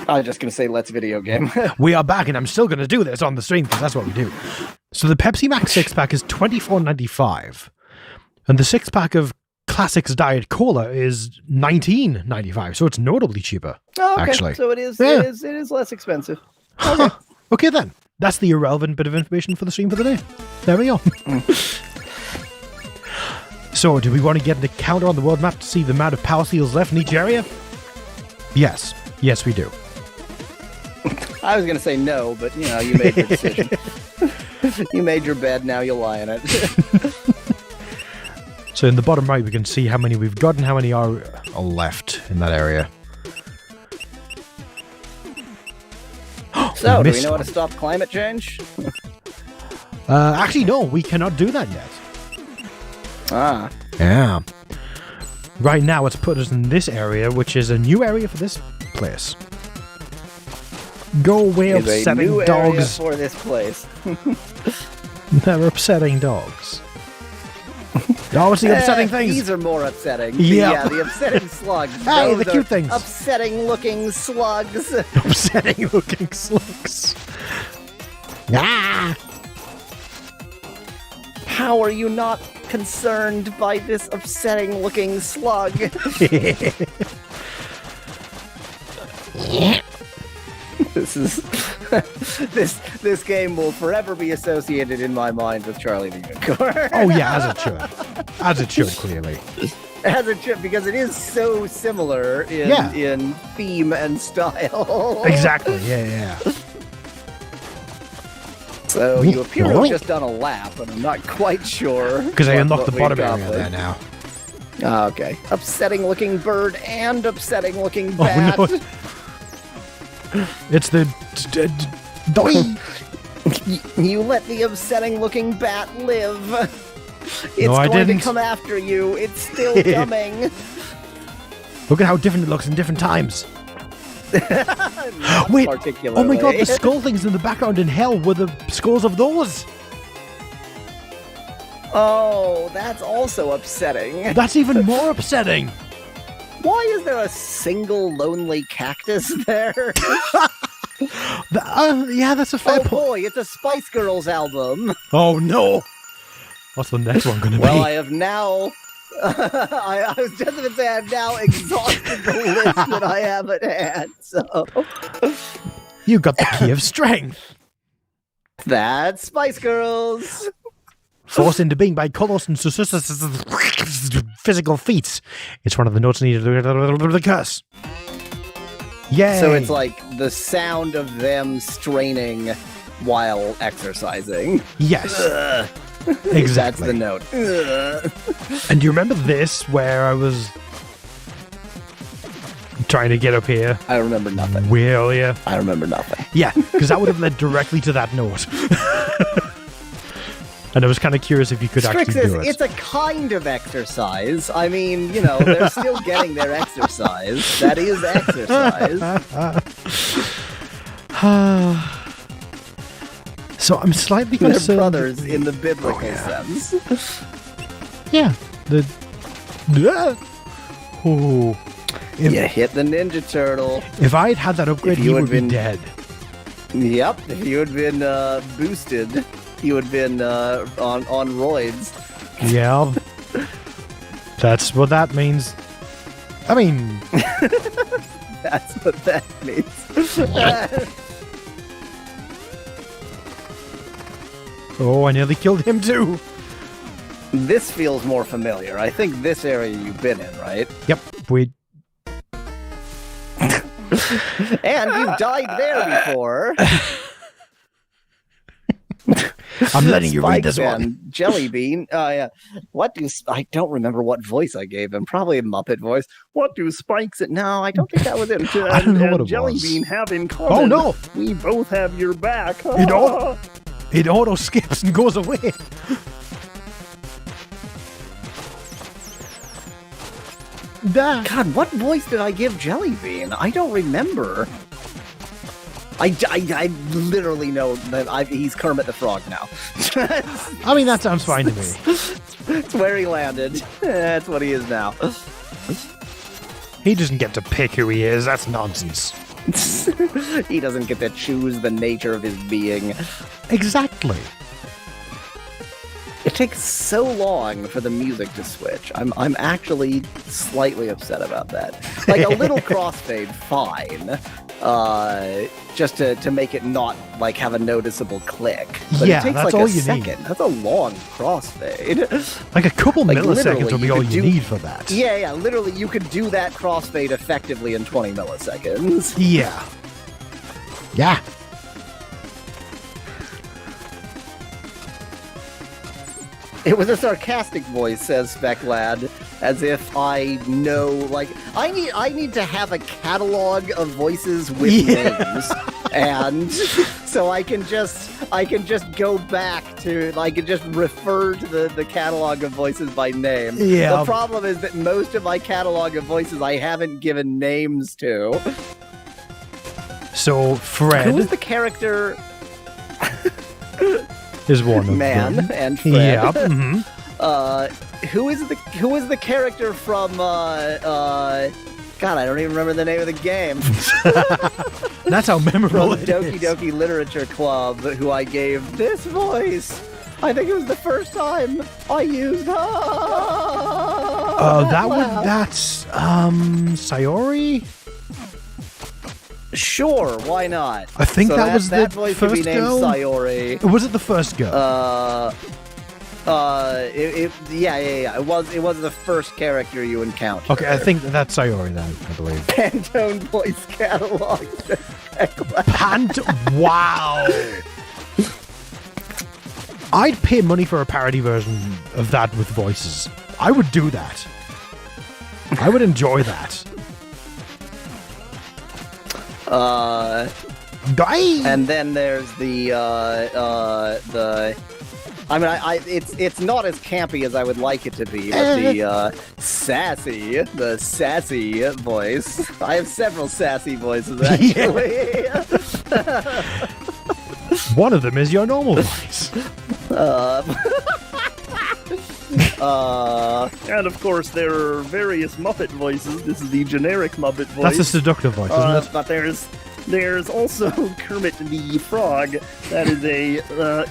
I was just going to say, let's video game. We are back, and I'm still going to do this on the stream because that's what we do. So the Pepsi Max 6-pack is $24.95, and the 6-pack of Classics Diet Cola is $19.95. So it's notably cheaper. Oh, okay. Actually. So it is. Yeah. It is less expensive. Huh. Okay then. That's the irrelevant bit of information for the stream for the day. There we go. So, do we want to get the counter on the world map to see the amount of power seals left in each area? Yes. Yes, we do. I was going to say no, but you know, you made your decision. You made your bed, now you lie in it. So in the bottom right, we can see how many we've got and how many are left in that area. So, do we missed know how one. to stop climate change? Actually, no, we cannot do that yet. Ah. Yeah. Right now, it's put us in this area, which is a new area for this place. Go away, Is a upsetting new area dogs. for this place. They're upsetting dogs. Oh, it's the upsetting things. These are more upsetting. Yeah. Yeah, the upsetting slugs. Hey, Those the cute are things. Upsetting looking slugs. Upsetting looking slugs. Ah! How are you not concerned by this upsetting looking slug? This is this game will forever be associated in my mind with Charlie the Unicorn. Oh yeah, as it should. As it should, clearly. As a trip, because it is so similar in theme and style. Exactly, yeah. So you appear to have just done a lap, and I'm not quite sure. Because I unlocked the what bottom we've area there accomplished. now. Ah, okay. Upsetting looking bird and upsetting looking bat. Oh, no. It's the... Doi! You let the upsetting looking bat live. It's No, I going didn't. to come after you. It's still coming. Look at how different it looks in different times. Not Wait, particularly. oh my god, the skull things in the background in hell were the skulls of those. Oh, that's also upsetting. That's even more upsetting. Why is there a single lonely cactus there? Yeah, that's a fair Oh point. boy, it's a Spice Girls album. Oh no. What's the next one going to Well, be? I have now... I was just going to say I've now exhausted the list that I have at hand, so... You got the key of strength. That's Spice Girls. Forced into being by colossal physical feats. It's one of the notes needed to the curse. Yay! So it's like the sound of them straining while exercising. Yes, Ugh. That's exactly. the note. Ugh. And do you remember this, where I was trying to get up here? I remember nothing. Will ya? I remember nothing. Yeah, because that would have led directly to that note. And I was kind of curious if you could actually Strixus, do it. it's a kind of exercise. I mean, you know, they're still getting their exercise. That is exercise. So I'm slightly They're concerned. brothers in the biblical sense. Yeah. The. Oh. If, You hit the Ninja Turtle. if I had had that upgrade, If he you would had be been- dead. Yep, if you had been boosted, you would have been on roids. Yeah. That's what that means. I mean, That's what that means. oh, I nearly killed him too. This feels more familiar. I think this area you've been in, right? Yep, we. And you've died there before. I'm letting you read Spike this one. and Jelly Bean. Oh yeah. I don't remember what voice I gave him. Probably a Muppet voice. What do Spikes and no, I don't think that was it. I don't know what it Jelly was. Bean have in common. Oh no! We both have your back. You don't? It auto skips and goes away. That. God, what voice did I give Jelly Bean? I don't remember. I literally know that he's Kermit the Frog now. I mean, that sounds fine to me. That's where he landed. That's what he is now. He doesn't get to pick who he is. That's nonsense. He doesn't get to choose the nature of his being. Exactly. It takes so long for the music to switch. I'm actually slightly upset about that. Like a little crossfade, fine. Just to make it not like have a noticeable click. But Yeah, it takes that's like all a you second. need. That's a long crossfade. Like a couple Like, milliseconds literally, will be you all could you do- need for that. Yeah, literally you could do that crossfade effectively in 20 milliseconds. Yeah. Yeah. It was a sarcastic voice, says Speclad, as if I know, like, I need to have a catalog of voices with names, and so I can just go back to, I can just refer to the catalog of voices by name. Yeah. The problem is that most of my catalog of voices I haven't given names to. So Fred Who is the character? is one of Man them. and Fred. Yeah. hmm Who is the character from God, I don't even remember the name of the game. That's how memorable From it Doki is. Doki Literature Club, who I gave this voice. I think it was the first time I used That's Sayori? Sure, why not? I think So that was that the voice could be first named girl? Sayori. Was it the first girl? Yeah. It was the first character you encountered. Okay, I think that's Sayori then, I believe. Pantone voice catalog. Wow! I'd pay money for a parody version of that with voices. I would do that. I would enjoy that. And then there's the I mean, it's not as campy as I would like it to be, but the sassy voice. I have several sassy voices actually. One of them is your normal voice. And of course, there are various Muppet voices. This is the generic Muppet voice. That's a seductive voice, isn't it? But there's also Kermit the Frog. That is a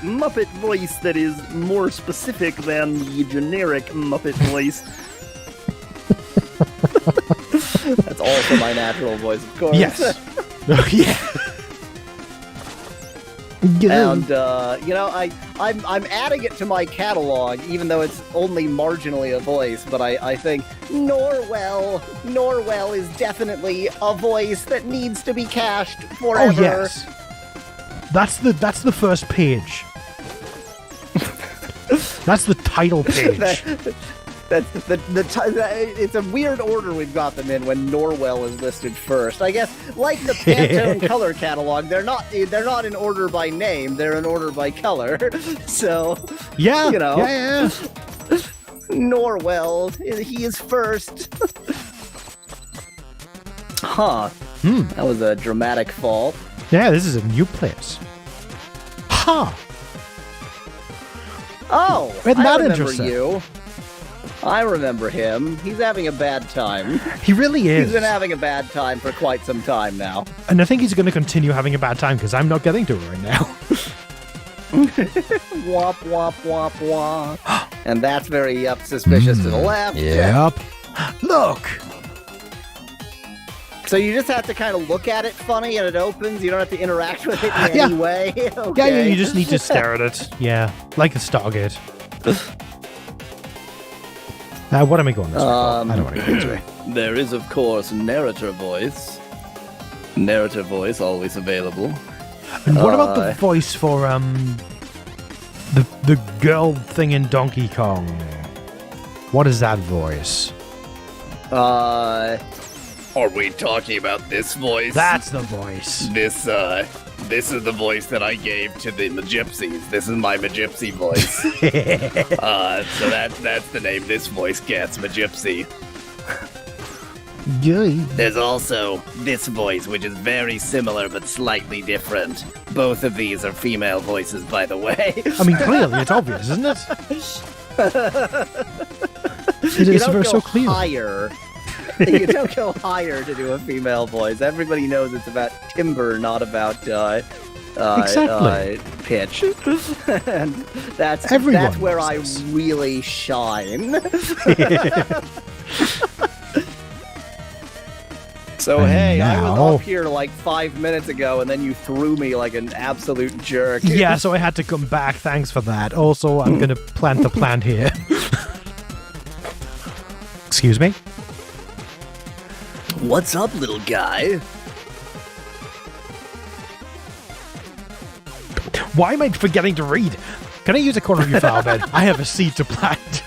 Muppet voice that is more specific than the generic Muppet voice. That's also my natural voice, of course. Yes. Yeah. And I'm adding it to my catalog, even though it's only marginally a voice. But I think Norwell is definitely a voice that needs to be cached Oh forever. yes. That's the first page. That's the title page. It's a weird order we've got them in when Norwell is listed first. I guess, like the Pantone color catalog, they're not in order by name; they're in order by color. So, Yeah. you know. Yeah. Norwell, he is first. Huh. That was a dramatic fall. Yeah, this is a new place. Huh. Oh, Isn't I that remember interesting? you. I remember him. He's having a bad time. He really is. He's been having a bad time for quite some time now. And I think he's going to continue having a bad time because I'm not getting to it right now. Womp, womp, womp, womp. And that's very suspicious to the left. Yep. Look. So you just have to kind of look at it funny and it opens. You don't have to interact with it in Yeah. any way. Yeah, Okay. you just need to stare at it. Yeah, like the Stargate. What am I going this way for? I don't want to go this way. There is, of course, narrator voice. Narrator voice, always available. And what about the voice for the girl thing in Donkey Kong? What is that voice? Are we talking about this voice? That's the voice. This is the voice that I gave to the Magypsies. This is my Magypsy voice. So that's the name this voice gets, Magypsy. There's also this voice, which is very similar but slightly different. Both of these are female voices, by the way. I mean, clearly, it's obvious, isn't it? It You is don't very go so clear. higher You don't go higher to do a female voice. Everybody knows it's about timbre, not about Exactly. pitch. And that's Everyone where knows I this. really shine. So And hey, I was now- up here like 5 minutes ago, and then you threw me like an absolute jerk. Yeah, so I had to come back. Thanks for that. Also, I'm going to plant the plant here. Excuse me? What's up, little guy? Why am I forgetting to read? Can I use a corner of your flower bed? I have a seed to plant.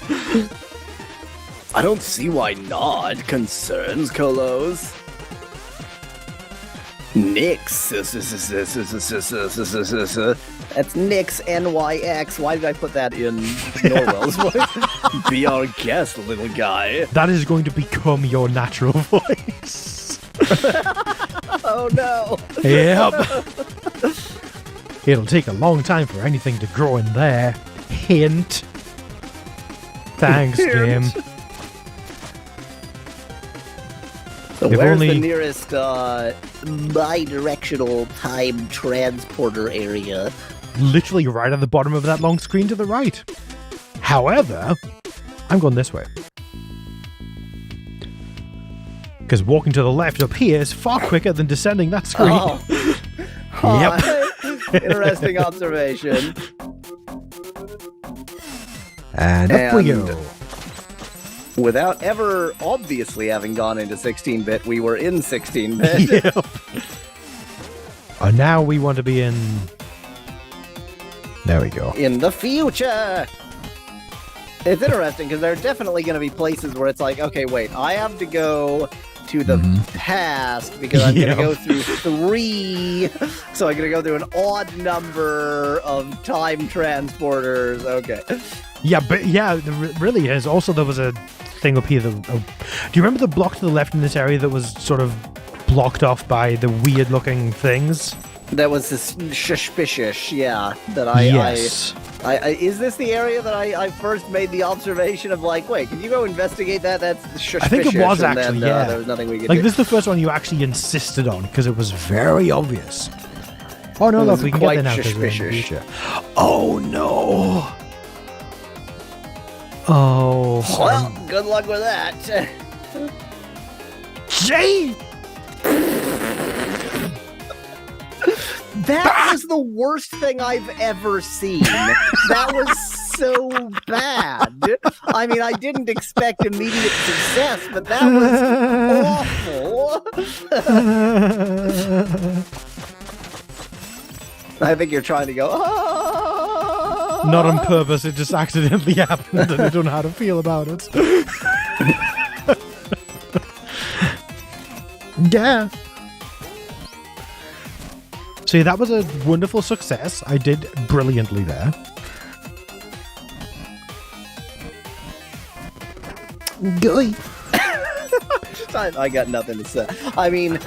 I don't see why not. Concerns, Kolos. Nyx. That's Nyx, N-Y-X. Why did I put that in Norwell's voice? Be our guest, little guy. That is going to become your natural voice. Oh no. Yep. It'll take a long time for anything to grow in there. Hint. Thanks, game. So If where's only- the nearest bi-directional time transporter area? Literally right at the bottom of that long screen to the right. However, I'm going this way. Because walking to the left up here is far quicker than descending that screen. Oh. Yep. Interesting observation. And up we And- go. Without ever obviously having gone into 16-bit, we were in 16-bit. Yep. Oh, now we want to be in... There we go. In the future! It's interesting because there are definitely going to be places where it's like, okay, wait, I have to go to the past because I'm going to Yeah. go through 3, so I'm going to go through an odd number of time transporters. Okay. Yeah, but yeah, there really is. Also, there was a thing up here that... do you remember the block to the left in this area that was sort of blocked off by the weird-looking things? That was suspicious, yeah. That I is this the area that I first made the observation of like, wait, can you go investigate that? That's suspicious. I think it was and actually, then, yeah. there was nothing we could Like, do. this is the first one you actually insisted on, because it was very obvious. Oh, no, It look, was we can get quite there now because we're in the suspicious. future. Oh, no! Oh, Well, good luck with that. Jay! That was the worst thing I've ever seen. That was so bad. I mean, I didn't expect immediate success, but that was awful. I think you're trying to go. "Ah." Not on purpose, it just accidentally happened and I don't know how to feel about it. Yeah. See, that was a wonderful success. I did brilliantly there. Goy. I got nothing to say. I mean,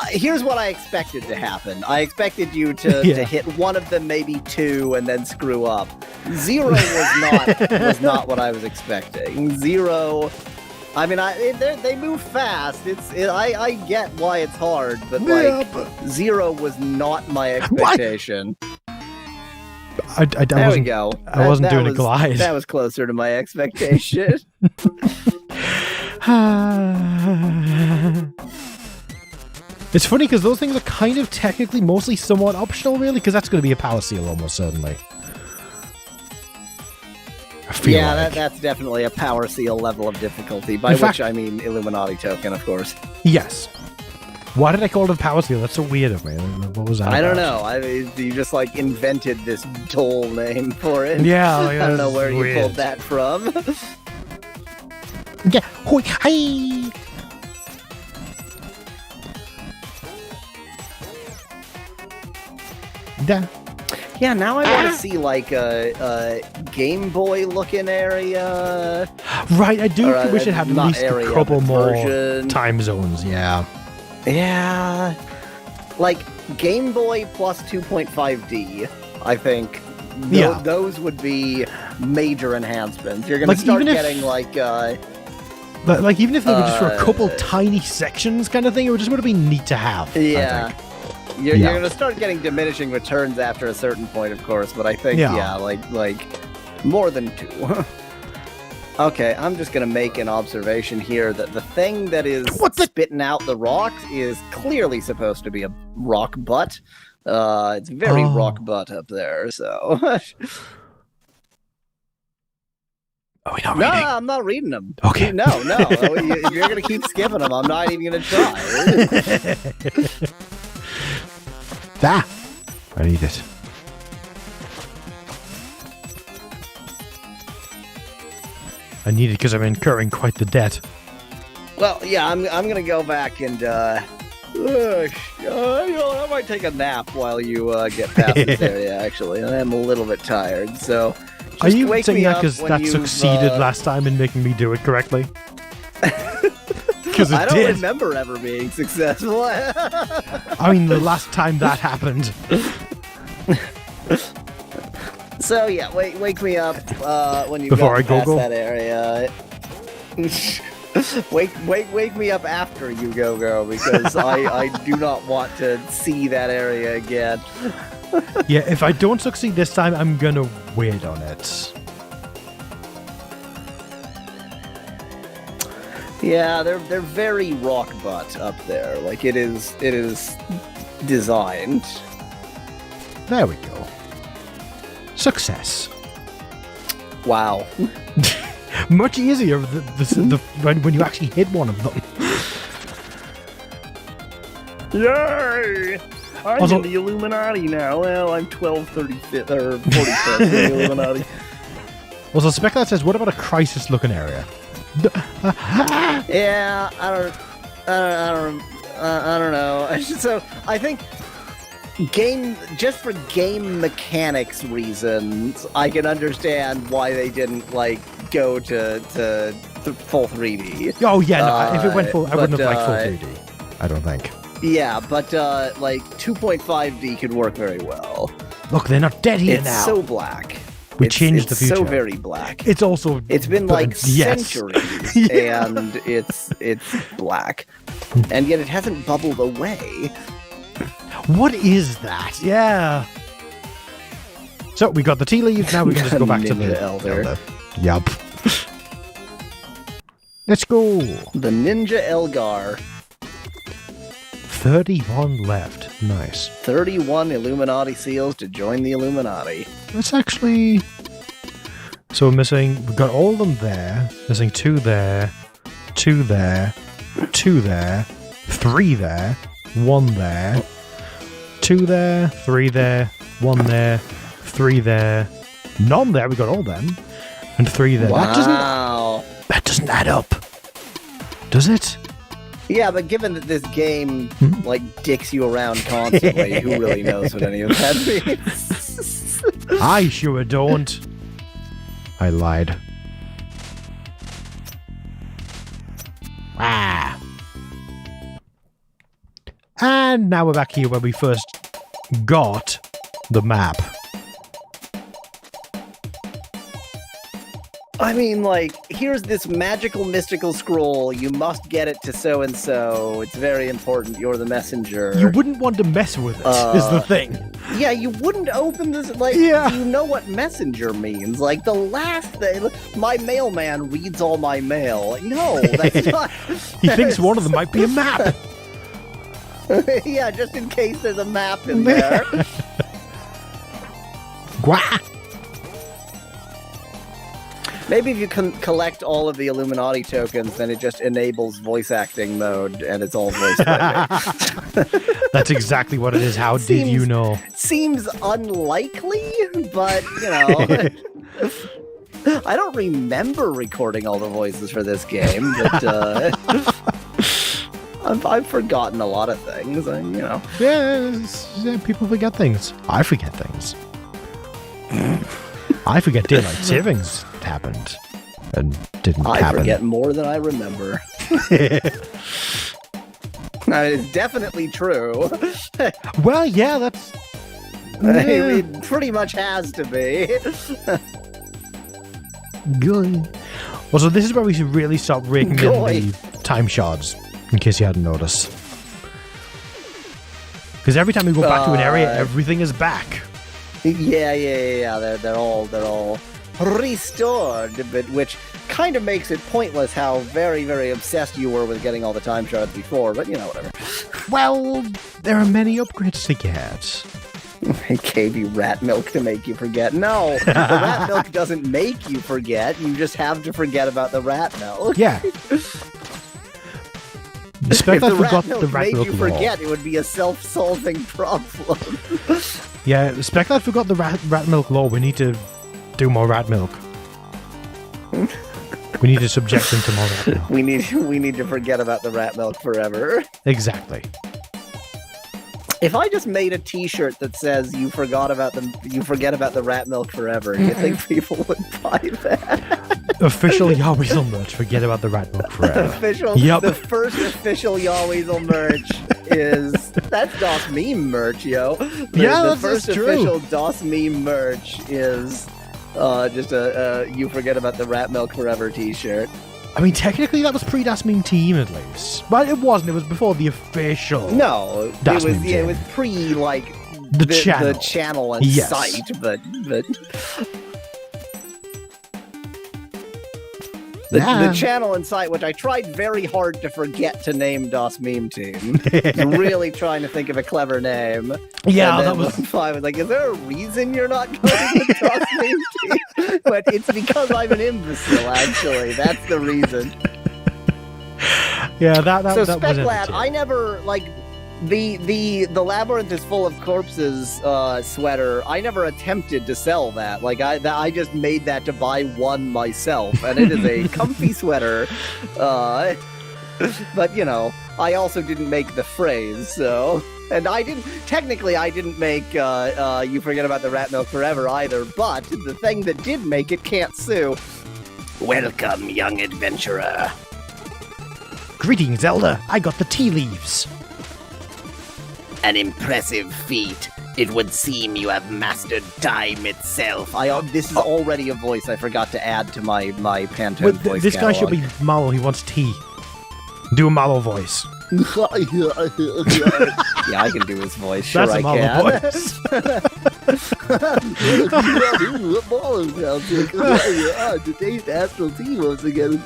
here's what I expected to happen. I expected you to Yeah. hit one of them, maybe 2, and then screw up. 0 was not what I was expecting. 0. I mean, they move fast. I get why it's hard, but like 0 was not my expectation. I There we wasn't, go. I wasn't doing a was, glide. That was closer to my expectation. It's funny because those things are kind of technically mostly somewhat optional, really, because that's going to be a power seal almost certainly. I feel Yeah, like. that's definitely a power seal level of difficulty, by In which fact- I mean Illuminati token, of course. Yes. Why did I call it a power seal? That's so weird of me. What was that? I don't about? know. You just like invented this dull name for it. Yeah, I don't know where you weird. pulled that from. Yeah. Hoi, hi. Yeah. Yeah, now I want to see like a Game Boy looking area. Right, I do Or, wish it had at not least area, a couple but more version. time zones, yeah. Yeah, like Game Boy plus 2.5D. I think. Yeah. Those would be major enhancements. You're gonna Like, start even if- getting like Like, even if they were just for a couple tiny sections kind of thing, it just would have been neat to have. I Yeah. think. You're Yeah. going to start getting diminishing returns after a certain point, of course, but I think, Yeah. like more than 2. Okay, I'm just going to make an observation here that the thing that is spitting out the rocks is clearly supposed to be a rock butt. It's very rock butt up there, so... Are we not No, reading? I'm not reading them. Okay. No. If you're going to keep skipping them, I'm not even going to try. Ah! I need it. I need it because I'm incurring quite the debt. Well, yeah, I'm gonna go back and I might take a nap while you get past this area. Actually, I'm a little bit tired, so. Are just you wake saying me that up because when that you've, succeeded last time in making me do it correctly? Because I it don't did. remember ever being successful. I mean, the last time that happened. So yeah, wake me up when you Before I go past go. that area. wake me up after you go because I do not want to see that area again. Yeah, if I don't succeed this time, I'm gonna wait on it. Yeah, they're very rock butt up there. Like it is designed. There we go. Success. Wow. Much easier when you actually hit one of them. Yay! I'm Also- in the Illuminati now. Well, I'm 1235th or 45th in the Illuminati. Also, Specular says, what about a crisis-looking area? Yeah, I don't know. So I think just for game mechanics reasons, I can understand why they didn't like go to full 3D. Oh, yeah, no, if it went full, I wouldn't but, have liked full 3D. I don't think. Yeah, but like 2.5D could work very well. Look, they're not dead here It's now. so black. We It's- changed the it's future. so very black. It's also... It's been like yes. centuries, Yeah. and it's black, and yet it hasn't bubbled away. What is that? Yeah. So, we got the tea leaves, now we can just go back to Ninja the... Elder. Yup. Let's go. The Ninja Elgar. 31 left. Nice. 31 Illuminati seals to join the Illuminati. Let's actually... So we're missing... We've got all of them there. Missing 2 there. 2 there. 2 there. 3 there. 1 there. 2 there. 3 there. 1 there. 3 there. None there. We got all them. And 3 there. Wow. That doesn't add up. Does it? Yeah, but given that this game like dicks you around constantly, who really knows what any of that means? I sure don't. I lied. Ah. And now we're back here where we first got the map. I mean, like, here's this magical mystical scroll. You must get it to so and so. It's very important. You're the messenger. You wouldn't want to mess with it, is the thing. Yeah, you wouldn't open this. Like, Yeah. you know what messenger means? Like the last thing, my mailman reads all my mail. Like, no, that's not. He thinks one of them might be a map. Yeah, just in case there's a map in there. Gwah! Maybe if you can collect all of the Illuminati tokens, then it just enables voice acting mode, and it's all voice acting. That's exactly what it is. How did you know? Seems unlikely, but you know. I don't remember recording all the voices for this game, but I've forgotten a lot of things, and you know. Yeah, people forget things. I forget things. I forget daylight savings happened and didn't I happen. forget more than I remember. It's definitely true. Well, yeah, that's... It pretty much has to be. Good. Also, this is where we should really start raking in Goy. the time shards, in case you hadn't noticed. Because every time we go back to an area, everything is back. Yeah. They're all restored, but which kind of makes it pointless how very, very obsessed you were with getting all the time shards before. But whatever. Well, there are many upgrades to get. I gave you rat milk to make you forget. No, the rat milk doesn't make you forget. You just have to forget about the rat milk. Yeah. If I the forgot rat milk the rat made milk you law. forget, it would be a self-solving problem. Yeah, Spec I forgot the rat milk law. We need to do more rat milk. We need to subject them to more rat milk. We need to forget about the rat milk forever. Exactly. If I just made a T-shirt that says "You forget about the rat milk forever," do you think people would buy that? Official Yahweasel merch. Forget about the rat milk forever. Yep. The first official Yahweasel merch that's DOS Meme merch, yo. The first that's true. official DOS Meme merch is just a "You forget about the rat milk forever" T-shirt. I mean, technically, that was pre-Das Meme Team, at least. But it wasn't. It was before the official. No, Das it was Meme it Team. was pre The channel. the channel and Yes. site, but the channel and site, which I tried very hard to forget to name DOS Meme Team. Really trying to think of a clever name. Yeah, And that then was. I was like, is there a reason you're not going with DOS Meme Team? But it's because I'm an imbecile, actually. That's the reason. Yeah, that So that was Speclad, I never the Labyrinth is full of corpses sweater. I never attempted to sell that. I just made that to buy one myself, and it is a comfy sweater. But I also didn't make the phrase, so. And I didn't make You Forget About the Rat Milk Forever either, but the thing that did make it can't sue. Welcome, young adventurer. Greetings, Elder. I got the tea leaves. An impressive feat. It would seem you have mastered time itself. This is already a voice I forgot to add to my Pantone Well, voice this guy should catalog. be Mallow. He wants tea. Do a Mallow voice. Yeah, I can do his voice. Sure, That's a I Mallow can. voice. Today's Astral Tea once again.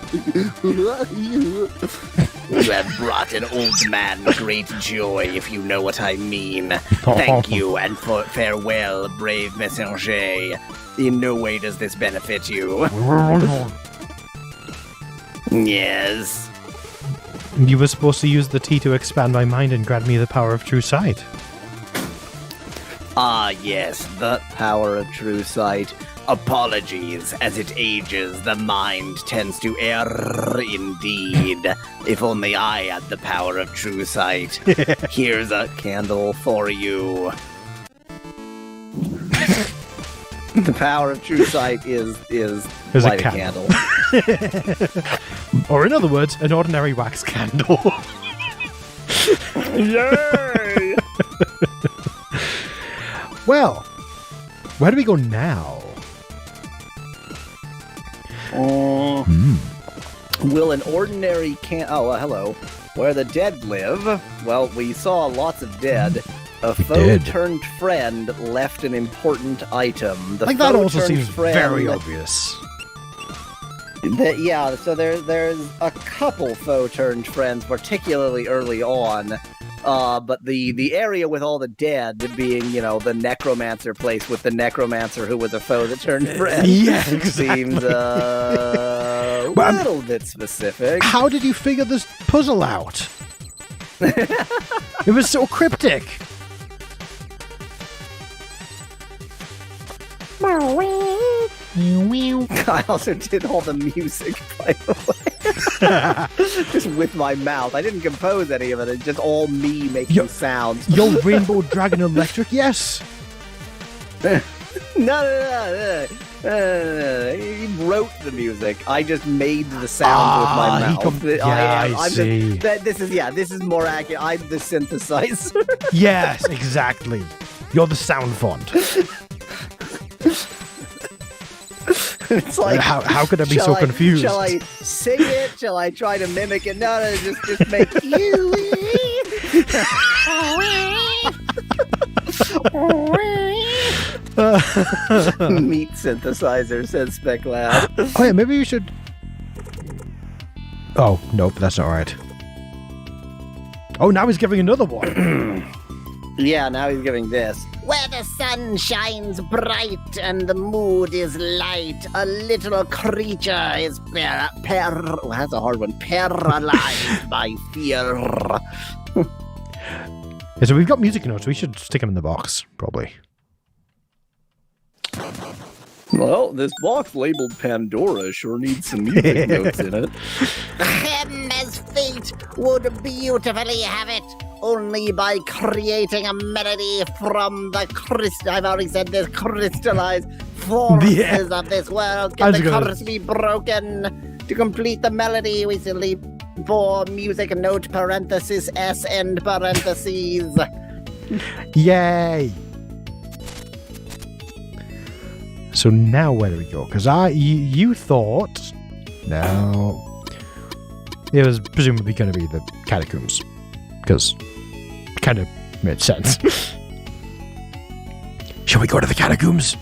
You have brought an old man great joy, if you know what I mean. Thank you, and farewell, brave messenger. In no way does this benefit you. Yes. You were supposed to use the tea to expand my mind and grant me the power of true sight. Ah, yes, the Power of true sight. apologies. As it ages, the mind tends to err indeed. If only I had the power of true sight. Here's a Candle. for you. The power of true sight is There's a light a candle. candle. Or in other words, an ordinary wax candle. Yay! Well, where do we go now? Will an ordinary hello. Where the dead live? Well, we saw lots of dead. A foe did. turned friend left an important item. The Like, that foe also turned seems friend, very obvious. Yeah, so there's a couple foe turned friends, particularly early on. But the area with all the dead being, the necromancer place with the necromancer who was a foe that turned friend. Yeah, Seems a Well, little bit specific. How did you figure this puzzle out? It was so cryptic. I also did all the music, by the way. Just with my mouth. I didn't compose any of it. It's just all me making Yo- sounds. Yo, Rainbow Dragon Electric, yes. No. He wrote the music. I just made the sound with my mouth. I see. This is more accurate. I'm the synthesizer. Yes, exactly. You're the sound font. It's like, how could I be shall so confused? Shall I sing it? Shall I try to mimic it? No, just make you. Meat synthesizer, says Spec Lab. Oh yeah, maybe you should. Oh nope, that's not right. Oh, now he's giving another one. Yeah, now he's giving this. Where the sun shines bright and the mood is light, a little creature is that's a hard one. Paralyzed by fear. Yeah, so we've got music notes. We should stick them in the box, probably. Well, this box labeled Pandora sure needs some music notes in it. As fate would beautifully have it, only by creating a melody from the I've already said this, crystallized forces of this world can the curse be broken. To complete the melody, we simply pour music note parenthesis S end parentheses. Yay! So now where do we go? Because you thought, no, it was presumably going to be the catacombs, because it kind of made sense. Shall we go to the catacombs?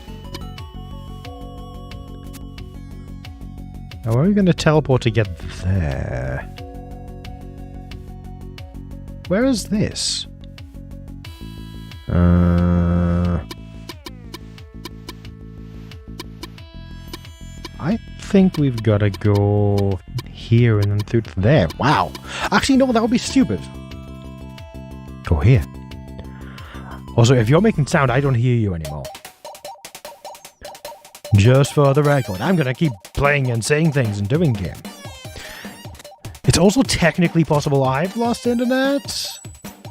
Now, are we going to teleport to get there? Where is this? I think we've got to go here and then through to there. Wow. Actually, no, that would be stupid. Go here. Also, if you're making sound, I don't hear you anymore. Just for the record, I'm going to keep playing and saying things and doing game. It's also technically possible I've lost internet.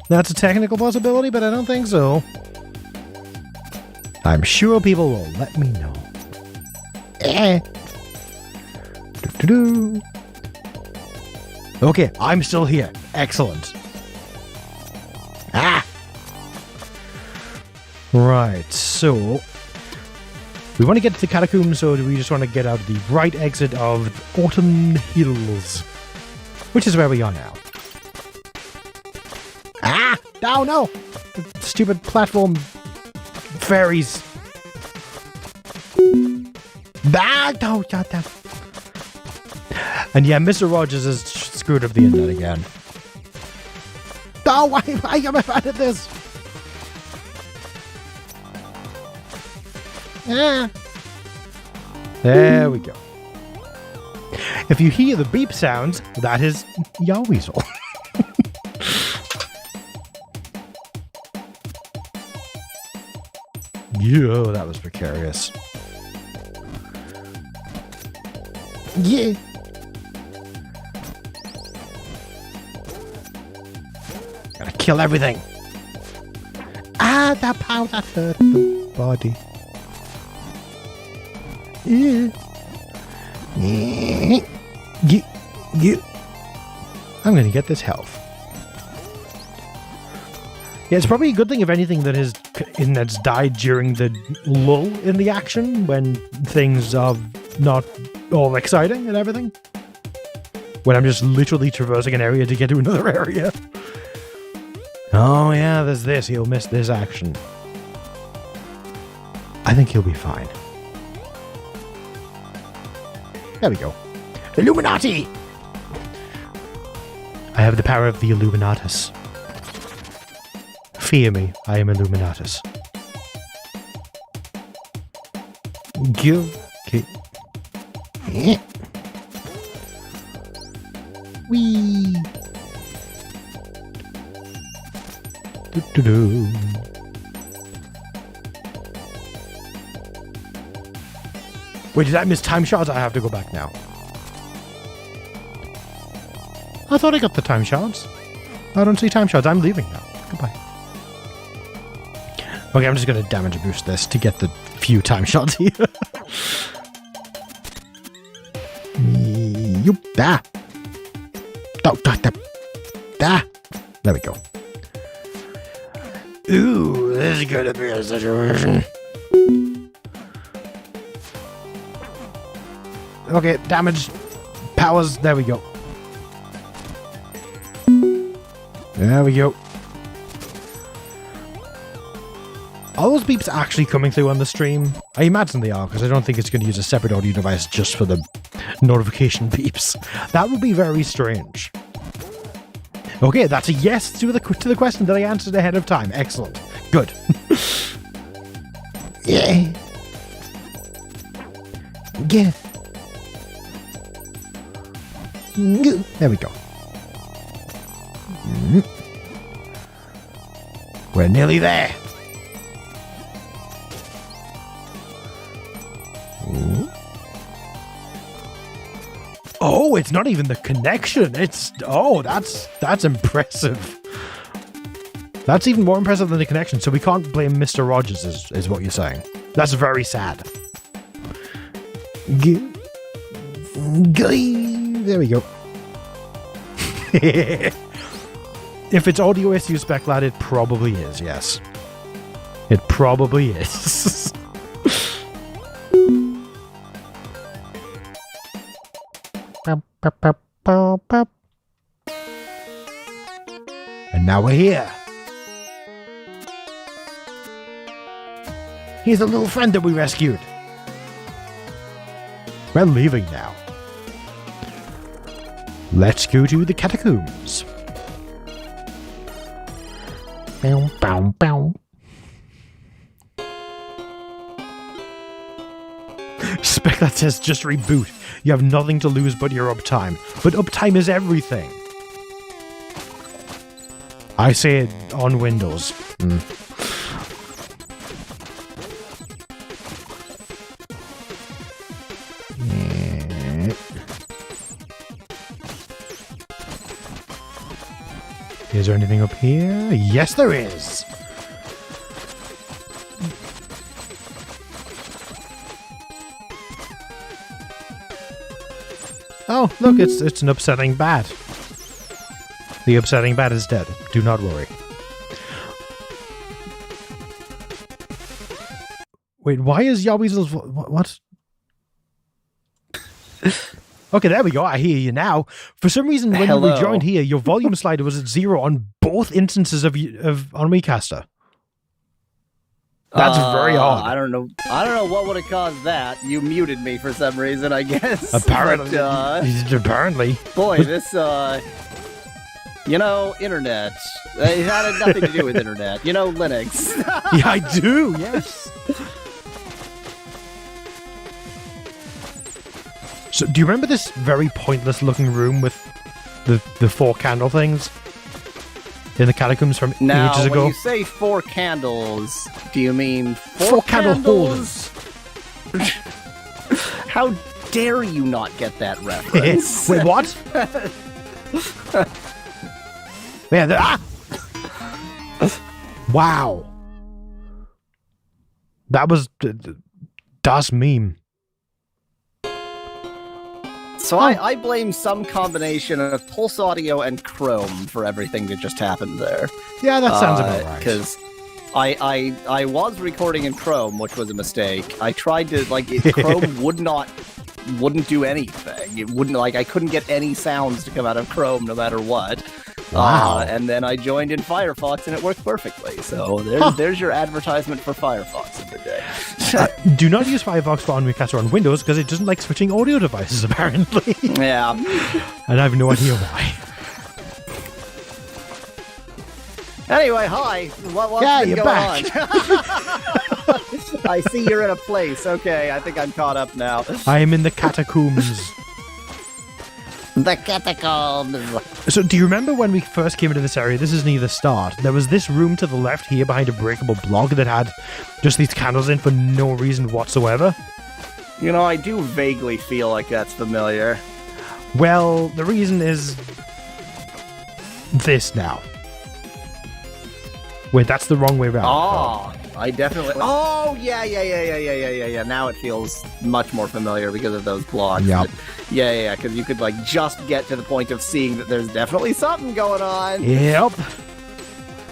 That's a technical possibility, but I don't think so. I'm sure people will let me know. Okay, I'm still here. Excellent. Right, so we want to get to the catacombs, so do we just want to get out the right exit of Autumn Hills, which is where we are now. No! The stupid platform fairies. No. And yeah, Mr. Rogers has screwed up the internet again. No, why am I bad at this? There we go. If you hear the beep sounds, that is Yarweasel. Yo, that was precarious. Yeah. Gotta kill everything. The powder hurt the body. Yeah. I'm gonna get this health. Yeah, it's probably a good thing, if anything, that's died during the lull in the action, when things are not all exciting and everything. When I'm just literally traversing an area to get to another area. Oh yeah, there's this. He'll miss this action. I think he'll be fine. There we go. Illuminati! I have the power of the Illuminatus. Fear me, I am Illuminatus. Okay. Wee. Do. Wait, did I miss time shards? I have to go back now. I thought I got the time shards. I don't see time shards. I'm leaving now. Goodbye. Okay, I'm just going to damage boost this to get the few time shards here. There we go. Ooh, this is gonna be a situation. Okay, damage. Powers. There we go. There we go. Are those beeps actually coming through on the stream? I imagine they are, because I don't think it's going to use a separate audio device just for the notification beeps. That would be very strange. Okay, that's a yes to the question that I answered ahead of time. Excellent. Good. Yeah. Yeah. There we go. We're nearly there. Oh, it's not even the connection. It's that's impressive. That's even more impressive than the connection. So we can't blame Mr. Rogers, is what you're saying. That's very sad. There we go. If it's audio issue spec lad, it probably is, yes. It probably is. And now we're here. He's the little friend that we rescued. We're leaving now. Let's go to the catacombs. Bow, bow, bow. Spec that says just reboot. You have nothing to lose but your uptime. But uptime is everything. I say it on Windows. Is there anything up here? Yes, there is. Oh, look, it's an upsetting bat. The upsetting bat is dead. Do not worry. Wait, why is Yowweezel's... What? Okay, there we go. I hear you now. For some reason, when you rejoined here, your volume slider was at 0 on both instances of OnMeCaster. That's very odd. I don't know what would have caused that. You muted me for some reason, I guess. Apparently. But, apparently. Boy, this, internet. It had nothing to do with internet. Linux. Yeah, I do, yes. So, do you remember this very pointless looking room with the 4 candle things in the catacombs from ages ago? When you say 4 candles, do you mean 4 candle holders? How dare you not get that reference? Wait, what? Yeah, wow. That was das meme. So I blame some combination of Pulse Audio and Chrome for everything that just happened there. Yeah, that sounds about right. Because I was recording in Chrome, which was a mistake. I tried to Chrome wouldn't do anything. It wouldn't I couldn't get any sounds to come out of Chrome no matter what. Wow. And then I joined in Firefox and it worked perfectly. So there's your advertisement for Firefox of the day. Do not use Firefox for OnMeCaster on Windows because it doesn't like switching audio devices, apparently. Yeah. And I have no idea why. Anyway, hi. What's been you're going back. on? I see you're in a place. Okay, I think I'm caught up now. I am in the catacombs. The catacombs. So, do you remember when we first came into this area? This is near the start. There was this room to the left here behind a breakable block that had just these candles in for no reason whatsoever. I do vaguely feel like that's familiar. Well, the reason is this now. Wait, that's the wrong way around. Oh, I definitely... Oh, yeah. Now it feels much more familiar because of those blocks. Yep. Yeah, because you could, just get to the point of seeing that there's definitely something going on. Yep.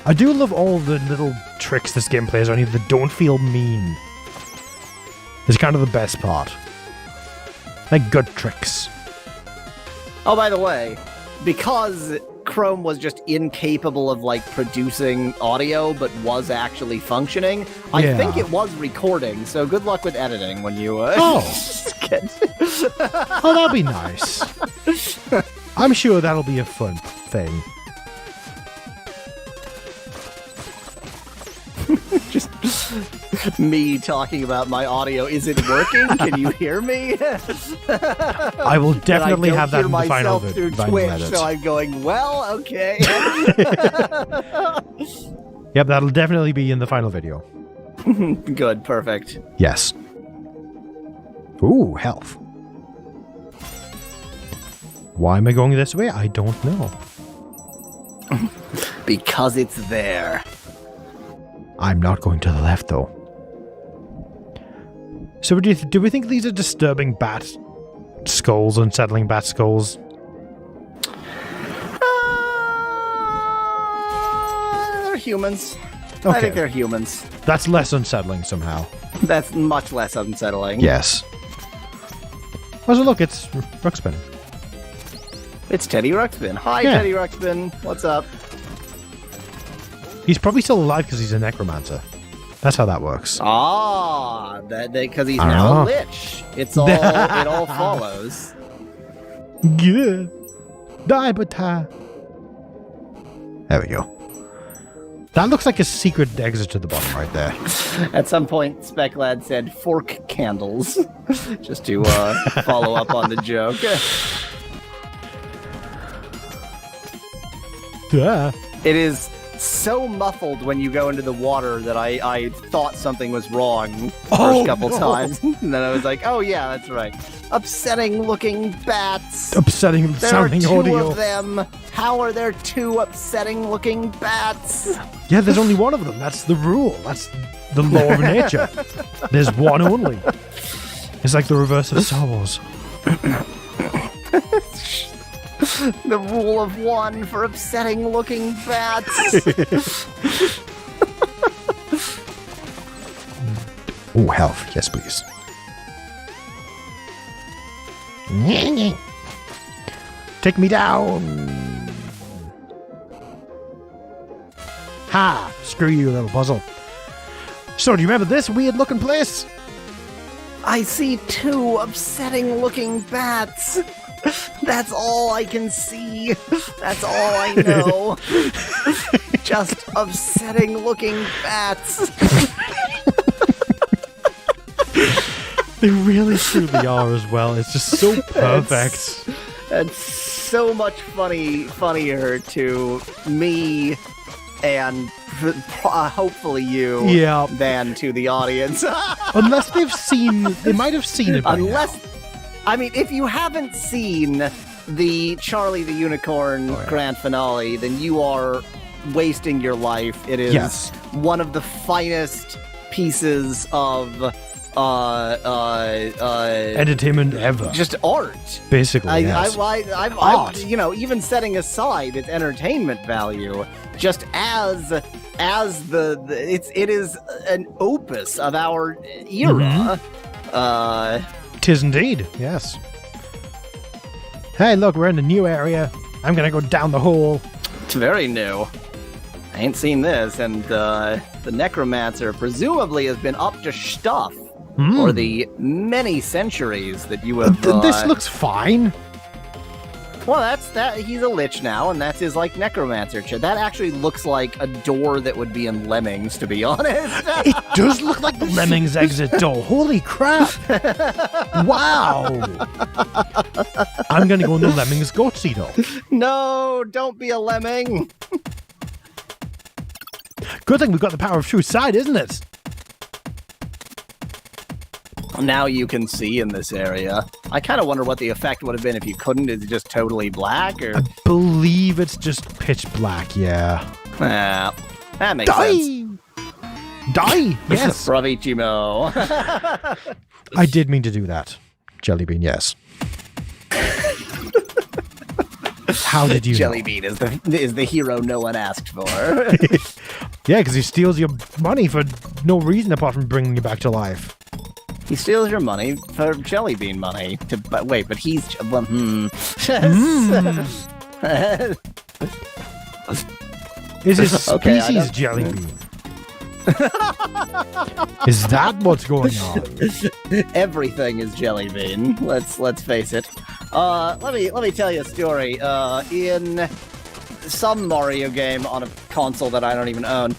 I do love all the little tricks this game plays on you that don't feel mean. It's kind of the best part. Like good tricks. Oh, by the way, because Chrome was just incapable of like producing audio, but was actually functioning, I Yeah. think it was recording. So good luck with editing when you. Oh. get- Oh, that'll be nice. I'm sure that'll be a fun thing. just me talking about my audio isn't working. Can you hear me? I will definitely And I have don't that in hear the final myself through final Twitch, edit. so I'm going, well, okay. Yep, that'll definitely be in the final video. Good, perfect. Yes. Ooh, health. Why am I going this way? I don't know. Because it's there. I'm not going to the left, though. So do we think these are disturbing bat skulls, unsettling bat skulls? They're humans. I Okay. think they're humans. That's less unsettling somehow. That's much less unsettling. Yes. Oh, so look, it's Ruxpin. It's Teddy Ruxpin. Hi, Yeah. Teddy Ruxpin. What's up? He's probably still alive because he's a necromancer. That's how that works. Ah, because he's I don't now a know. lich. It's all it all follows. Yeah. Die, but there we go. That looks like a secret exit to the bottom right there. At some point, Speclad said fork candles, just to follow up on the joke. Yeah. It is so muffled when you go into the water that I thought something was wrong Oh, first couple no. times. And then I was like, oh yeah, that's right. Upsetting looking bats. Upsetting There sounding are two audio. of them. How are there two upsetting looking bats? Yeah, there's only one of them. That's the rule. That's the law of nature. There's one only. It's like the reverse of Star Wars. The rule of one for upsetting looking bats. Oh, health. Yes, please. Take me down. Ha! Screw you, little puzzle. So, do you remember this weird looking place? I see two upsetting looking bats. That's all I can see. That's all I know. Just upsetting looking bats. They really truly are as well. It's just so perfect. That's so much funnier to me and hopefully you Yeah. than to the audience. Unless they might have seen it by now. I mean, if you haven't seen the Charlie the Unicorn grand finale, then you are wasting your life. It is Yes. one of the finest pieces of Entertainment ever. just art. Basically, yes. I even setting aside its entertainment value, just as it is an opus of our era. Tis indeed, yes. Hey, look, we're in a new area. I'm gonna go down the hole. It's very new. I ain't seen this, and the necromancer presumably has been up to stuff for the many centuries that you have. This looks fine. Well, that's that. He's a lich now, and that's his like necromancer chair. That actually looks like a door that would be in Lemmings, to be honest. It does look like the Lemmings exit door. Holy crap! Wow! I'm gonna go in the Lemmings goatsy though. No, don't be a lemming. Good thing we've got the power of true sight, isn't it? Now you can see in this area. I kind of wonder what the effect would have been if you couldn't. Is it just totally black, or? Believe it's just pitch black. Yeah. That makes sense. Die! Yes. Bravissimo. I did mean to do that. Jellybean, yes. How did you know? Jellybean is the hero no one asked for. Yeah, because he steals your money for no reason apart from bringing you back to life. He steals your money for jelly bean money. But wait, but he's Is his Okay, I species don't- jelly bean? Is that what's going on? Everything is jelly bean. Let's face it. Let me tell you a story. In some Mario game on a console that I don't even own.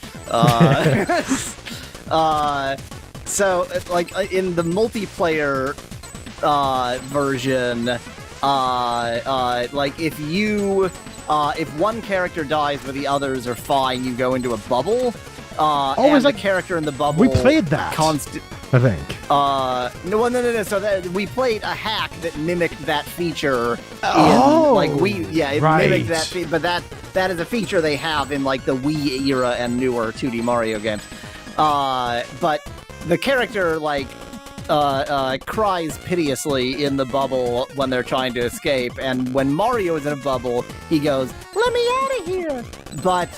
So like in the multiplayer version, like if one character dies but the others are fine, you go into a bubble. And is the that- character in the bubble. We played that, Constant. I think. No. So we played a hack that mimicked that feature. Oh, It right. mimicked that. But that is a feature they have in like the Wii era and newer 2D Mario games. But the character cries piteously in the bubble when they're trying to escape, and when Mario is in a bubble, he goes, "Let me out of here!" But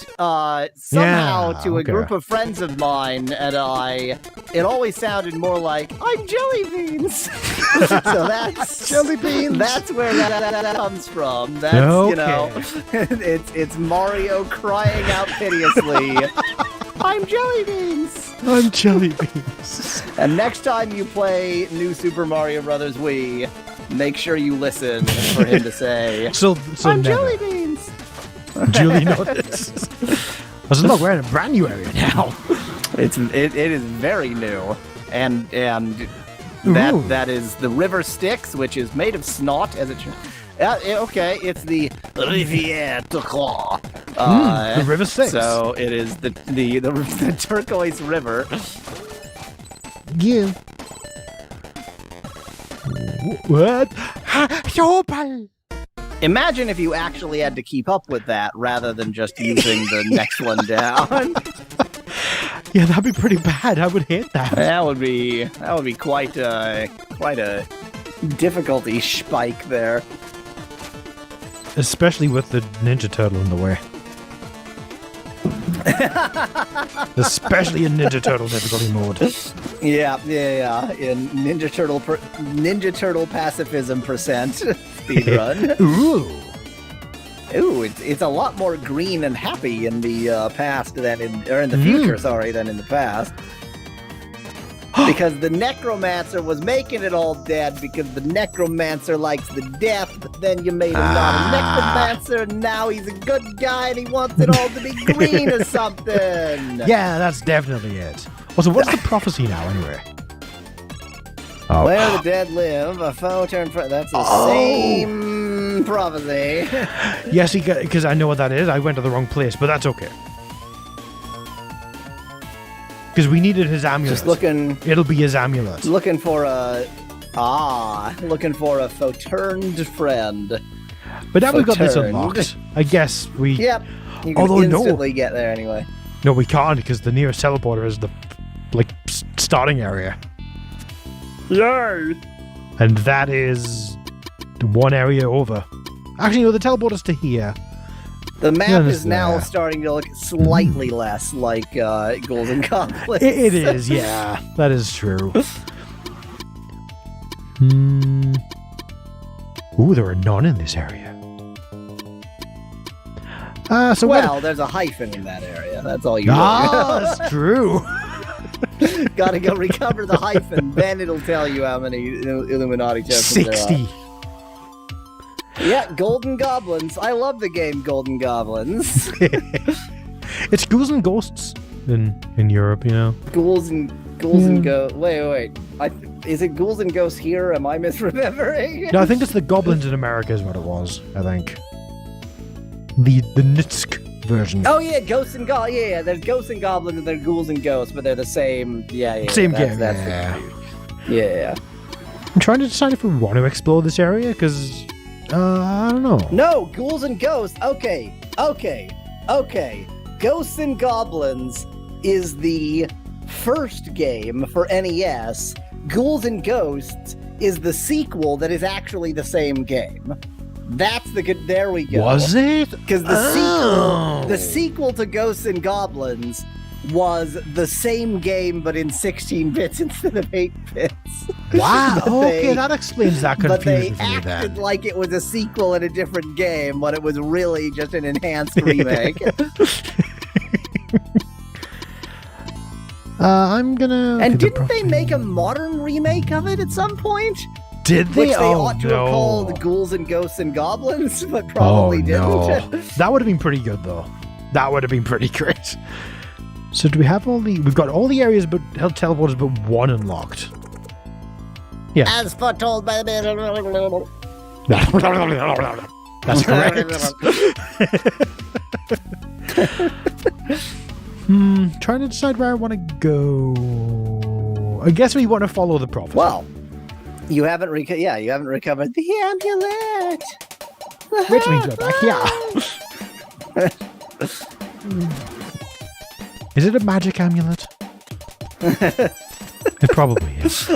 somehow, to a okay. group of friends of mine and I, it always sounded more like, "I'm jelly beans." So that's Jelly beans. That's where that comes from. That's you know, it's Mario crying out piteously. I'm jelly beans. I'm jelly beans. And next time you play New Super Mario Bros. Wii, make sure you listen for him to say, So "I'm never. jelly beans." Julie noticed. Look, we're in a brand new area now. It is very new, and Ooh. that is the River Styx, which is made of snot, as it should. Okay, it's the Rivière Turquoise. The River Styx. So it is the turquoise river. Yeah. What? Opal. Imagine if you actually had to keep up with that rather than just using the next one down. Yeah, that'd be pretty bad. I would hate that. That would be quite a difficulty spike there. Especially with the Ninja Turtle in the way. Especially in Ninja Turtle difficulty mode. Yeah. In Ninja Turtle pacifism percent speedrun. Ooh, it's a lot more green and happy in the past than in the future. Sorry, than in the past. Because the Necromancer was making it all dead because the Necromancer likes the death, but then you made him not a Necromancer, and now he's a good guy and he wants it all to be green or something. Yeah, that's definitely it. Also, what's the prophecy now, anyway? Oh. Where the dead live, a foe turned friend. That's the same prophecy. Yes, because I know what that is. I went to the wrong place, but that's okay. Because we needed his amulet. Just looking It'll be his amulet. for a faux-turned friend. But now we've got this Returned. unlocked. I guess we... Yep. You can Although, no. instantly get there anyway. No, we can't, because the nearest teleporter is the, starting area. Yay! And that is one area over. Actually, no, the teleporter's to here. The map Yeah, is now there. starting to look slightly less like Golden Goblins. It is, yeah. That is true. Ooh, there are none in this area. So Well, there's a hyphen in that area. That's all you that's true. Gotta go recover the hyphen, then it'll tell you how many Illuminati tokens there are. 60. Yeah, Golden Goblins. I love the game Golden Goblins. It's ghouls and ghosts in Europe, you know. Ghouls and ghosts. Wait. Is it ghouls and ghosts here? Am I misremembering? No, I think it's the goblins in America is what it was, I think. The Nitsk version. Oh yeah, ghosts and goblins. Yeah, there's ghosts and goblins and there's ghouls and ghosts, but they're the same. Yeah. Same that's- game, that's the- yeah. I'm trying to decide if we want to explore this area, because... I don't know. No, ghouls and ghosts. Okay. Ghosts and Goblins is the first game for NES. Ghouls and Ghosts is the sequel that is actually the same game. That's the good. There we go. Was it? Because the sequel to Ghosts and Goblins was the same game but in 16 bits instead of 8 bits. Wow. But Okay, that explains that But they confusion for me acted then. like it was a sequel in a different game, but it was really just an enhanced remake. I'm gonna. And okay, didn't they make a modern remake of it at some point? Did they? Which they Oh, ought to no. have called Ghouls and Ghosts and Goblins, but probably no. didn't. That would have been pretty good, though. That would have been pretty great. So do we have all the... We've got all the areas but health teleporters but one unlocked. Yeah. As foretold by the... That's correct. Trying to decide where I want to go. I guess we want to follow the prophet. Well, you haven't recovered the amulet. Which means we're back here. Is it a magic amulet? It probably is.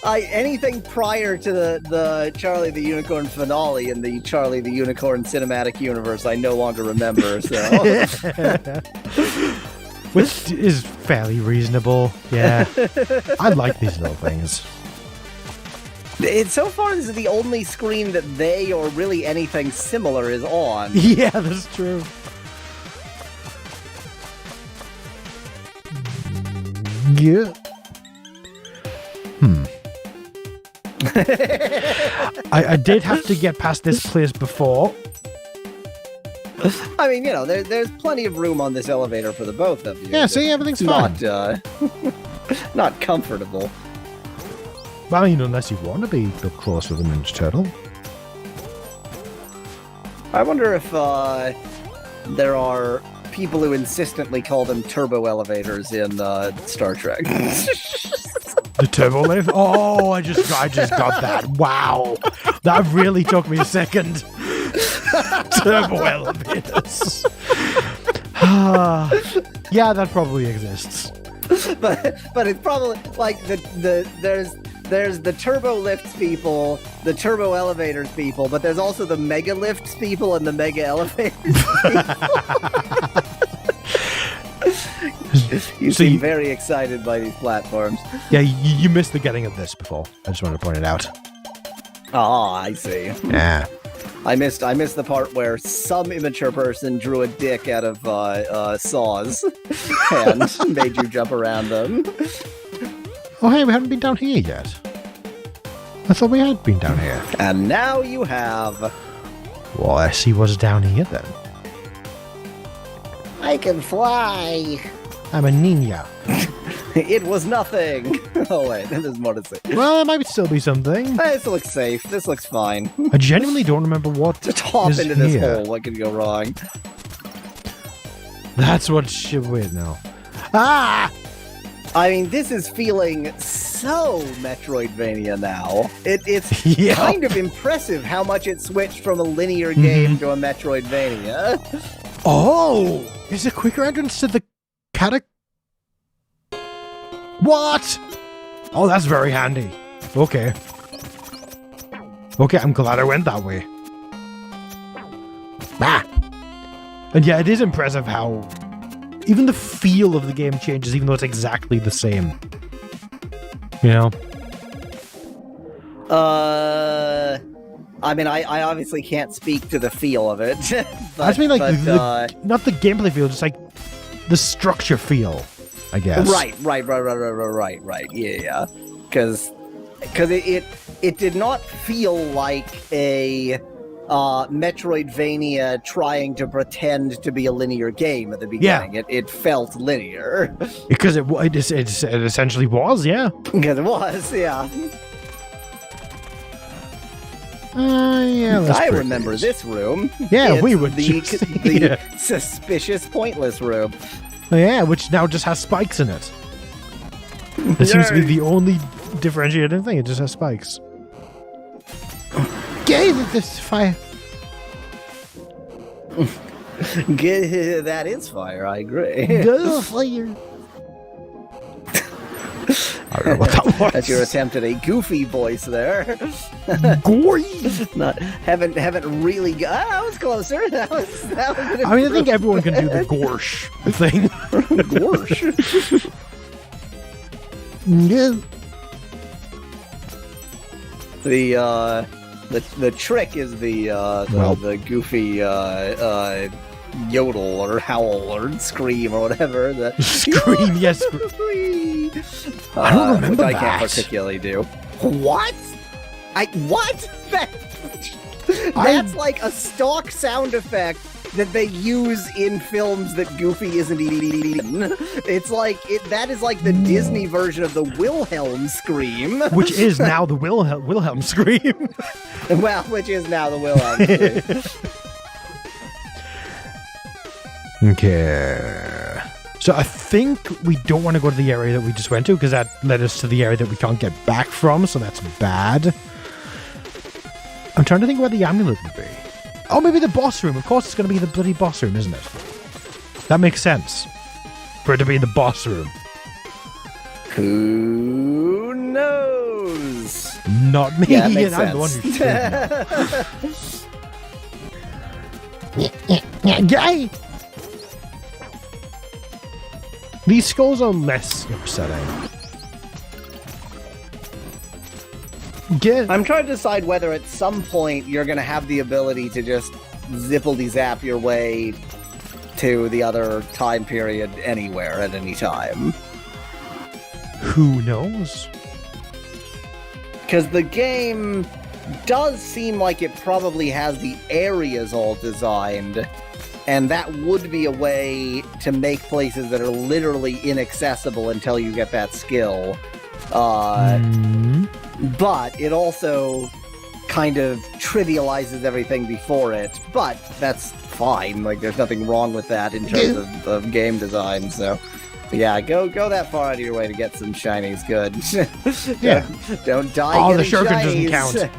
Anything prior to the Charlie the Unicorn finale in the Charlie the Unicorn cinematic universe, I no longer remember. So, Which is fairly reasonable. Yeah. I like these little things. so far, this is the only screen that they or really anything similar is on. Yeah, that's true. Yeah. I did have to get past this place before. I mean, there's plenty of room on this elevator for the both of you. Yeah, see, everything's fine. Not comfortable. Well, I mean, unless you want to be close to the Ninja Turtle. I wonder if there are people who insistently call them turbo elevators in Star Trek. The turbo lift? Oh, I just got that. Wow. That really took me a second. Turbo elevators. Yeah, that probably exists. but it's probably like there's the turbo lifts people, the turbo elevators people, but there's also the mega lifts people and the mega elevators people. You So seem you- very excited by these platforms. Yeah, you missed the getting of this before. I just wanted to point it out. Oh, I see. Yeah. I missed the part where some immature person drew a dick out of saws and made you jump around them. Oh, hey, we haven't been down here yet. I thought we had been down here. And now you have. Well, I see what's down here then. I can fly. I'm a ninja. It was nothing. Oh wait, there's more to say. Well, there might still be something. This looks safe. This looks fine. I genuinely don't remember what Just hop is into this here. hole. What could go wrong? That's what should... Wait, no. Ah! I mean, this is feeling so Metroidvania now. It's Yeah. kind of impressive how much it switched from a linear game to a Metroidvania. Oh! There's a quicker entrance to the What? Oh, that's very handy. Okay. Okay, I'm glad I went that way. Ah! And yeah, it is impressive how even the feel of the game changes, even though it's exactly the same. You know? I mean, I obviously can't speak to the feel of it. I just mean like but, not the gameplay feel, just like the structure feel, I guess. Right. Yeah. Because it did not feel like a Metroidvania trying to pretend to be a linear game at the beginning. It felt linear. Because it essentially was, yeah. Because it was, yeah. Yeah, that's I pretty remember nice. this room. Yeah, It's we would the just- the yeah. suspicious, pointless room. Yeah, which now just has spikes in it. It seems to be the only differentiating thing. It just has spikes. Get this fire. That is fire. I agree. Go fire. I don't know what that was. That's your attempt at a goofy voice there. Gory. Not haven't really. That was closer. That was. I mean, I think everyone can do the gorsh thing. Gorsh. Yeah. The trick is the goofy yodel or howl or scream or whatever. The Scream, yes. I don't remember which I that. can't particularly do. What? What? That's like a stock sound effect that they use in films that Goofy isn't in. It's like that is like the Disney version of the Wilhelm scream, Which is now the Wilhelm scream. well, which is now the Wilhelm scream. Okay. So I think we don't want to go to the area that we just went to because that led us to the area that we can't get back from, so that's bad. I'm trying to think where the amulet would be. Oh, maybe the boss room. Of course it's going to be the bloody boss room, isn't it? That makes sense. For it to be the boss room. Who knows? Not me. Yeah, it makes I'm the one sense. who Yay! These skulls are less upsetting. Get I'm trying to decide whether at some point you're going to have the ability to just zippity zap your way to the other time period anywhere at any time. Who knows? Because the game does seem like it probably has the areas all designed, and that would be a way to make places that are literally inaccessible until you get that skill. But it also kind of trivializes everything before it. But that's fine. Like, there's nothing wrong with that in terms of game design. So, yeah, go that far out of your way to get some shinies. Good. Yeah. Don't die. Oh, the getting shuriken doesn't shinies. count.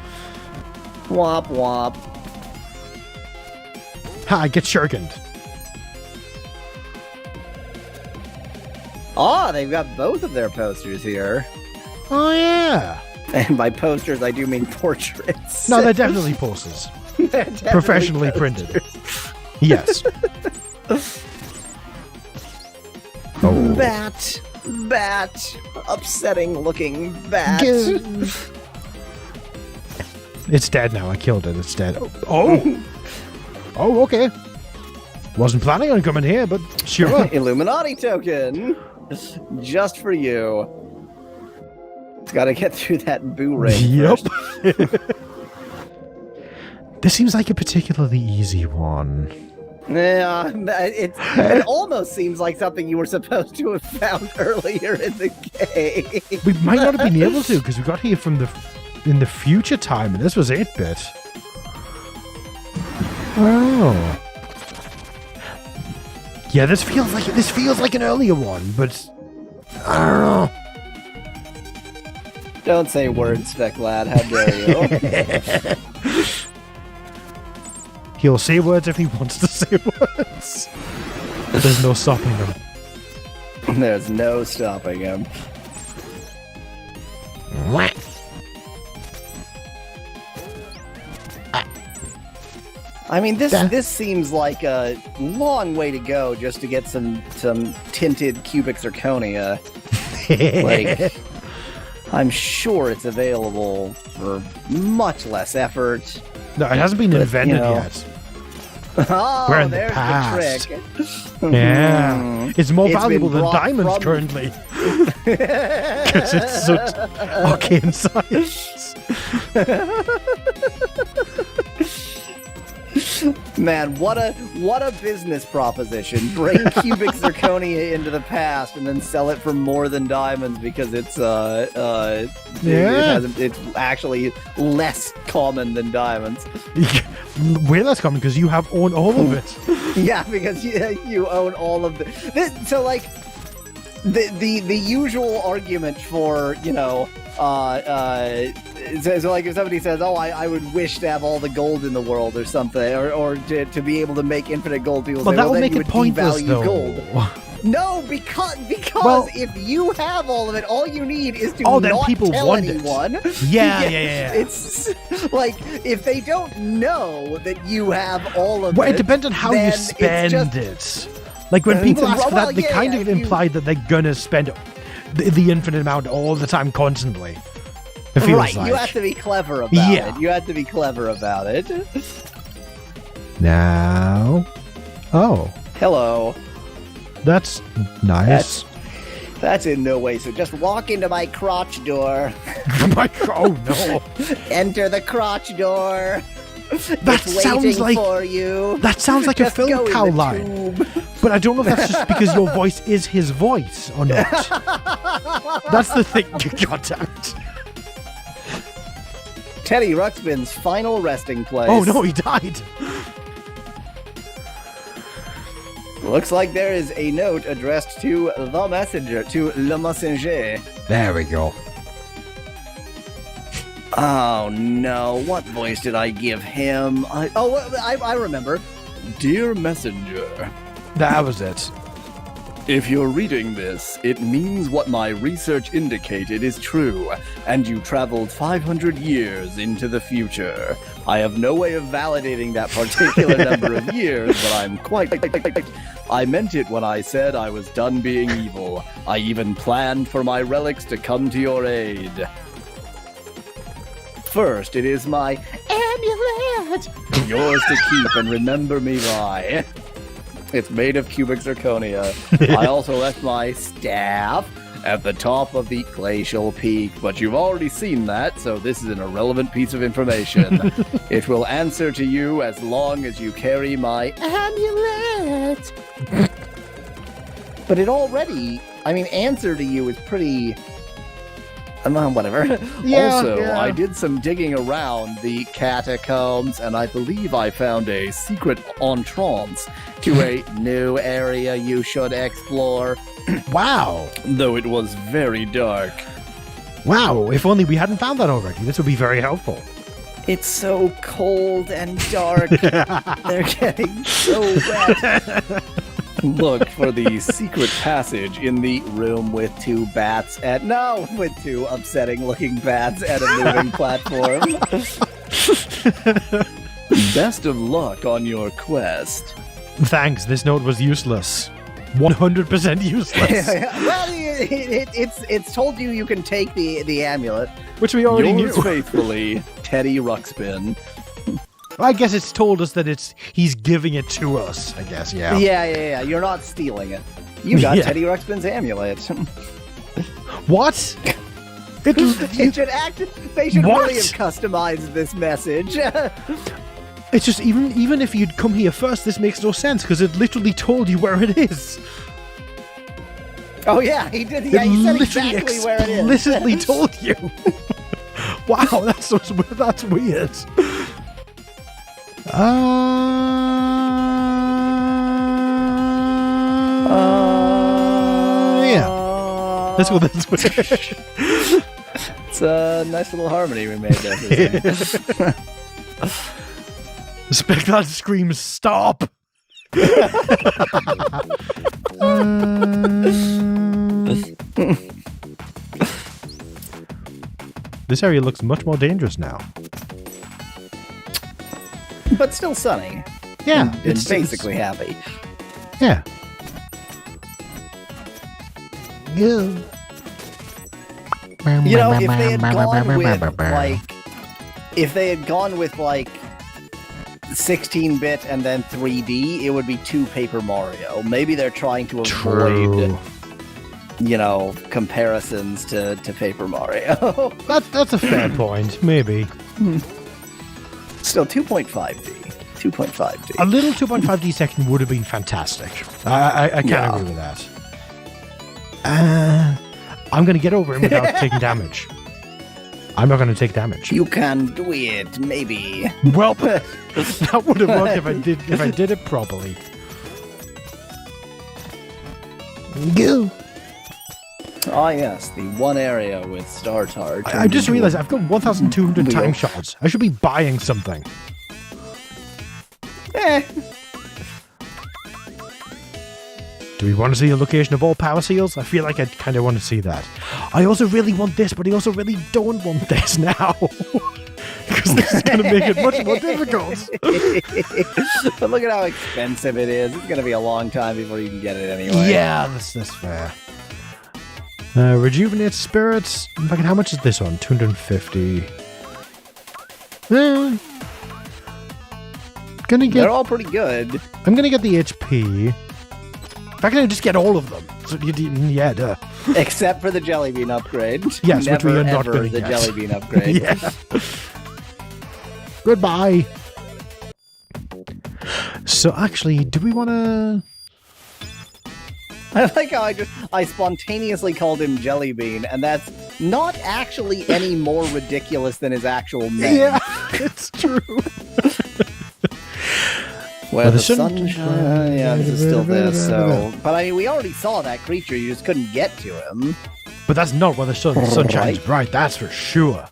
Womp womp. Ha, get shurikened. Oh, they've got both of their posters here. Oh, yeah. And by posters, I do mean portraits. No, they're definitely posters. They're definitely Professionally posters. printed. Yes. Oh. Bat. Upsetting looking bat. It's dead now. I killed it. It's dead. Oh. Oh, okay. Wasn't planning on coming here, but sure. Illuminati token. Just for you. It's got to get through that boo ring. Yep. first. This seems like a particularly easy one. Yeah, it almost seems like something you were supposed to have found earlier in the game. We might not have been able to because we got here from in the future time, and this was 8-bit. Oh. Yeah, this feels like an earlier one, but I don't know. Don't say words, Spec Lad. How dare you? He'll say words if he wants to say words. There's no stopping him. There's no stopping him. I mean, this seems like a long way to go just to get some tinted cubic zirconia. Like, I'm sure it's available for much less effort. No, it hasn't been invented yet. Oh, We're in the there's past. trick. Yeah. It's more It's been valuable than brought diamonds from- currently. Because it's such arcane science. Man, what a business proposition. Bring cubic zirconia into the past and then sell it for more than diamonds because it's it's actually less common than diamonds. Way less common because you have owned all of it. Yeah, because you own all of this. So like the usual argument for, so like if somebody says, "Oh, I would wish to have all the gold in the world" or something, or to be able to make infinite gold, people Well, say, that "Well, would then make you it would pointless, devalue though. gold." No, because Well- if you have all of it, all you need is to Oh, then not people tell want it. anyone. Yeah. It's like if they don't know that you have all of Well, it. it depends on how then you it's spend just- it. Like when people ask for well, that, they yeah, kind yeah, of if you- imply that they're gonna spend the infinite amount all the time, constantly. It feels Right, like. you have to be clever about Yeah. it. You have to be clever about it. Now, oh, Hello. that's nice. That's in no way. So just walk into my crotch door. Oh no, Enter the crotch door. that It's sounds waiting like for you. that sounds like a Just go Phil in Cow the line. tube. But I don't know if that's just because your voice is his voice or not. That's the thing you got out. Teddy Ruxpin's final resting place. Oh no, he died. Looks like there is a note addressed to the messenger, to Le Messenger. There we go. Oh no, what voice did I give him? I remember. Dear messenger, That was it. if you're reading this, it means what my research indicated is true, and you traveled 500 years into the future. I have no way of validating that particular number of years, but I'm quite... I meant it when I said I was done being evil. I even planned for my relics to come to your aid. First, it is my amulet, yours to keep and remember me by. It's made of cubic zirconia. I also left my staff at the top of the glacial peak, but you've already seen that, so this is an irrelevant piece of information. It will answer to you as long as you carry my amulet. But it already, answer to you is pretty... whatever. Yeah, also, yeah. I did some digging around the catacombs, and I believe I found a secret entrance to a new area you should explore, Wow. though it was very dark. Wow. If only we hadn't found that already. This would be very helpful. It's so cold and dark. They're getting so wet. Look for the secret passage in the room with two upsetting-looking bats at a moving platform. Best of luck on your quest. Thanks. This note was useless. 100% useless. Well, it's told you can take the amulet. Which we already Yours knew. faithfully, Teddy Ruxpin. I guess it's told us that he's giving it to us, I guess, yeah. Yeah. You're not stealing it. You got Yeah. Teddy Ruxpin's amulet. What? It should act. They should What? really have customized this message. It's just, even if you'd come here first, this makes no sense, because it literally told you where it is. Oh yeah, he did. Yeah, he said exactly where it is. Explicitly told you. Wow, that's weird. Yeah. Let's go this way. It's a nice little harmony we made there. Spectral screams, stop! This area looks much more dangerous now. But still sunny. Yeah, It's basically happy. Yeah. Yeah. You know, if they had gone with like 16-bit and then 3D, it would be too Paper Mario. Maybe they're trying to avoid, True. comparisons to Paper Mario. That's a fair point. Maybe Still 2.5D. 2.5D. a little 2.5D section would have been fantastic. I can't Yeah. agree with that. I'm going to get over him without taking damage. I'm not going to take damage. You can do it, maybe. Well, that would have worked if I did it properly. Go. Ah, yes, the one area with Star Tar. I just realized I've got 1,200 Wheel. time shots. I should be buying something. Do we want to see the location of all power seals? I feel like I kind of want to see that. I also really want this, but I also really don't want this now. Because this is going to make it much more difficult. But look at how expensive it is. It's going to be a long time before you can get it anyway. Yeah, that's fair. Rejuvenate spirits. In fact, how much is this one? 250. They're all pretty good. I'm gonna get the HP. In fact, I just get all of them. So yeah, duh. Except for the jelly bean upgrade. Yes, Never, which we are not ever going to the get. jelly bean upgrade. Yeah. Goodbye. So actually, do we want to? I like how I spontaneously called him Jelly Bean, and that's not actually any more ridiculous than his actual name. Yeah, it's true. Where the the sun- sunshine. Yeah, this is still this. So, but I mean, we already saw that creature. You just couldn't get to him. But that's not where the sun shines Right. bright. That's for sure.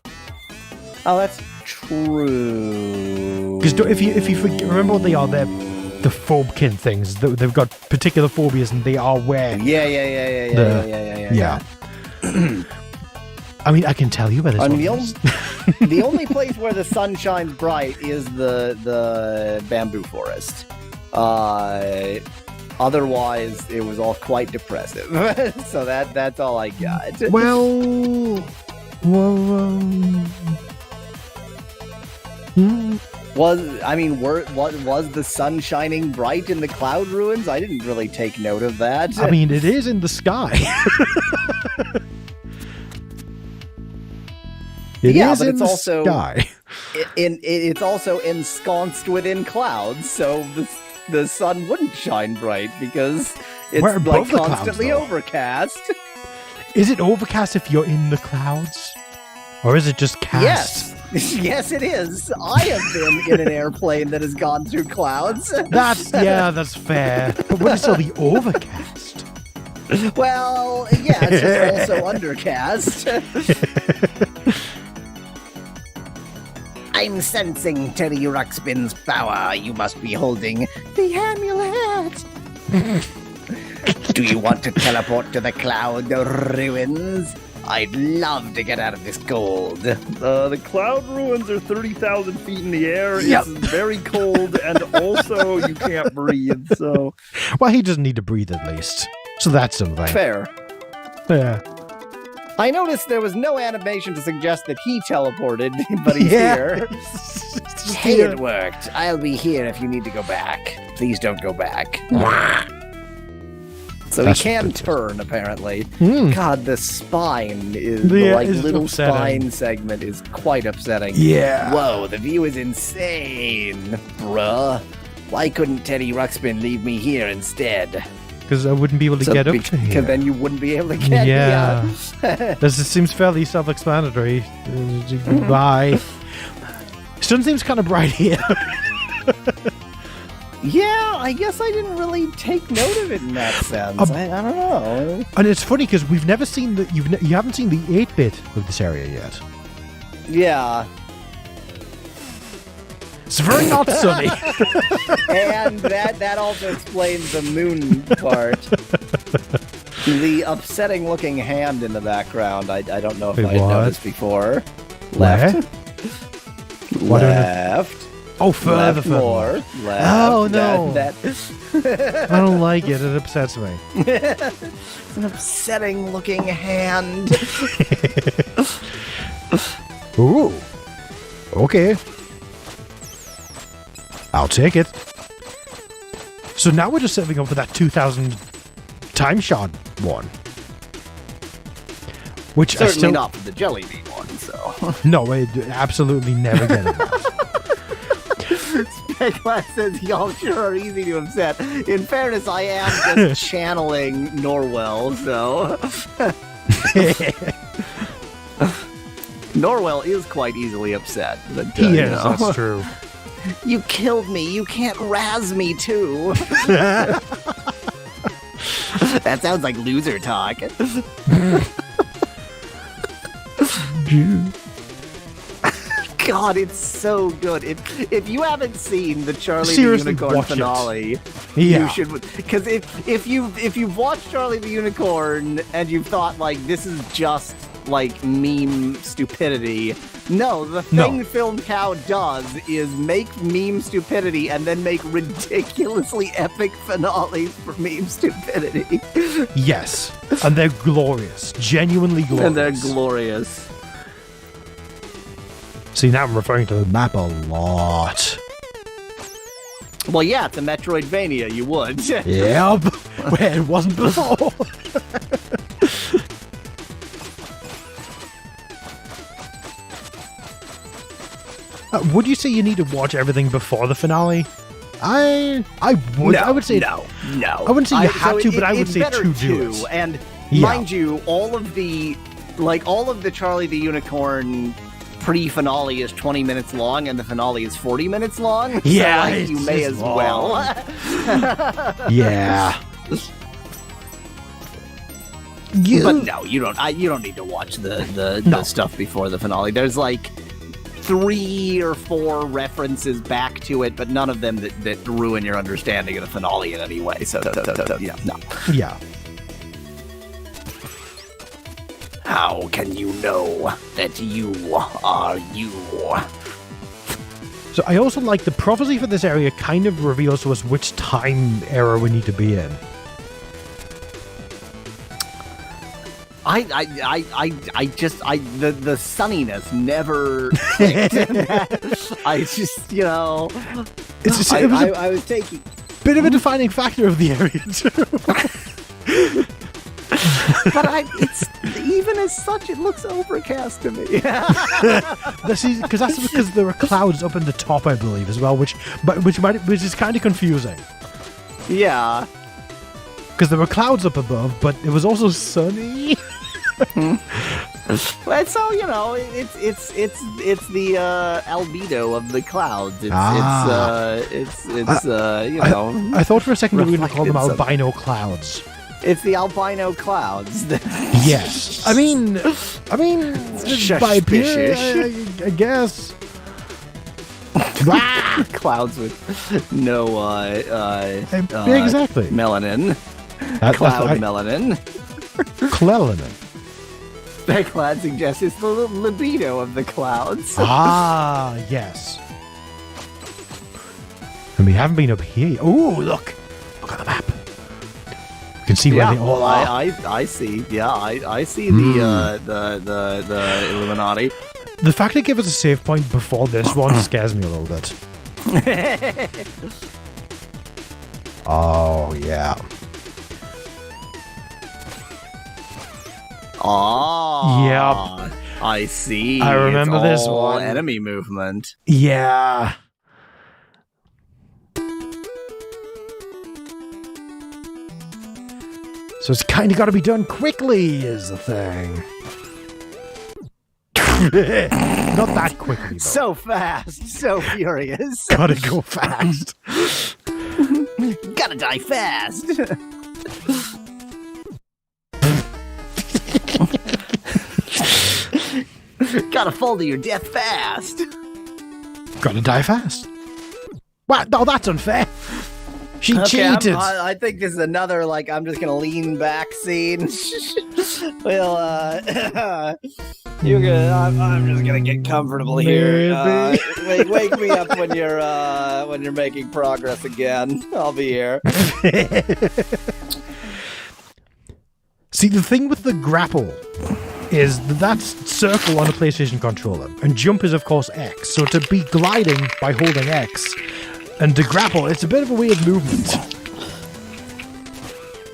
Oh, that's true. Because if you remember what they are, they're the phobekin things. They've got particular phobias, and they are where. Yeah. I mean, I can tell you where this I one mean, is. the only place where the sun shines bright is the bamboo forest. Otherwise, it was all quite depressive. So that's all I got. Well, Was the sun shining bright in the cloud ruins? I didn't really take note of that. I mean, it is in the sky. Yeah, is but in it's the also- sky. it's also ensconced within clouds, so the sun wouldn't shine bright because it's We're above like the clouds, constantly though. overcast. Is it overcast if you're in the clouds, or is it just cast? Yes, yes, it is. I have been in an airplane that has gone through clouds. That's fair. But when it's still the overcast. Well, yeah, it's just also undercast. I'm sensing Teddy Ruxpin's power. You must be holding the amulet. Do you want to teleport to the cloud ruins? I'd love to get out of this cold. The cloud ruins are 30,000 feet in the air. Yep. It's very cold, and also you can't breathe. So Well, he doesn't need to breathe at least. So that's something. Fair. Yeah. I noticed there was no animation to suggest that he teleported, but he's Yeah. here. Hey, it worked. I'll be here if you need to go back. Please don't go back. So That's he can ridiculous. turn, apparently. Hmm. God, the spine is the Yeah, like it's little upsetting. spine segment is quite upsetting. Yeah. Whoa, the view is insane, bruh. Why couldn't Teddy Ruxpin leave me here instead? Because I wouldn't be able to get up to Because here. then you wouldn't be able to get Yeah. here. This seems fairly self-explanatory. Bye. Sun seems kind of bright here. Yeah, I guess I didn't really take note of it in that sense. I don't know. And it's funny because we've never seen the you haven't seen the 8-bit of this area yet. Yeah, It's very not sunny. and that also explains the moon part. The upsetting looking hand in the background. I don't know if Wait, I had what? noticed before. Where? Left. What on Left. Oh, further, Left more. Left. Oh, no. That I don't like it. It upsets me. it's an upsetting looking hand. Ooh. Okay. I'll take it. So now we're just setting up for that 2,000 time shot one. Which I Certainly still not for the jelly bean one. So. no, I absolutely never get it. Specglass says y'all sure are easy to upset. In fairness, I am just channeling Norwell, so Norwell is quite easily upset. But, He you is. know. That's true. You killed me. You can't razz me too. That sounds like loser talk. God, it's so good. If you haven't seen the Charlie Seriously, the Unicorn watch it. finale, Yeah. you should. Because if you've watched Charlie the Unicorn and you've thought like this is just like meme stupidity, no, the thing Film Cow does is make meme stupidity and then make ridiculously epic finales for meme stupidity. Yes. And they're glorious. Genuinely glorious. And they're glorious. See, now I'm referring to the map a lot. Well, yeah, it's a Metroidvania. You would. Yep. Where it wasn't before. Would you say you need to watch everything before the finale? I would. No, I would say no. I wouldn't say you have to, but I would it's say better to do it. And Yeah. mind you, all of the Charlie the Unicorn pre-finale is 20 minutes long, and the finale is 40 minutes long. Yeah, so, like, you may it's as long. well. Yeah. But no, you don't need to watch the stuff before the finale. There's like 3 or 4 references back to it, but none of them that ruin your understanding of the finale in any way. So yeah, no. Yeah. How can you know that you are you? So I also like the prophecy for this area kind of reveals to us which time era we need to be in. The sunniness never clicked. I just, you know, It's I it was a was taking. bit of a defining factor of the area too. But it's even as such, it looks overcast to me. Because because there are clouds up in the top, I believe, as well, which is kind of confusing. Yeah. Because there were clouds up above, but it was also sunny. Well, so you know, it's the albedo of the clouds. It's you know. I thought for a second we were going to call them reflected albino clouds. It's the albino clouds. Yes. I mean, by appearance, I guess. Clouds with no exactly. melanin. Cloud melanin. Clelanin. That cloud suggests it's the libido of the clouds. Ah, yes. And we haven't been up here. Oh, look at the map. You can see where they all are. I see. Yeah, I see the Illuminati. The fact they give us a save point before this one scares me a little bit. Oh, yeah. Oh, Yep. I see. I remember It's this all one. enemy movement. Yeah. So it's kind of got to be done quickly, is the thing. Not that quickly, though. So fast, so furious. Gotta go fast. Gotta die fast. Gotta fall to your death fast. Gotta die fast. What? No, that's unfair. She cheated. I think this is another, like, I'm just gonna lean back scene. Well, you're gonna. I'm just gonna get comfortable here. Wake me up when you're making progress again. I'll be here. See, the thing with the grapple is that's circle on a PlayStation controller, and jump is, of course, X. So to be gliding by holding X, and to grapple, it's a bit of a weird movement.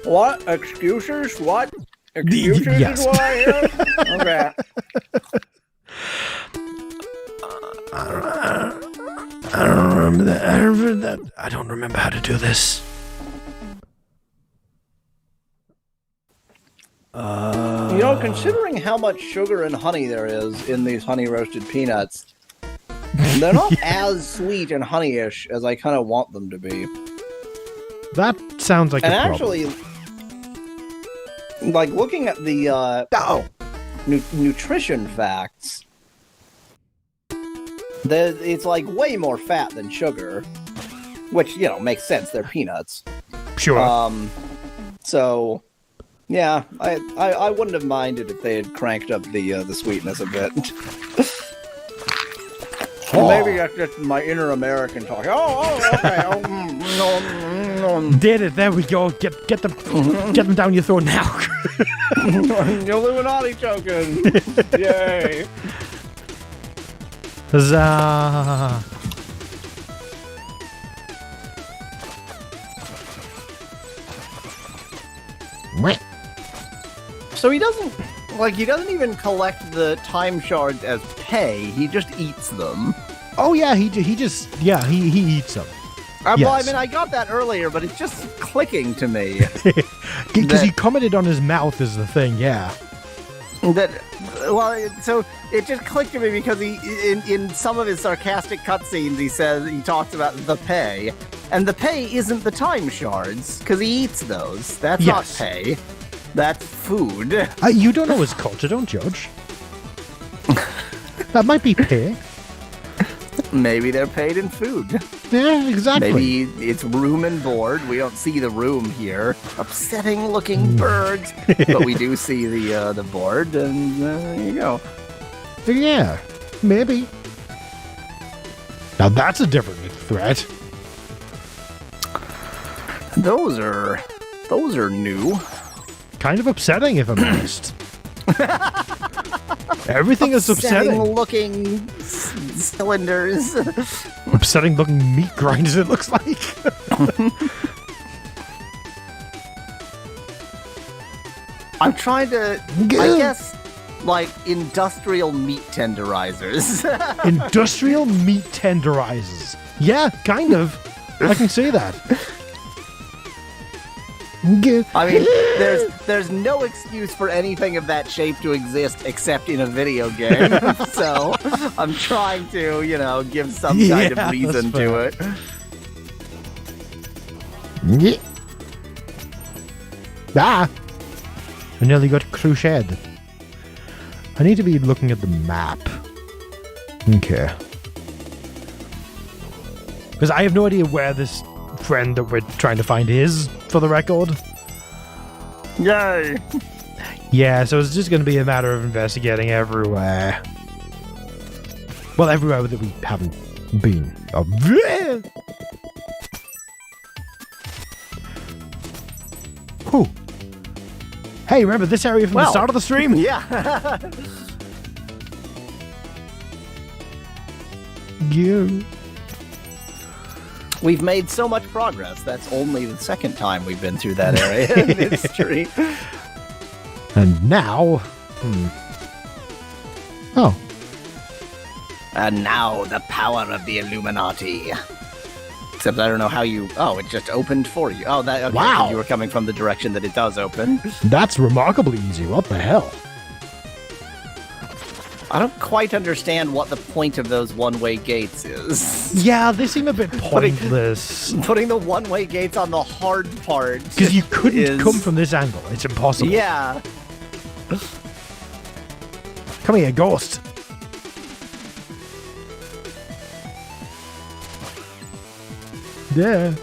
What? Excuses? What? Excuses Yes. is what I hear? Okay. I don't remember that. I don't remember how to do this. You know, considering how much sugar and honey there is in these honey roasted peanuts, they're not as sweet and honeyish as I kind of want them to be. That sounds like And a problem. actually, like looking at the nutrition facts, It's like way more fat than sugar, which makes sense. They're peanuts. Sure. So, yeah, I wouldn't have minded if they had cranked up the sweetness a bit. Maybe that's just my inner American talk. Okay. Did it? There we go. Get them down your throat now. Illuminati token. Yay. Huzzah. So he doesn't even collect the time shards as pay. He just eats them. Oh yeah, he eats them. Well, I Yes. mean, I got that earlier, but it's just clicking to me. Because he commented on his mouth is the thing, yeah. So it just clicked to me because he, in some of his sarcastic cutscenes, he talks about the pay, and the pay isn't the time shards because he eats those. That's not Yes. pay. That's food. You don't know his culture, don't judge. That might be pay. Maybe they're paid in food. Yeah, exactly. Maybe it's room and board. We don't see the room here. Upsetting looking birds, but we do see the board, and there you go. Yeah, maybe. Now that's a different threat. Those are new. Kind of upsetting, if I'm honest. Everything is upsetting. Looking cylinders. Upsetting looking meat grinders, it looks like. I'm trying to, I guess, like industrial meat tenderizers. Industrial meat tenderizers. Yeah, kind of. I can see that. I mean, there's no excuse for anything of that shape to exist except in a video game. So I'm trying to, give some kind of reason to it. Yeah. Ah! I nearly got crocheted. I need to be looking at the map. Okay. Because I have no idea where this friend that we're trying to find is, for the record. Yay! Yeah, so it's just going to be a matter of investigating everywhere. Well, everywhere that we haven't been. Oh. Whew. Hey, remember this area from the start of the stream? Yeah. Yeah. We've made so much progress. That's only the second time we've been through that area in history. And now... Oh. And now the power of the Illuminati. Except I don't know how you... Oh, it just opened for you. Oh, that... Okay, Wow. you were coming from the direction that it does open. That's remarkably easy. What the hell? I don't quite understand what the point of those one-way gates is. Yeah, they seem a bit pointless. Putting the one-way gates on the hard part. Because you couldn't come from this angle. It's impossible. Yeah. Come here, ghost. Yeah.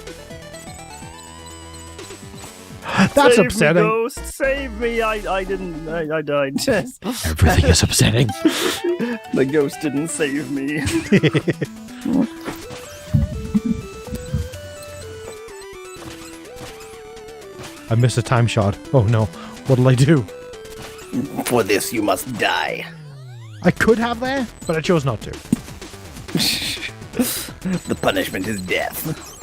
That's Save upsetting. Me, ghost, save me! I didn't. I died. Everything is upsetting. The ghost didn't save me. I missed a time shot. Oh no. What'll I do? For this, you must die. I could have there, but I chose not to. The punishment is death.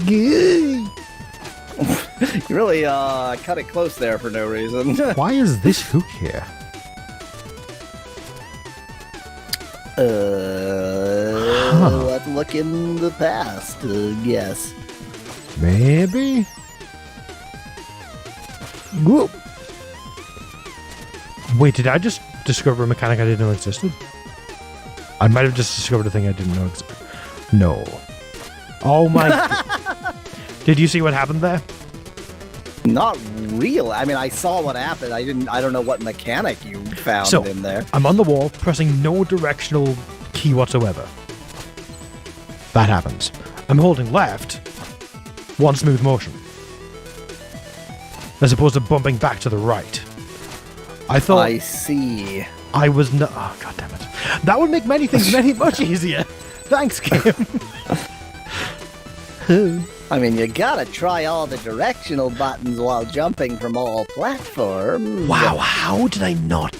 Yay. You really cut it close there for no reason. Why is this hook here? Let's look in the past, yes. Maybe? Whoop. Wait, did I just discover a mechanic I didn't know existed? I might have just discovered a thing I didn't know existed. No. Oh my... Did you see what happened there? Not real. I mean, I saw what happened. I don't know what mechanic you found So, in there. I'm on the wall, pressing no directional key whatsoever. That happens. I'm holding left, one smooth motion, as opposed to bumping back to the right. I thought I see. I was no. Oh, God damn it! That would make many things much easier. Thanks, game. I mean, you gotta try all the directional buttons while jumping from all platforms. Wow, how did I not?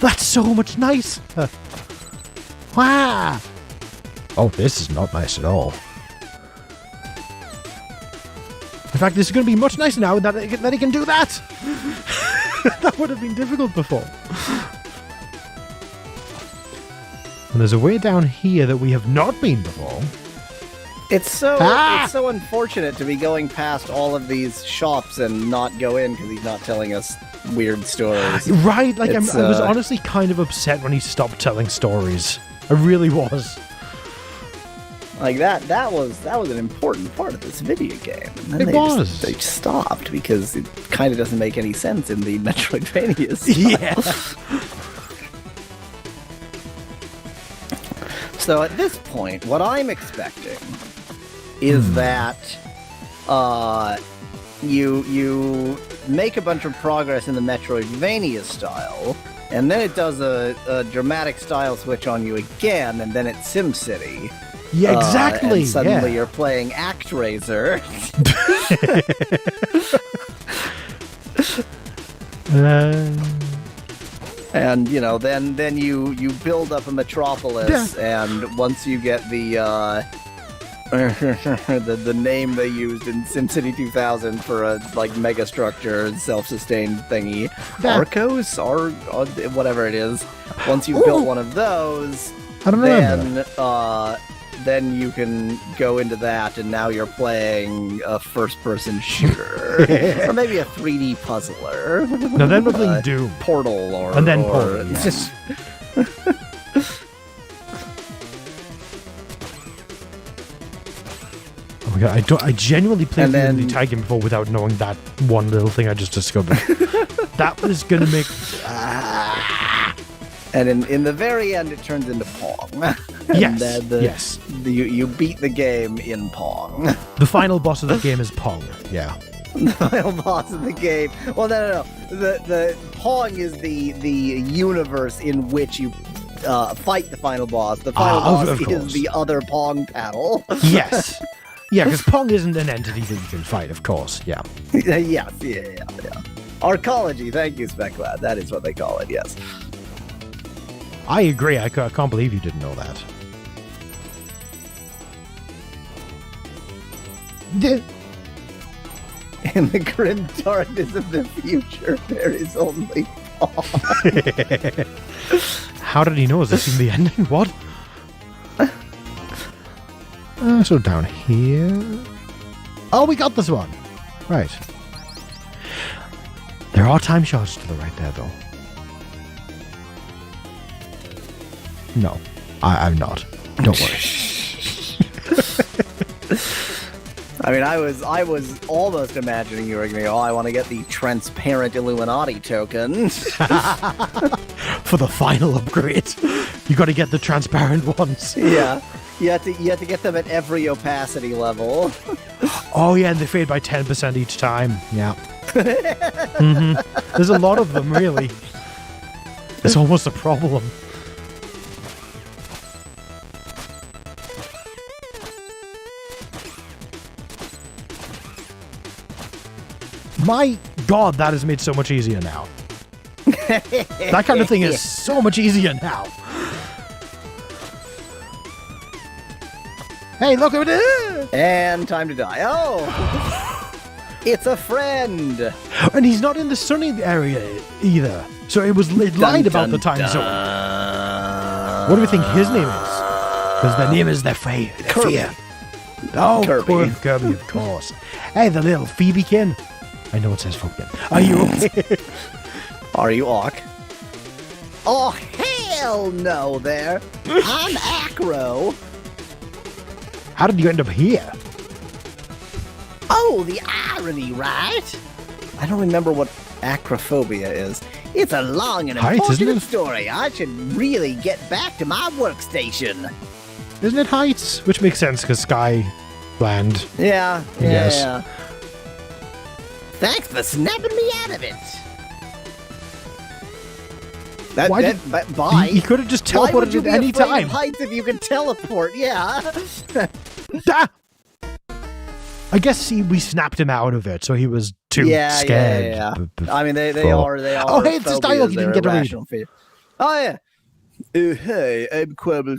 That's so much nicer. Wow. Oh, this is not nice at all. In fact, this is going to be much nicer now that he can do that. That would have been difficult before. And there's a way down here that we have not been before. It's so unfortunate to be going past all of these shops and not go in because he's not telling us weird stories. Right, like I It's, was honestly kind of upset when he stopped telling stories. I really was. Like that was an important part of this video game. And then they stopped because it kind of doesn't make any sense in the Metroidvania style. Yeah. So at this point, what I'm expecting is that you make a bunch of progress in the Metroidvania style, and then it does a dramatic style switch on you again, and then it's SimCity. Yeah, exactly. And suddenly yeah. you're playing ActRaiser. And then you build up a metropolis, and once you get the the name they used in SimCity 2000 for a mega structure self-sustained thingy, Arcos or whatever it is. Once you've built one of those, I don't remember. then you can go into that, and now you're playing a first-person shooter, or maybe a 3D puzzler. No, then we're playing Doom. Portal, And then Portal. Yes. Oh my God, I genuinely played the entire game before without knowing that one little thing I just discovered. That was gonna make. And in the very end, it turns into Pong. Yes. Yes. You beat the game in Pong. The final boss of the game is Pong. Yeah. The final boss of the game. Well, no. The Pong is the universe in which you fight the final boss. The final boss is the other Pong paddle. Yes. Yeah, because Pong isn't an entity that you can fight, of course. Yeah. Yes. Yeah. Arcology. Thank you, Speclad. That is what they call it. Yes. I agree. I can't believe you didn't know that. In the grim darkness of the future, there is only Pong. How did he know? Is this in the ending? What? So down here. Oh, we got this one. Right. There are time shards to the right there, though. No, I'm not. Don't worry. I mean, I was almost imagining you were going to go, I want to get the transparent Illuminati token. For the final upgrade, you got to get the transparent ones. Yeah. You have to get them at every opacity level. Oh yeah, and they fade by 10% each time. Yeah. There's a lot of them, really. It's almost a problem. My God, that is made so much easier now. That kind of thing is so much easier now. Hey, look at it! And time to die. Oh! It's a friend! And he's not in the sunny area either. So it was lied about the time zone. What do we think his name is? Because the name is the fear. Oh, Kirby, of course. Hey, the little Phoebekin. I know it says fucking. Are you okay? Are you Awk? Oh, hell no there. I'm Acro. How did you end up here? Oh, the irony, right? I don't remember what acrophobia is. It's a long and Heights, isn't important it? story. I should really get back to my workstation. Isn't it Heights? Which makes sense because Skyland. Yeah, Yes. yeah. Thanks for snapping me out of it. Why Bye. He could have just Why would teleported you at be any afraid time. of heights if you can teleport? Yeah. Ah! I guess see, we snapped him out of it, so he was too Yeah, scared. yeah. b- I mean, they Oh. are. Oh, hey, it's this dialogue you didn't get to read. irrational fear. Oh yeah. Hey, I'm Quibble.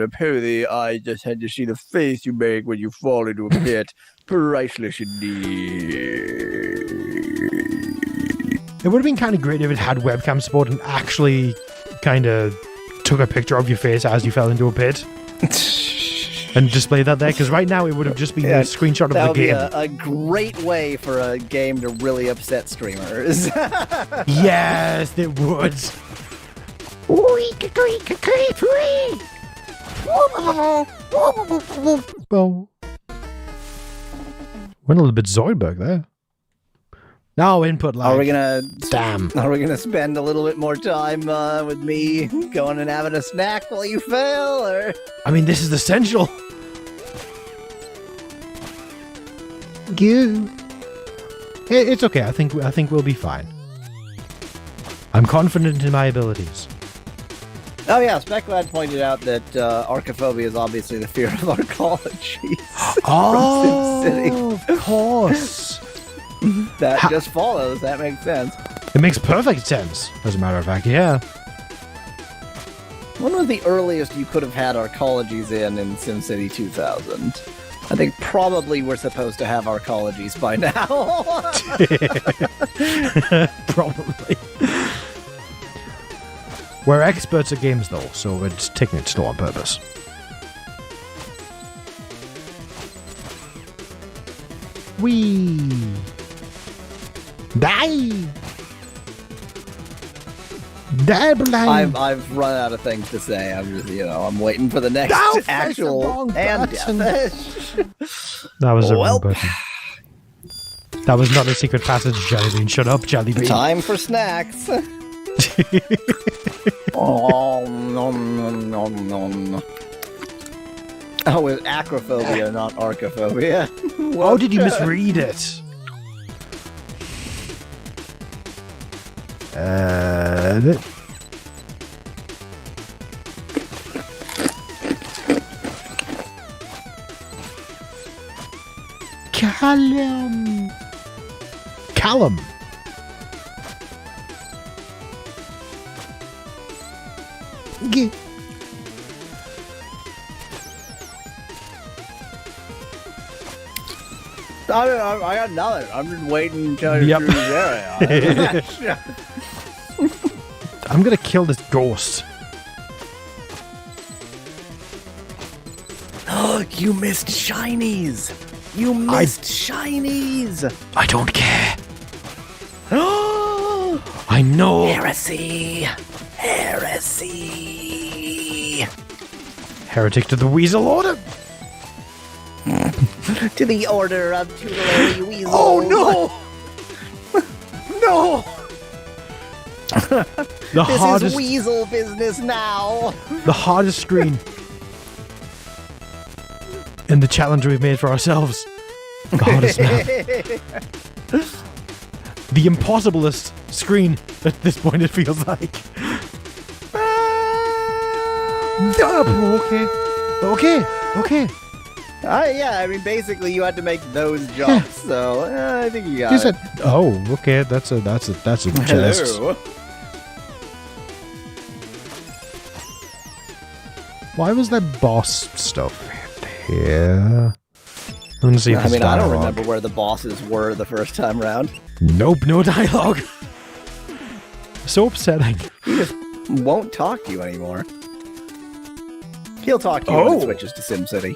Apparently, I just had to see the face you make when you fall into a pit. Priceless indeed. It would have been kind of great if it had webcam support and actually kind of took a picture of your face as you fell into a pit and displayed that there. Because right now it would have just been Yeah, a screenshot of That the would be game. a great way for a game to really upset streamers. Yes, it would. Well, went a little bit Zoidberg there. No input lag. Are we gonna? Damn. Are we gonna spend a little bit more time with me going and having a snack while you fail, or? I mean, this is essential. You. It's okay. I think we'll be fine. I'm confident in my abilities. Oh yeah, Speculad pointed out that archophobia is obviously the fear of arcology. Oh, SimCity. of course. That just follows. That makes sense. It makes perfect sense, as a matter of fact, yeah. When was the earliest you could have had arcologies in SimCity 2000? I think probably we're supposed to have arcologies by now. Probably. We're experts at games, though, so we're just taking it slow on purpose. Whee! Die! Die, blind! I've run out of things to say. I'm just, I'm waiting for the next No, press the actual wrong and button. death. That was the Well. wrong button. That was not a secret passage, Jellybean. Shut up, Jellybean. Time for snacks. Oh, nom, nom, nom. Oh, it's acrophobia, not archophobia. Oh, did you misread it? Callum. I got nothing. I'm just waiting until Yep. you're there. I'm gonna kill this ghost. You missed shinies. You missed shinies. I don't care. I know. Heresy. Heresy. Heretic to the Weasel Order. To the order of tutelary weasels. Oh no! No! The This hardest, is weasel business now. the hardest screen in the challenge we've made for ourselves. The hardest map. The impossiblest screen at this point, it feels like. Okay. Yeah, I mean, basically, you had to make those jumps, so I think you got You it. said, oh, okay, that's a chest. Hello. Why was that boss stuff here? I'm gonna see if I it's mean, I don't dialogue. remember where the bosses were the first time round. Nope, no dialogue. So upsetting. He just won't talk to you anymore. He'll talk to you when it switches to SimCity.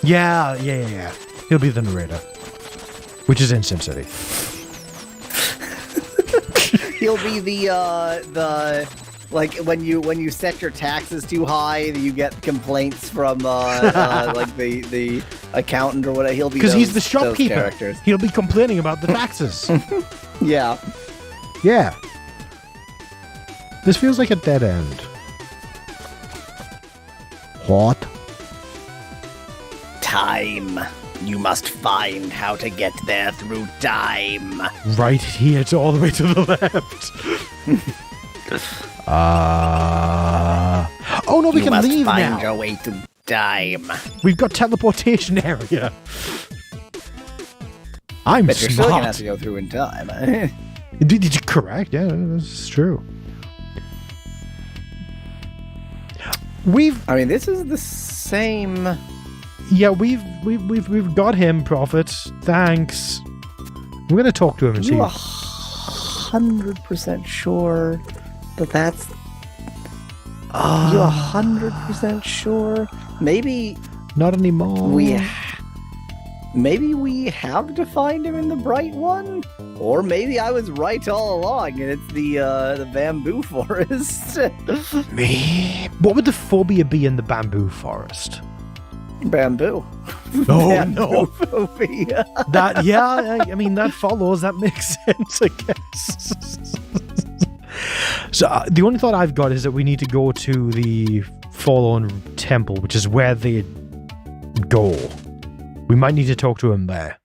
Yeah. He'll be the narrator, which is in SimCity. He'll be the like when you set your taxes too high, you get complaints from like the accountant or whatever. He'll be Because he's the those shopkeeper. characters. He'll be complaining about the taxes. Yeah. Yeah. This feels like a dead end. What? Time. You must find how to get there through time. Right here, it's all the way to the left. Oh no, we You can must leave find now. your way to time. We've got teleportation area. I'm But you're still gonna have smart. to go through in time. Did you correct? Yeah, that's true. We've I mean, this is the same. we've got him, Prophet. Thanks. We're gonna talk to him and see. You 100% sure that that's. You 100% sure? Maybe Not anymore. maybe we have to find him in the bright one, or maybe I was right all along, and it's the bamboo forest. Me. What would the phobia be in the bamboo forest? Bamboo. Oh Bamboo no. phobia. That I mean that follows. That makes sense, I guess. So the only thought I've got is that we need to go to the Fallen Temple, which is where they go. We might need to talk to him there.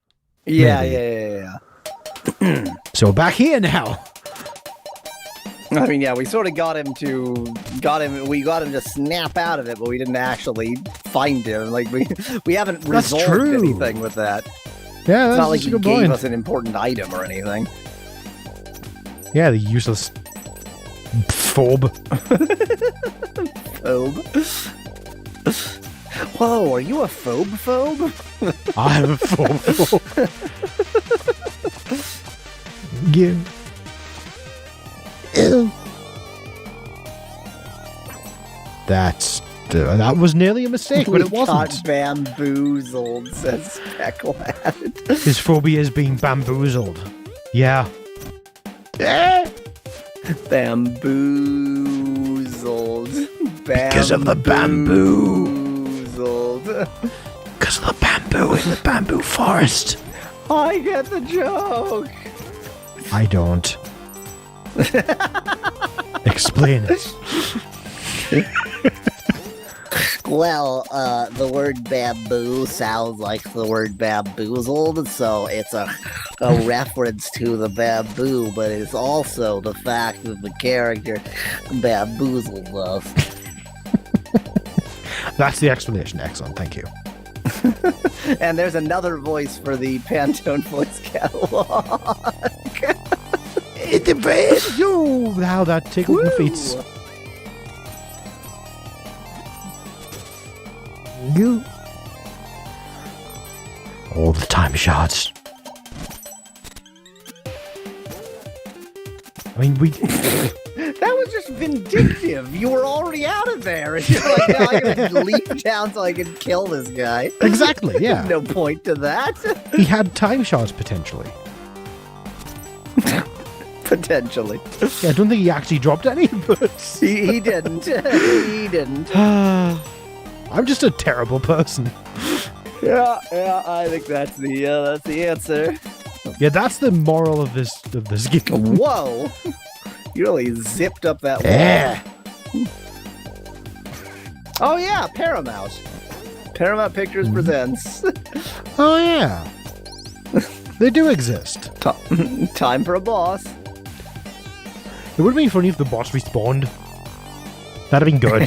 Yeah, Maybe. yeah. So back here now. I mean, yeah, we sort of we got him to snap out of it, but we didn't actually find him. Like we haven't That's resolved true. anything with that. Yeah, It's that's not like a he good gave point. us an important item or anything. Yeah, the useless phobe. Phobe. Whoa, are you a phobe? I have a phobe. Yeah. Ew. That was nearly a mistake, but it wasn't. Got bamboozled, says Specklad. His phobia is being bamboozled. Yeah. Bamboozled. Because of the bamboo. Bamboozled. Because of the bamboo in the bamboo forest. I get the joke. I don't. Explain it. Well, the word bamboo sounds like the word bamboozled, so it's a reference to the bamboo, but it's also the fact that the character bamboozled us. That's the explanation. Excellent. Thank you. And there's another voice for the Pantone voice catalog. It depends. Yo, how that tickled my feet. You. All the time shots. I mean, we. That was just vindictive. You were already out of there. And you're like, now I'm going to leap down so I can kill this guy. Exactly, yeah. No point to that. He had time shots potentially. Potentially. Yeah, I don't think he actually dropped any, but. He didn't. He didn't. I'm just a terrible person. Yeah, I think that's the answer. Yeah, that's the moral of this game. Whoa. You really zipped up that wall. Yeah. Oh, yeah, Paramount. Paramount Pictures presents Oh yeah. They do exist. Time for a Boss. It would have been funny if the boss respawned. That'd have been good.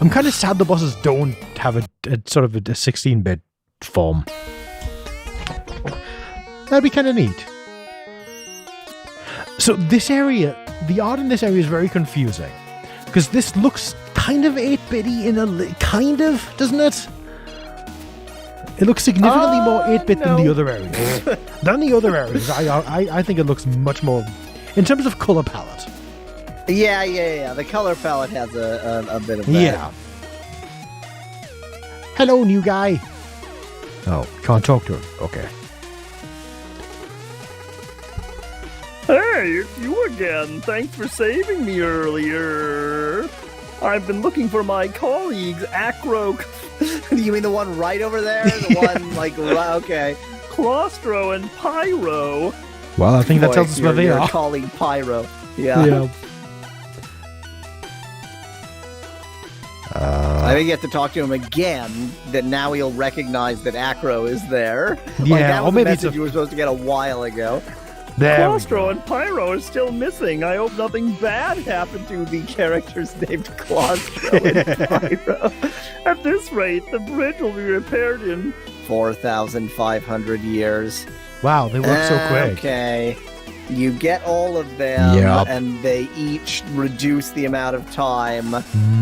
I'm kind of sad the bosses don't have a sort of a 16-bit form. That'd be kind of neat. So this area, the art in this area is very confusing. Because this looks kind of 8-bitty in kind of, doesn't it? It looks significantly more 8-bit than the other areas. Than the other areas, I think it looks much more, in terms of color palette. Yeah. The color palette has a bit of that. Yeah. Hello, new guy. Oh, can't talk to him. Okay. Hey, it's you again. Thanks for saving me earlier. I've been looking for my colleagues, Acro, You mean the one right over there? The one, like, okay. Claustro, and Pyro. Well, I think that Boy, tells us where they your are. colleague Pyro. Yeah. Yeah. I think you have to talk to him again. That now he'll recognize that Acro is there. Yeah, that was or maybe a it's message you were supposed to get a while ago. There we Claustro go. and Pyro are still missing. I hope nothing bad happened to the characters named Claustro and Pyro. At this rate, the bridge will be repaired in 4,500 years. Wow, they work so quick. Okay. You get all of them, Yep. and they each reduce the amount of time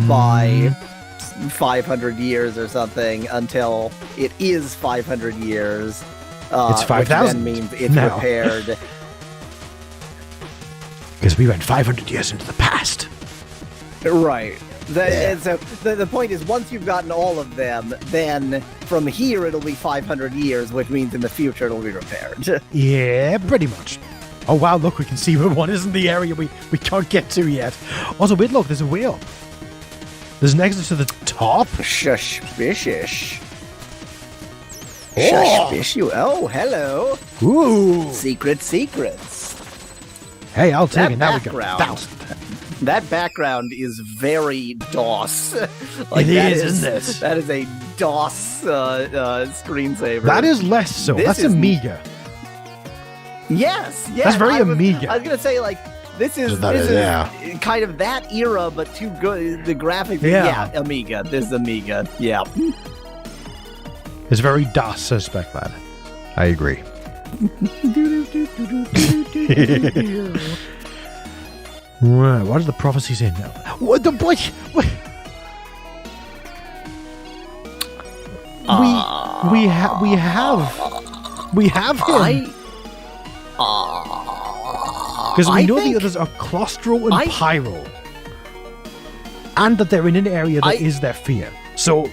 by 500 years or something until it is 500 years. It's which 5,000 then means it's now. repaired. Because we went 500 years into the past. Right. And so the point is, once you've gotten all of them, then from here it'll be 500 years, which means in the future it'll be repaired. Yeah, pretty much. Oh wow, look, we can see where one is in the area we can't get to yet. Also, wait, look, there's a way up. There's an exit to the top. Suspicious. Oh. Suspicious. Oh, hello. Ooh. Secrets. Hey, I'll take That it. Now we go. background. 1,000. That background is very DOS. It that is, isn't it? That is a DOS screensaver. That is less so. This That's is- Amiga. Yes, yes. That's very I was Amiga. gonna say like this is That is, yeah. kind of that era, but too good. The graphics, Yeah. Amiga. This is Amiga. Yeah. It's very DOS suspect, lad. I agree. Right, what are the prophecies in now? What the boy? What? We have him because we I know think- the others are Claustro and I- Pyro, and that they're in an area that is their fear. So,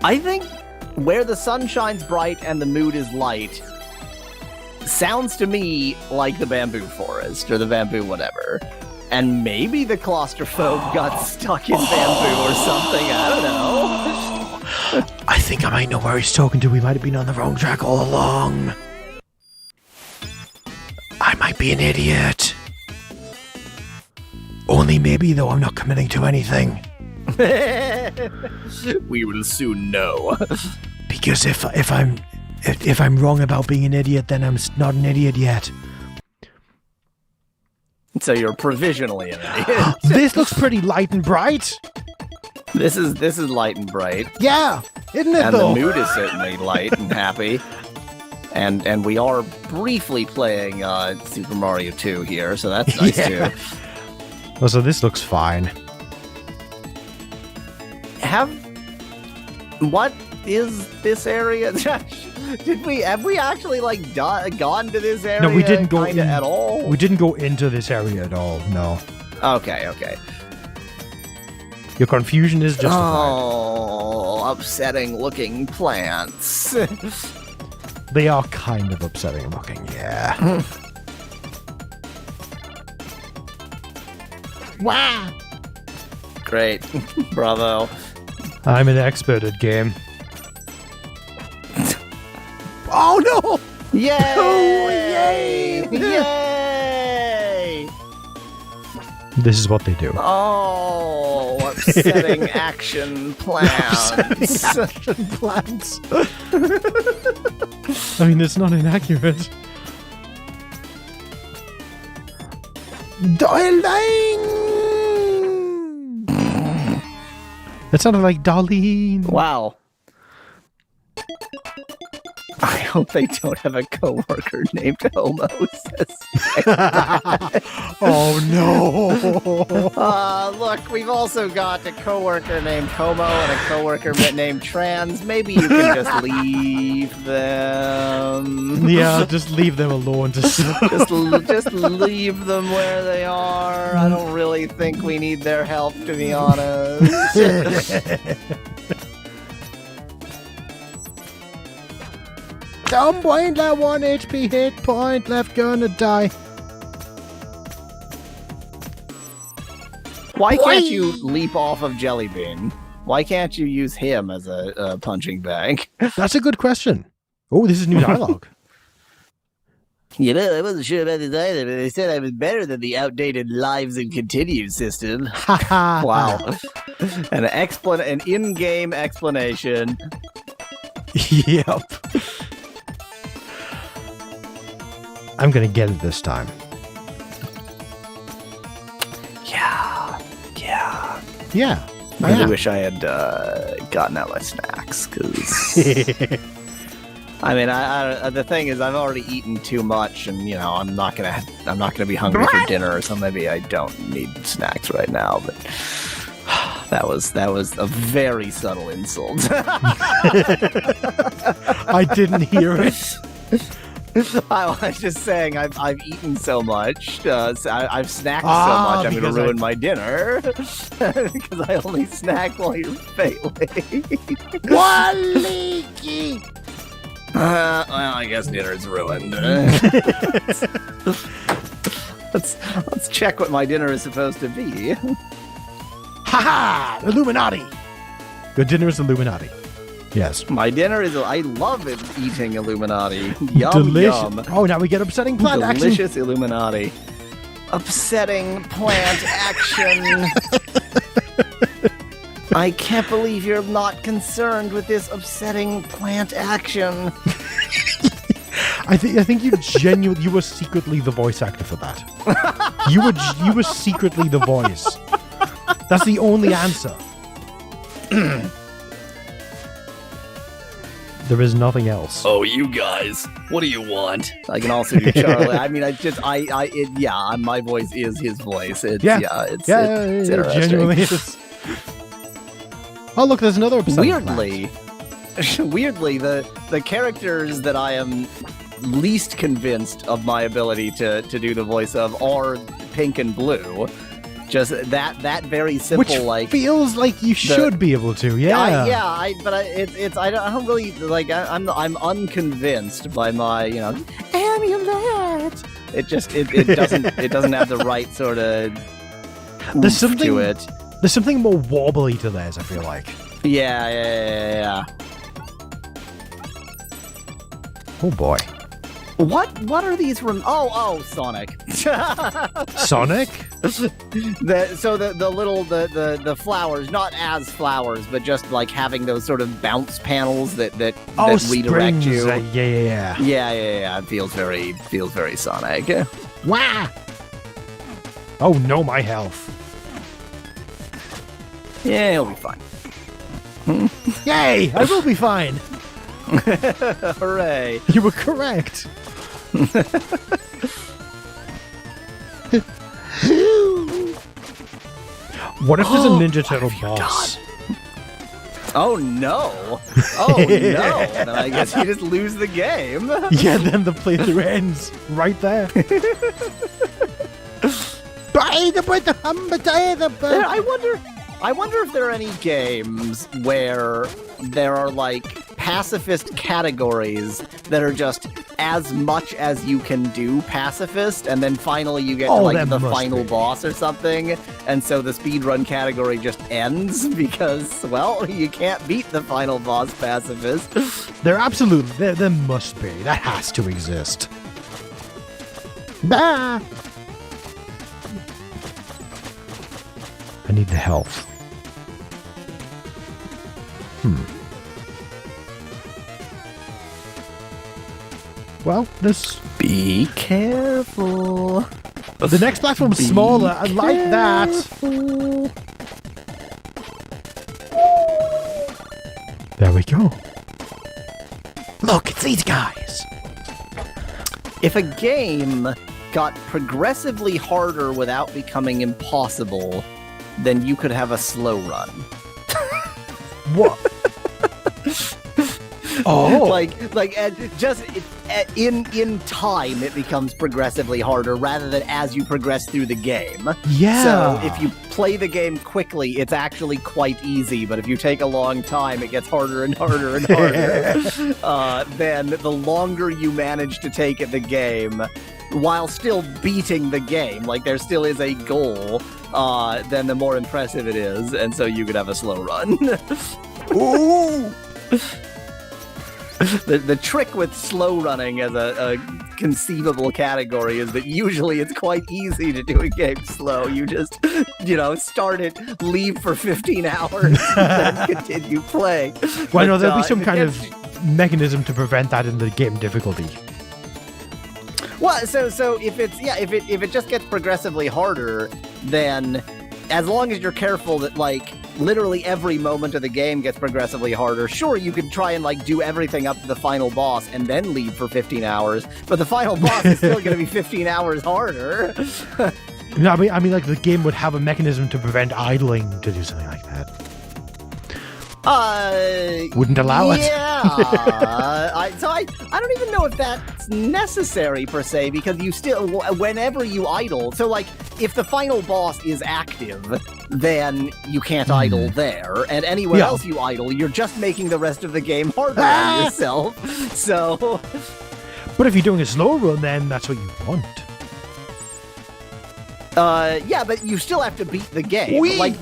I think where the sun shines bright and the mood is light sounds to me like the bamboo forest or the bamboo whatever. And maybe the claustrophobe got stuck in bamboo or something. I don't know. I think I might know where he's talking to. We might have been on the wrong track all along. I might be an idiot. Only maybe, though. I'm not committing to anything. We will soon know. Because if I'm wrong about being an idiot, then I'm not an idiot yet. So you're provisionally an idiot. This looks pretty light and bright. This is light and bright. Yeah, isn't it And though? the mood is certainly light and happy. And we are briefly playing Super Mario 2 here, so that's nice Yeah. too. Oh, so this looks fine. What is this area? Have we actually like gone to this area? No, we didn't go kinda in- at all. We didn't go into this area at all. No, Okay. your confusion is justified. Oh, upsetting looking plants. They are kind of upsetting looking. Yeah. Wow. Great, bravo. I'm an expert at game. Oh no! Yay! Oh, yay! Yay! This is what they do. Oh, upsetting action plants. Plants. I mean, it's not inaccurate. Darling! That sounded like Darlene. Wow. I hope they don't have a coworker named Homo. Oh no! Look, we've also got a coworker named Homo and a coworker named Trans. Maybe you can just leave them. Yeah, just leave them alone. Just Just leave them where they are. I don't really think we need their help, to be honest. Some point, that 1 HP hit point left, gonna die. Why can't you leap off of Jellybean? Why can't you use him as a punching bag? That's a good question. Oh, this is new dialogue. You know, I wasn't sure about this either, but they said I was better than the outdated lives and continues system. Haha. Wow. An in-game explanation. Yep. I'm gonna get it this time. Yeah. Yeah. I really wish I had gotten out my snacks, because I mean, I the thing is, I've already eaten too much, and you know, I'm not gonna be hungry for dinner, so maybe I don't need snacks right now. But that was a very subtle insult. I didn't hear it. I was just saying, I've eaten so much, so I've snacked so much, I'm going to ruin my dinner, because I only snack while you're failing. Waliki! Well, I guess dinner's ruined. Let's check what my dinner is supposed to be. Haha! Illuminati! Your dinner is Illuminati. Yes. My dinner is, I love it eating Illuminati. Yum, Delicious. yum. Oh, now we get upsetting plant action. Delicious Illuminati. Upsetting plant action. I can't believe you're not concerned with this upsetting plant action. I think you were secretly the voice actor for that. You were secretly the voice. That's the only answer. There is nothing else. Oh, you guys, what do you want? I can also do Charlie. I mean, my voice is his voice. It's It interesting. genuinely is. Oh, look, there's another episode. Weirdly, the characters that I am least convinced of my ability to do the voice of are Pink and Blue. Just that very simple, Which feels like you should be able to, yeah. I don't really like. I'm unconvinced by my amulet. It doesn't have the right sort of There's something to it. There's something more wobbly to theirs, I feel like. Yeah. Oh boy. What are these from? Oh, Sonic. Sonic? The flowers, not as flowers, but just like having those sort of bounce panels that redirect springs. you. Yeah. Yeah. It feels very Sonic. Wah! Oh no, my health. Yeah, he'll be fine. Yay! I will be fine. Hooray! You were correct. What if there's a Ninja Turtle boss? Oh no! Oh no! Then I guess you just lose the game. Yeah, then the playthrough ends right there. I wonder if there are any games where there are like pacifist categories that are just as much as you can do pacifist, and then finally you get to like the final boss or something, and so the speedrun category just ends because, well, you can't beat the final boss pacifist. There must be. That has to exist. Bah! I need the health. Well, this... Be careful. The next platform's smaller. I like that. There we go. Look, it's these guys. If a game got progressively harder without becoming impossible, then you could have a slow run. What? Oh, in time it becomes progressively harder rather than as you progress through the game. yeah. So if you play the game quickly, it's actually quite easy. But if you take a long time, it gets harder and harder and harder. Then the longer you manage to take at the game, while still beating the game, like there still is a goal, then the more impressive it is, and so you could have a slow run. Ooh! The trick with slow running as a conceivable category is that usually it's quite easy to do a game slow. You just, start it, leave for 15 hours, and then continue playing. Well, no, But, there'll be some it kind gets- of mechanism to prevent that in the game difficulty. Well, so if it just gets progressively harder, then as long as you're careful that literally every moment of the game gets progressively harder, sure, you could try and do everything up to the final boss and then leave for 15 hours, but the final boss is still going to be 15 hours harder. No, I mean, the game would have a mechanism to prevent idling to do something like that. Wouldn't allow it. Yeah. I don't even know if that's necessary per se, because you still, whenever you idle, so if the final boss is active, then you can't idle there, and anywhere Yeah. else you idle, you're just making the rest of the game harder on yourself. So, But if you're doing a slow run, then that's what you want. yeah, but you still have to beat the game. Whee! Like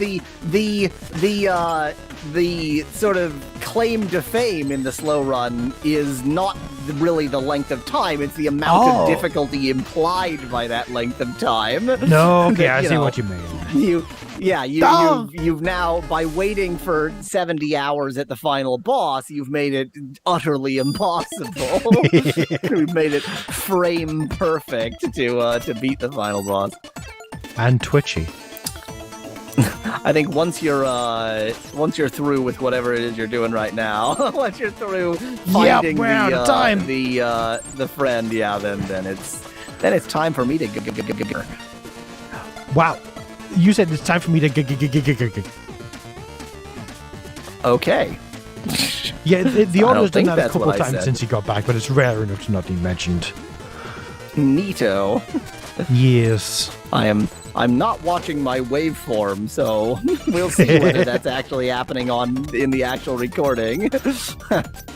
the sort of claim to fame in the slow run is not really the length of time; it's the amount of difficulty implied by that length of time. No, okay, That, I you see know, what you mean. You've now, by waiting for 70 hours at the final boss, you've made it utterly impossible. We've made it frame perfect to beat the final boss. And twitchy. I think once you're through with whatever it is you're doing right now, once you're through finding we're out of time. the friend, yeah, then it's time for me to Wow. You said it's time for me to Okay. Yeah, the I audio's don't done think that a that's couple what of I times said. since he got back, but it's rare enough to not be mentioned. Neato. Yes. I'm not watching my waveform, so we'll see whether that's actually happening in the actual recording.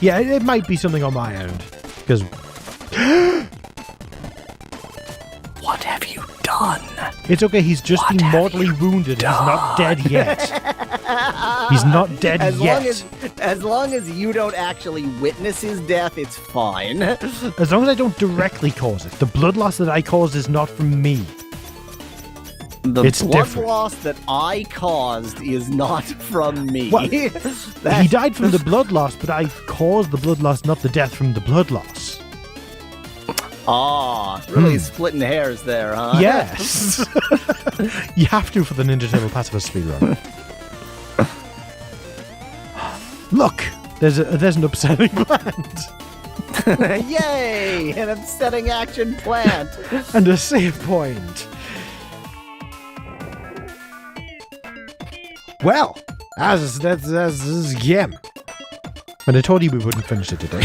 Yeah, it might be something on my end. Because What have you done? it's okay, he's just been mortally wounded. He's not dead yet. He's not dead yet. As long as you don't actually witness his death, it's fine. As long as I don't directly cause it. The blood loss that I caused is not from me. The It's blood different. loss that I caused is not from me. Well, That- He died from the blood loss, but I caused the blood loss, not the death from the blood loss. Really splitting hairs there, huh? Yes. You have to for the Ninja Turtle pacifist speedrun. Look, there's an upsetting plant Yay! An upsetting action plant. and a save point. Well, that's game. And I told you we wouldn't finish it today.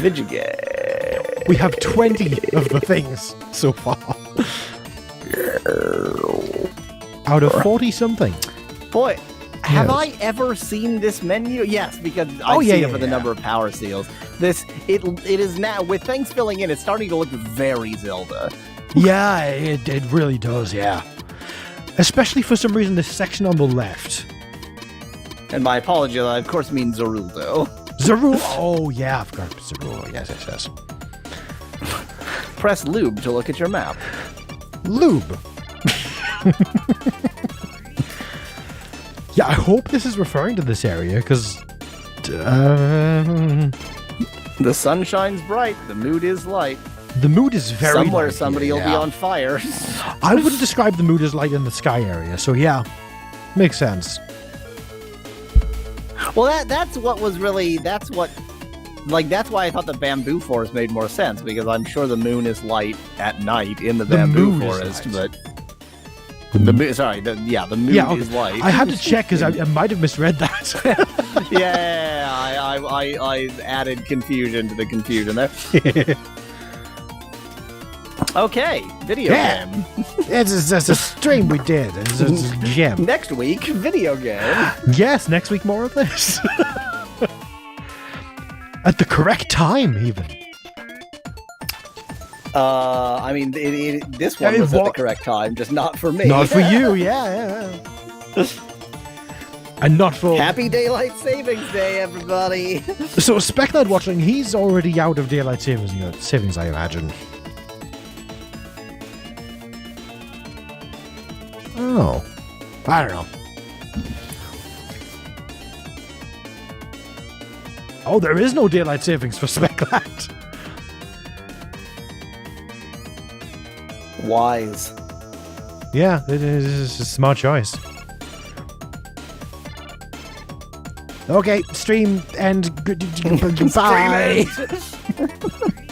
Vidjigay. We have 20 of the things so far. Out of 40 something. Boy, have Yes. I ever seen this menu? Yes, because I've Oh, yeah, seen yeah, it for the yeah. number of power seals. It is now, with things filling in, it's starting to look very Zelda. Yeah, it really does, yeah. Especially for some reason this section on the left. And my apology, I of course mean Zoruldo. Zarul. Oh, yeah, I've got Zarul. Yes. Press lube to look at your map. Lube. Yeah, I hope this is referring to this area, because... The sun shines bright, the mood is light. the mood is very Somewhere light somebody here, will be yeah. on fire. I wouldn't describe the mood as light in the sky area, so yeah. Makes sense. Well, that's why I thought the bamboo forest made more sense, because I'm sure the moon is light at night in the The bamboo moon is forest, light. but the moon Yeah, is light. I had to check because I might have misread that. Yeah, I added confusion to the confusion there. Okay, video Yeah. game. It's a stream we did. It's a gem. Next week, video game. Yes, next week more of this. At the correct time, even. I mean, this one Hey, was at the what? correct time, just not for me. Not for you, yeah. And not for... Happy Daylight Savings Day, everybody. So, Specklad watching, he's already out of daylight savings, I imagine. Oh. I don't know. Oh, there is no daylight savings for Specklad. Wise. Yeah, it is a smart choice. Okay, stream and goodbye. Stream end.